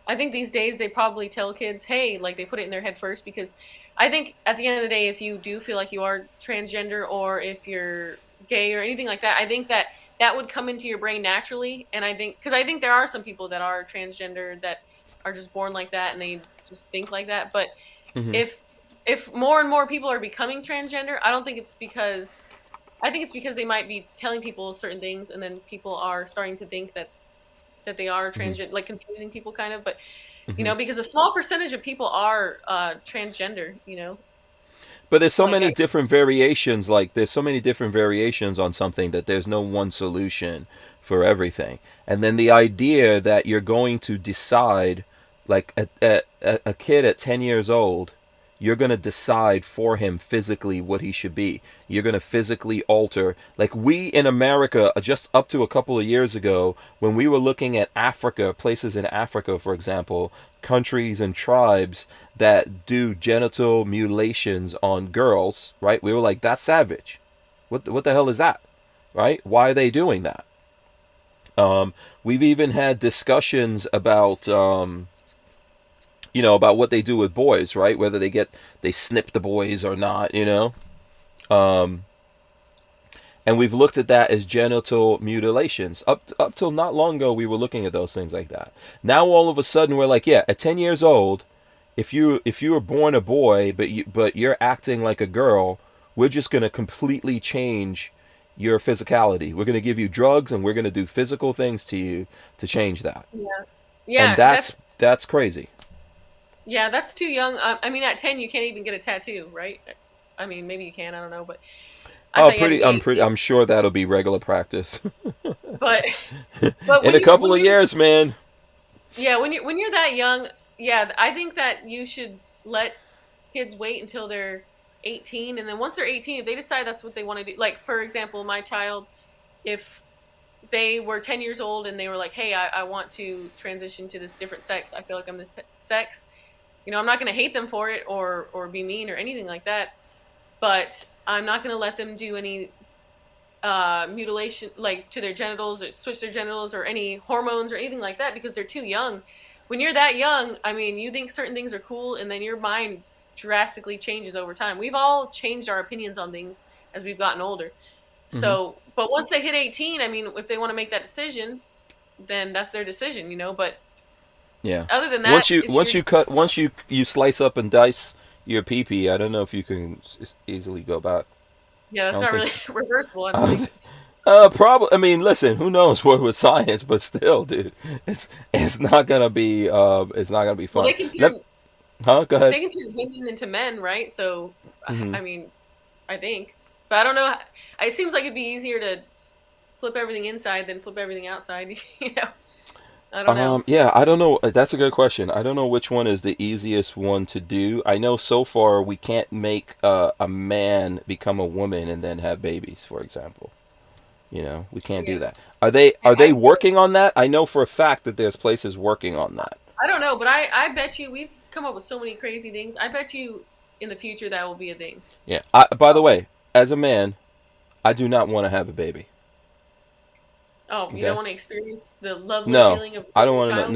B: I think these days they probably tell kids, hey, like they put it in their head first because I think at the end of the day, if you do feel like you are transgender or if you're gay or anything like that, I think that that would come into your brain naturally. And I think, because I think there are some people that are transgender that are just born like that and they just think like that. But
A: Hmm.
B: if if more and more people are becoming transgender, I don't think it's because I think it's because they might be telling people certain things and then people are starting to think that they are
A: Hmm.
B: transgender, like confusing people kind of. But
A: Hmm.
B: because a small percentage of people are transgender,
A: But there's so
B: like
A: many
B: I,
A: different variations. Like there's so many different variations on something that there's no one solution for everything. And then the idea that you're going to decide, like a kid at 10 years old, you're going to decide for him physically what he should be. You're going to physically alter. Like we in America, just up to a couple of years ago, when we were looking at Africa, places in Africa, for example, countries and tribes that do genital mutilations on girls, right? We were like, that's savage. What the hell is that? Right? Why are they doing that? We've even had discussions about about what they do with boys, right? Whether they snip the boys or not, Um, and we've looked at that as genital mutilations. Up till not long ago, we were looking at those things like that. Now all of a sudden, we're like, yeah, at 10 years old, if you were born a boy, but you're acting like a girl, we're just gonna completely change your physicality. We're gonna give you drugs, and we're gonna do physical things to you to change that.
B: Yeah, yeah,
A: And that's crazy.
B: yeah, that's too young. I mean, at 10, you can't even get a tattoo, right? I mean, maybe you can. I don't know, but I
A: Oh,
B: thought you had to be 18.
A: I'm sure that'll be regular practice
B: But but
A: in
B: when
A: a couple
B: when
A: of years, man.
B: yeah, when you're that young, yeah, I think that you should let kids wait until they're 18, and then once they're 18, if they decide that's what they want to do, like for example, my child, if they were 10 years old and they were like, hey, I want to transition to this different sex. I feel like I'm this sex. I'm not going to hate them for it or be mean or anything like that. But I'm not going to let them do any mutilation, like to their genitals or switch their genitals or any hormones or anything like that because they're too young. When you're that young, I mean, you think certain things are cool and then your mind drastically changes over time. We've all changed our opinions on things as we've gotten older. So, but once they hit 18, I mean, if they want to make that decision, then that's their decision, But
A: Yeah.
B: other than that,
A: Once you slice up and dice your pee, I don't know if you can easily go back.
B: yeah, that's
A: I
B: not
A: don't
B: really
A: think.
B: reversible. I don't think.
A: Probably. I mean, listen. Who knows what with science, but still, dude, it's not gonna be
B: Well,
A: fun. Huh? Go ahead.
B: they can turn women into men, right? So,
A: Mhm.
B: I mean, I think, but I don't know. It seems like it'd be easier to flip everything inside than flip everything outside. I don't know.
A: Yeah, I don't know. That's a good question. I don't know which one is the easiest one to do. I know so far we can't make a man become a woman and then have babies, for example. We can't do
B: Yeah.
A: that. Are they
B: I
A: working on that? I know for a fact that there's places working on that.
B: I don't know, but I bet you we've come up with so many crazy things. I bet you in the future that will be a thing.
A: Yeah. By the way, as a man, I do not want to have a baby.
B: Oh, you
A: Okay.
B: don't want to experience the lovely
A: No,
B: feeling of
A: I don't
B: a
A: want to.
B: child?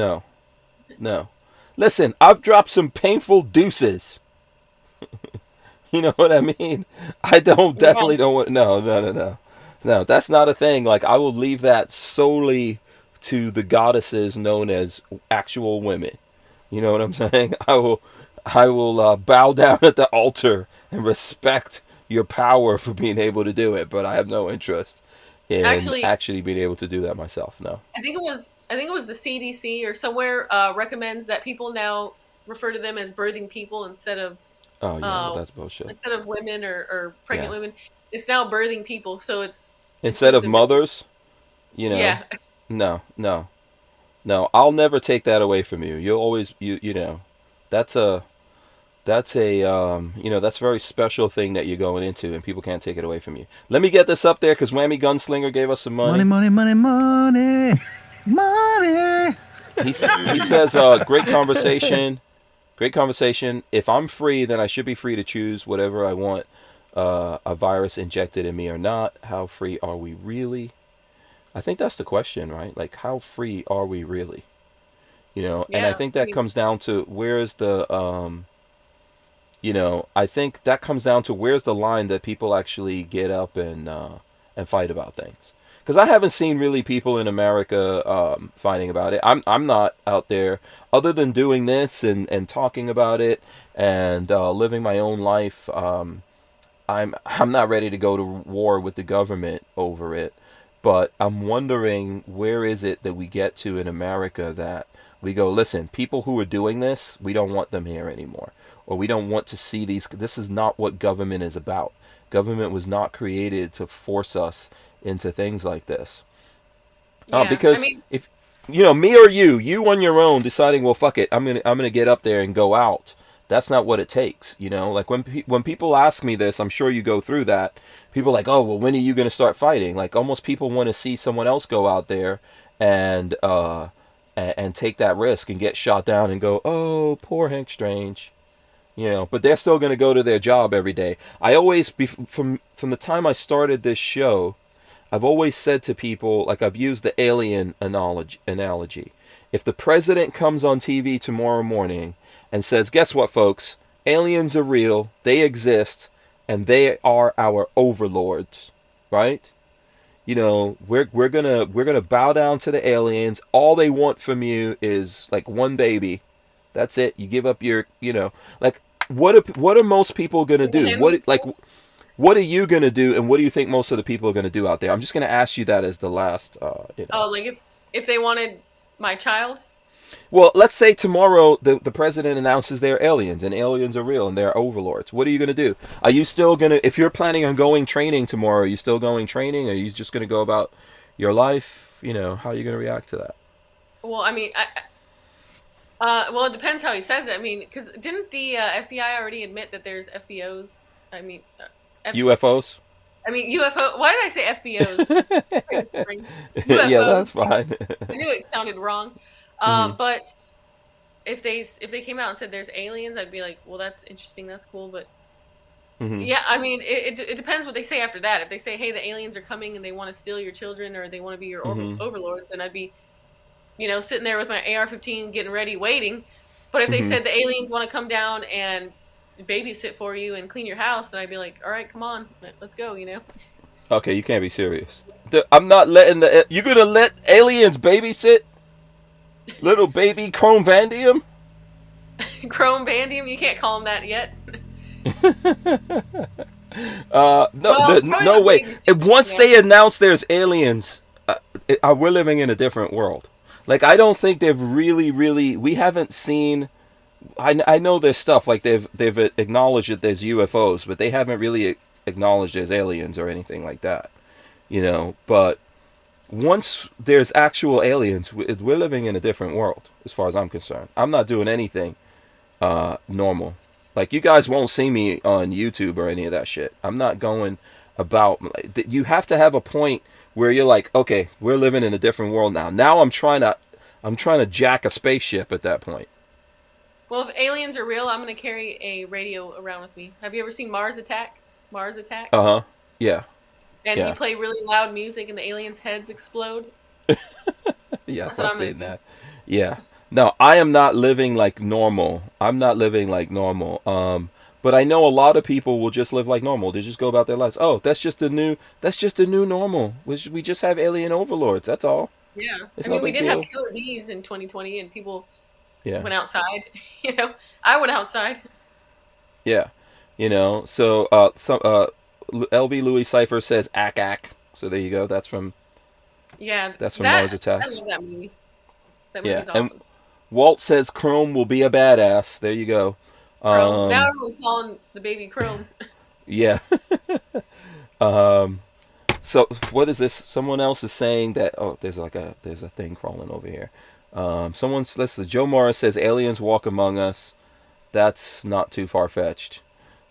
A: No. Listen, I've dropped some painful deuces. You know what I mean? I
B: Yeah.
A: definitely don't want. No. That's not a thing. Like I will leave that solely to the goddesses known as actual women. You know what I'm saying? I will bow down at the altar and respect your power for being able to do it, but I have no interest in
B: Actually,
A: actually being able to do that myself. No.
B: I think it was the CDC or somewhere recommends that people now refer to them as birthing people
A: Oh yeah, well
B: uh,
A: that's bullshit.
B: instead of women or pregnant
A: Yeah.
B: women. It's now birthing people, so it's
A: Instead of
B: inclusive.
A: mothers, you know,
B: Yeah,
A: no. I'll never take that away from you. You'll always that's a that's a very special thing that you're going into, and people can't take it away from you. Let me get this up there because Whammy Gunslinger gave us some
E: Money,
A: money.
E: money, money, money, money.
A: He says, great conversation. Great conversation. If I'm free, then I should be free to choose whatever I want. A virus injected in me or not. How free are we really? I think that's the question, right? Like, how free are we really? And I
B: yeah.
A: think
B: I
A: that
B: mean,
A: comes down to where's the, I think that comes down to where's the line that people actually get up and fight about things. Because I haven't seen really people in America fighting about it. I'm not out there other than doing this and talking about it and living my own life. I'm not ready to go to war with the government over it, but I'm wondering where is it that we get to in America that we go, listen, people who are doing this, we don't want them here anymore, or we don't want to see these. This is not what government is about. Government was not created to force us into things like this.
B: yeah. I
A: Because
B: mean,
A: if me or you on your own deciding, well, fuck it, I'm gonna get up there and go out. That's not what it takes. Like when people ask me this, I'm sure you go through that. People are like, oh, well, when are you gonna start fighting? Like almost people want to see someone else go out there and and take that risk and get shot down and go, oh, poor Hank Strange. But they're still gonna go to their job every day. I always from the time I started this show, I've always said to people, like I've used the alien analogy. If the president comes on TV tomorrow morning and says, guess what, folks? Aliens are real. They exist, and they are our overlords, right? You know, we're gonna bow down to the aliens. All they want from you is like one baby. That's it. You give up your, you know, like what are most people gonna do? What are you gonna do, and what do you think most of the people are gonna do out there? I'm just gonna ask you that as the last, you know.
B: Oh, like if they wanted my child.
A: Well, let's say tomorrow the president announces they're aliens and aliens are real and they're overlords. What are you going to do? Are you still going to, if you're planning on going training tomorrow, are you still going training? Or are you just going to go about your life? You know, how are you going to react to that?
B: Well, I mean, well, it depends how he says it. I mean, because didn't the FBI already admit that there's FBOs? I mean,
A: UFOs?
B: I mean, UFO. Why did I say FBOs? UFOs.
A: Yeah, that's fine.
B: I knew it sounded wrong. But if they came out and said there's aliens, I'd be like, well, that's interesting, that's cool, but yeah, I mean, it depends what they say after that. If they say, hey, the aliens are coming and they want to steal your children or they want to be your overlords, then I'd be, you know, sitting there with my AR-15 getting ready, waiting. But if they said the aliens want to come down and babysit for you and clean your house, then I'd be like, all right, come on, let's go, you know.
A: Okay, you can't be serious. I'm not letting you're gonna let aliens babysit little baby Chrome Vandium?
B: Chrome Vandium? You can't call him that yet.
A: No way. Once they announce there's aliens, we're living in a different world. Like, I don't think they've really, we haven't seen. I know there's stuff like they've acknowledged that there's UFOs, but they haven't really acknowledged there's aliens or anything like that. You know, but once there's actual aliens, we're living in a different world, as far as I'm concerned. I'm not doing anything normal. Like, you guys won't see me on YouTube or any of that shit. I'm not going about. You have to have a point where you're like, okay, we're living in a different world now. Now I'm trying to jack a spaceship at that point.
B: Well, if aliens are real, I'm going to carry a radio around with me. Have you ever seen Mars Attack? Mars Attack?
A: Uh-huh. Yeah.
B: And you play really loud music and the aliens' heads explode?
A: Yes, I've seen that. Yeah. No, I am not living like normal. I'm not living like normal. But I know a lot of people will just live like normal. They just go about their lives. Oh, that's just a new normal. We just have alien overlords. That's all.
B: Yeah. I mean, we did have killer bees in 2020 and people went outside. You know, I went outside.
A: Yeah. You know, so LV Louis Cypher says ack ack. So there you go. That's from Mars Attacks.
B: I love that movie. That movie's awesome.
A: And Walt says Chrome will be a badass. There you go.
B: Chrome. Now everyone's calling the baby Chrome. Yeah.
A: So what is this? Someone else is saying that. Oh, there's a thing crawling over here. Listen. Joe Morris says aliens walk among us. That's not too far fetched.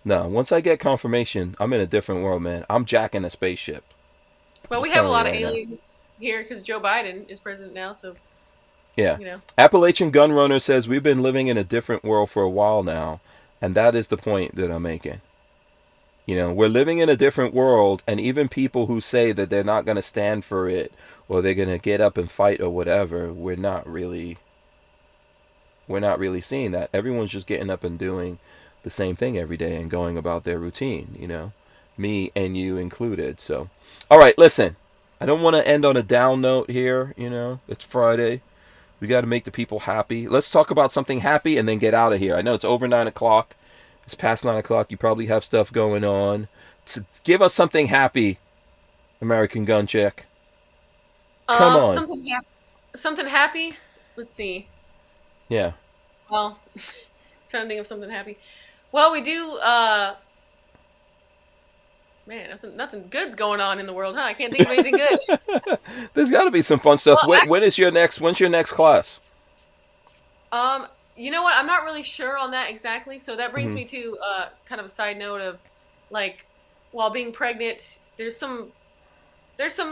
A: No, once I get confirmation, I'm in a different world, man. I'm jacking a spaceship.
B: Well, we have a lot of aliens here because Joe Biden is president now, so.
A: Yeah.
B: You know.
A: Appalachian Gunrunner says we've been living in a different world for a while now, and that is the point that I'm making. You know, we're living in a different world, and even people who say that they're not going to stand for it or they're going to get up and fight or whatever, we're not really seeing that. Everyone's just getting up and doing the same thing every day and going about their routine, you know, me and you included. So, all right, listen, I don't want to end on a down note here. You know, it's Friday. We got to make the people happy. Let's talk about something happy and then get out of here. I know it's over 9 o'clock. It's past 9 o'clock. You probably have stuff going on. Give us something happy, American Gun Chick. Come on.
B: Something happy? Let's see.
A: Yeah.
B: Well, trying to think of something happy. Well, we do, man, nothing good's going on in the world, huh? I can't think of anything good.
A: There's got to be some fun stuff.
B: Well,
A: when's your next class?
B: You know what? I'm not really sure on that exactly. So that brings me to kind of a side note of, like, while being pregnant, there's some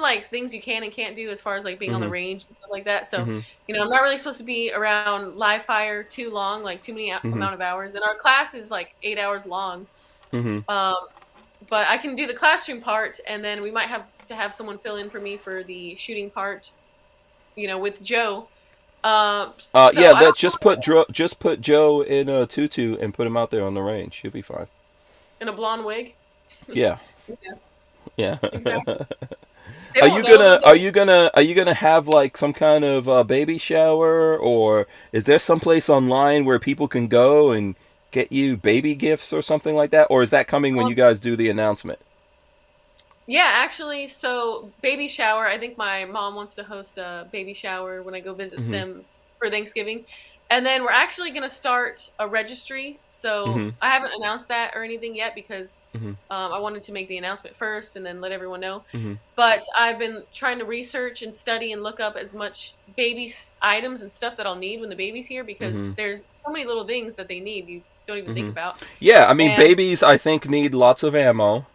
B: like things you can and can't do as far as like being on the range and stuff like that. So, you know, I'm not really supposed to be around live fire too long, like too many amount of hours. And our class is like 8 hours long. But I can do the classroom part, and then we might have to have someone fill in for me for the shooting part, you know, with Joe.
A: Yeah, let's just put Joe in a tutu and put him out there on the range. He'll be fine.
B: in a blonde wig.
A: Yeah,
B: Yeah,
A: yeah.
B: exactly. They
A: Are
B: won't
A: you
B: know.
A: gonna
B: They'll
A: are you gonna are you gonna have like some kind of baby shower, or is there some place online where people can go and get you baby gifts or something like that, or is that coming when you guys do the announcement?
B: Yeah, actually, so baby shower. I think my mom wants to host a baby shower when I go visit
A: Mhm.
B: them for Thanksgiving. And then we're actually going to start a registry. So
A: Mhm.
B: I haven't announced that or anything yet because
A: Mhm.
B: I wanted to make the announcement first and then let everyone know.
A: Mhm.
B: But I've been trying to research and study and look up as much items and stuff that I'll need when the baby's here because
A: Mhm.
B: there's so many little things that they need you don't even think
A: Mhm.
B: about.
A: Yeah, I mean,
B: And
A: babies I think need lots of ammo.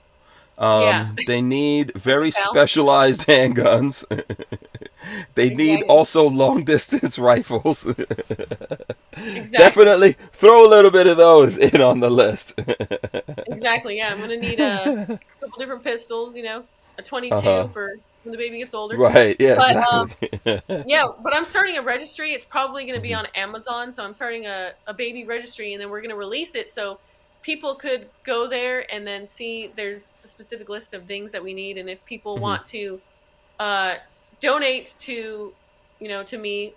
B: yeah,
A: They need very
B: Cal,
A: specialized handguns. They need
B: exactly.
A: also long distance rifles.
B: Exactly.
A: Definitely throw a little bit of those in on the list.
B: Exactly. Yeah, I'm gonna need a couple different pistols. A
A: Uh huh.
B: 22 for when the baby gets older.
A: Right. Yeah.
B: But
A: Exactly.
B: yeah, but I'm starting a registry. It's probably gonna be
A: Mhm.
B: on Amazon, so I'm starting a baby registry, and then we're gonna release it so people could go there and then see. There's a specific list of things that we need, and if people
A: Mhm.
B: want to uh, donate to me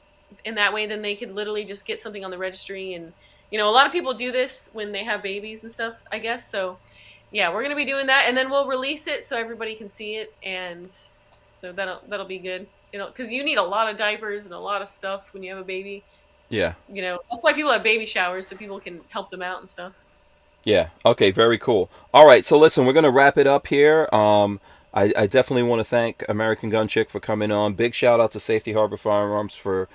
B: in that way, then they could literally just get something on the registry. And a lot of people do this when they have babies and stuff, I guess. So yeah, we're gonna be doing that, and then we'll release it so everybody can see it, and so that'll be good. Because you need a lot of diapers and a lot of stuff when you have a baby.
A: Yeah.
B: That's why people have baby showers so people can help them out and stuff.
A: Yeah. Okay. Very cool. All right. So listen, we're gonna wrap it up here. I definitely want to thank American Gun Chick for coming on. Big shout out to Safety Harbor Firearms for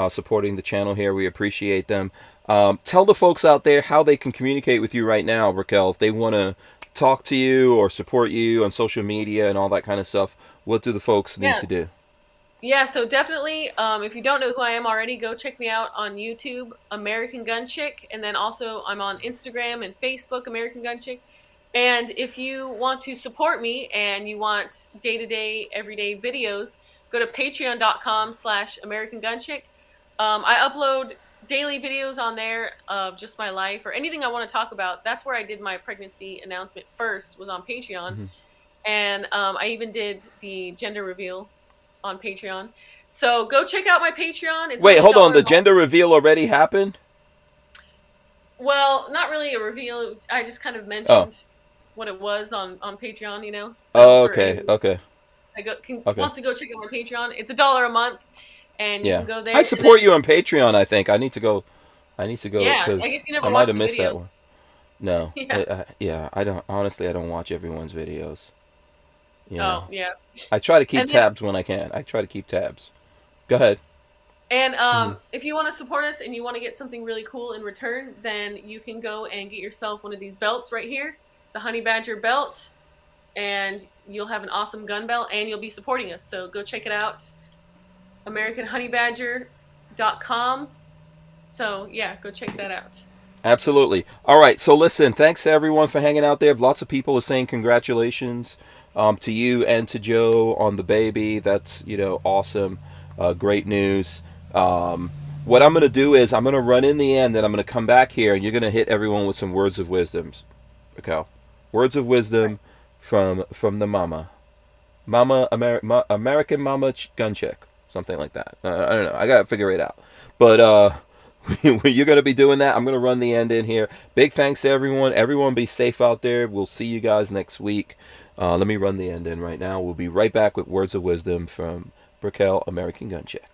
A: supporting the channel here. We appreciate them. Tell the folks out there how they can communicate with you right now, Brickell, if they want to talk to you or support you on social media and all that kind of stuff. What do the folks need
B: Yeah.
A: to do?
B: Yeah, so definitely, if you don't know who I am already, go check me out on YouTube, American Gun Chick, and then also I'm on Instagram and Facebook, American Gun Chick. And if you want to support me and you want day-to-day, everyday videos, go to patreon.com/American Gun Chick. I upload daily videos on there of just my life or anything I want to talk about. That's where I did my pregnancy announcement first, was on Patreon.
A: Mhm.
B: And I even did the gender reveal on Patreon. So go check out my Patreon. It's
A: Wait,
B: only a
A: hold on.
B: dollar a
A: The
B: month.
A: gender reveal already happened?
B: Well, not really a reveal. I just kind of
A: Oh.
B: mentioned what it was on Patreon. So
A: Oh,
B: for
A: okay.
B: anyone
A: Okay. Okay.
B: wants to go check out my Patreon, it's a dollar a month, and you
A: Yeah.
B: can go
A: I
B: there. And
A: support
B: then
A: you on Patreon, I think. I need to go
B: yeah, I
A: because
B: guess you
A: I
B: never
A: might
B: watched
A: have
B: the
A: missed that
B: videos.
A: one. No.
B: Yeah.
A: Yeah, I don't, honestly, I don't watch everyone's videos. You
B: Oh
A: know,
B: yeah.
A: I try to keep
B: And then
A: tabs when I can. I try to keep tabs. Go ahead.
B: And
A: Hmm.
B: if you want to support us and you want to get something really cool in return, then you can go and get yourself one of these belts right here, the Honey Badger belt, and you'll have an awesome gun belt and you'll be supporting us. So go check it out, AmericanHoneyBadger.com. So yeah, go check that out.
A: Absolutely. All right. So listen, thanks to everyone for hanging out there. Lots of people are saying congratulations to you and to Joe on the baby. That's awesome. Great news. Um, what I'm gonna do is I'm gonna run in the end, and I'm gonna come back here, and you're gonna hit everyone with some words of wisdoms. Okay. Words of wisdom from the American Mama Gun Chick, something like that. I don't know. I gotta figure it out. But you're gonna be doing that. I'm gonna run the end in here. Big thanks to everyone. Everyone be safe out there. We'll see you guys next week. Let me run the end in right now. We'll be right back with words of wisdom from Brickell, American Gun Chick.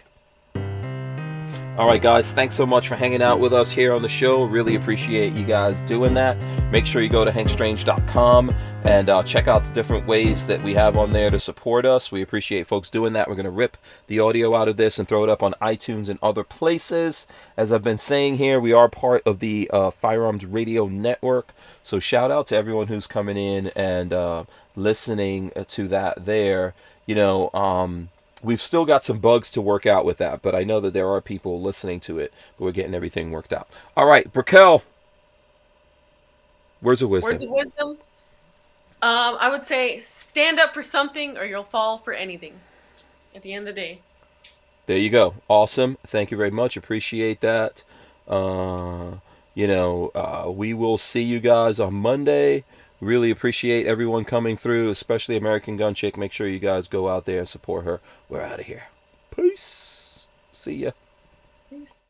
A: All right, guys, thanks so much for hanging out with us here on the show. Really appreciate you guys doing that. Make sure you go to hankstrange.com and check out the different ways that we have on there to support us. We appreciate folks doing that. We're going to rip the audio out of this and throw it up on iTunes and other places. As I've been saying here, we are part of the Firearms Radio Network. So shout out to everyone who's coming in and listening to that there. We've still got some bugs to work out with that, but I know that there are people listening to it, but we're getting everything worked out. All right, Brickell, words of wisdom.
B: Words of wisdom. I would say stand up for something or you'll fall for anything at the end of the day.
A: There you go. Awesome. Thank you very much. Appreciate that. We will see you guys on Monday. Really appreciate everyone coming through, especially American Gun Chick. Make sure you guys go out there and support her. We're out of here. Peace. See ya.
B: Peace.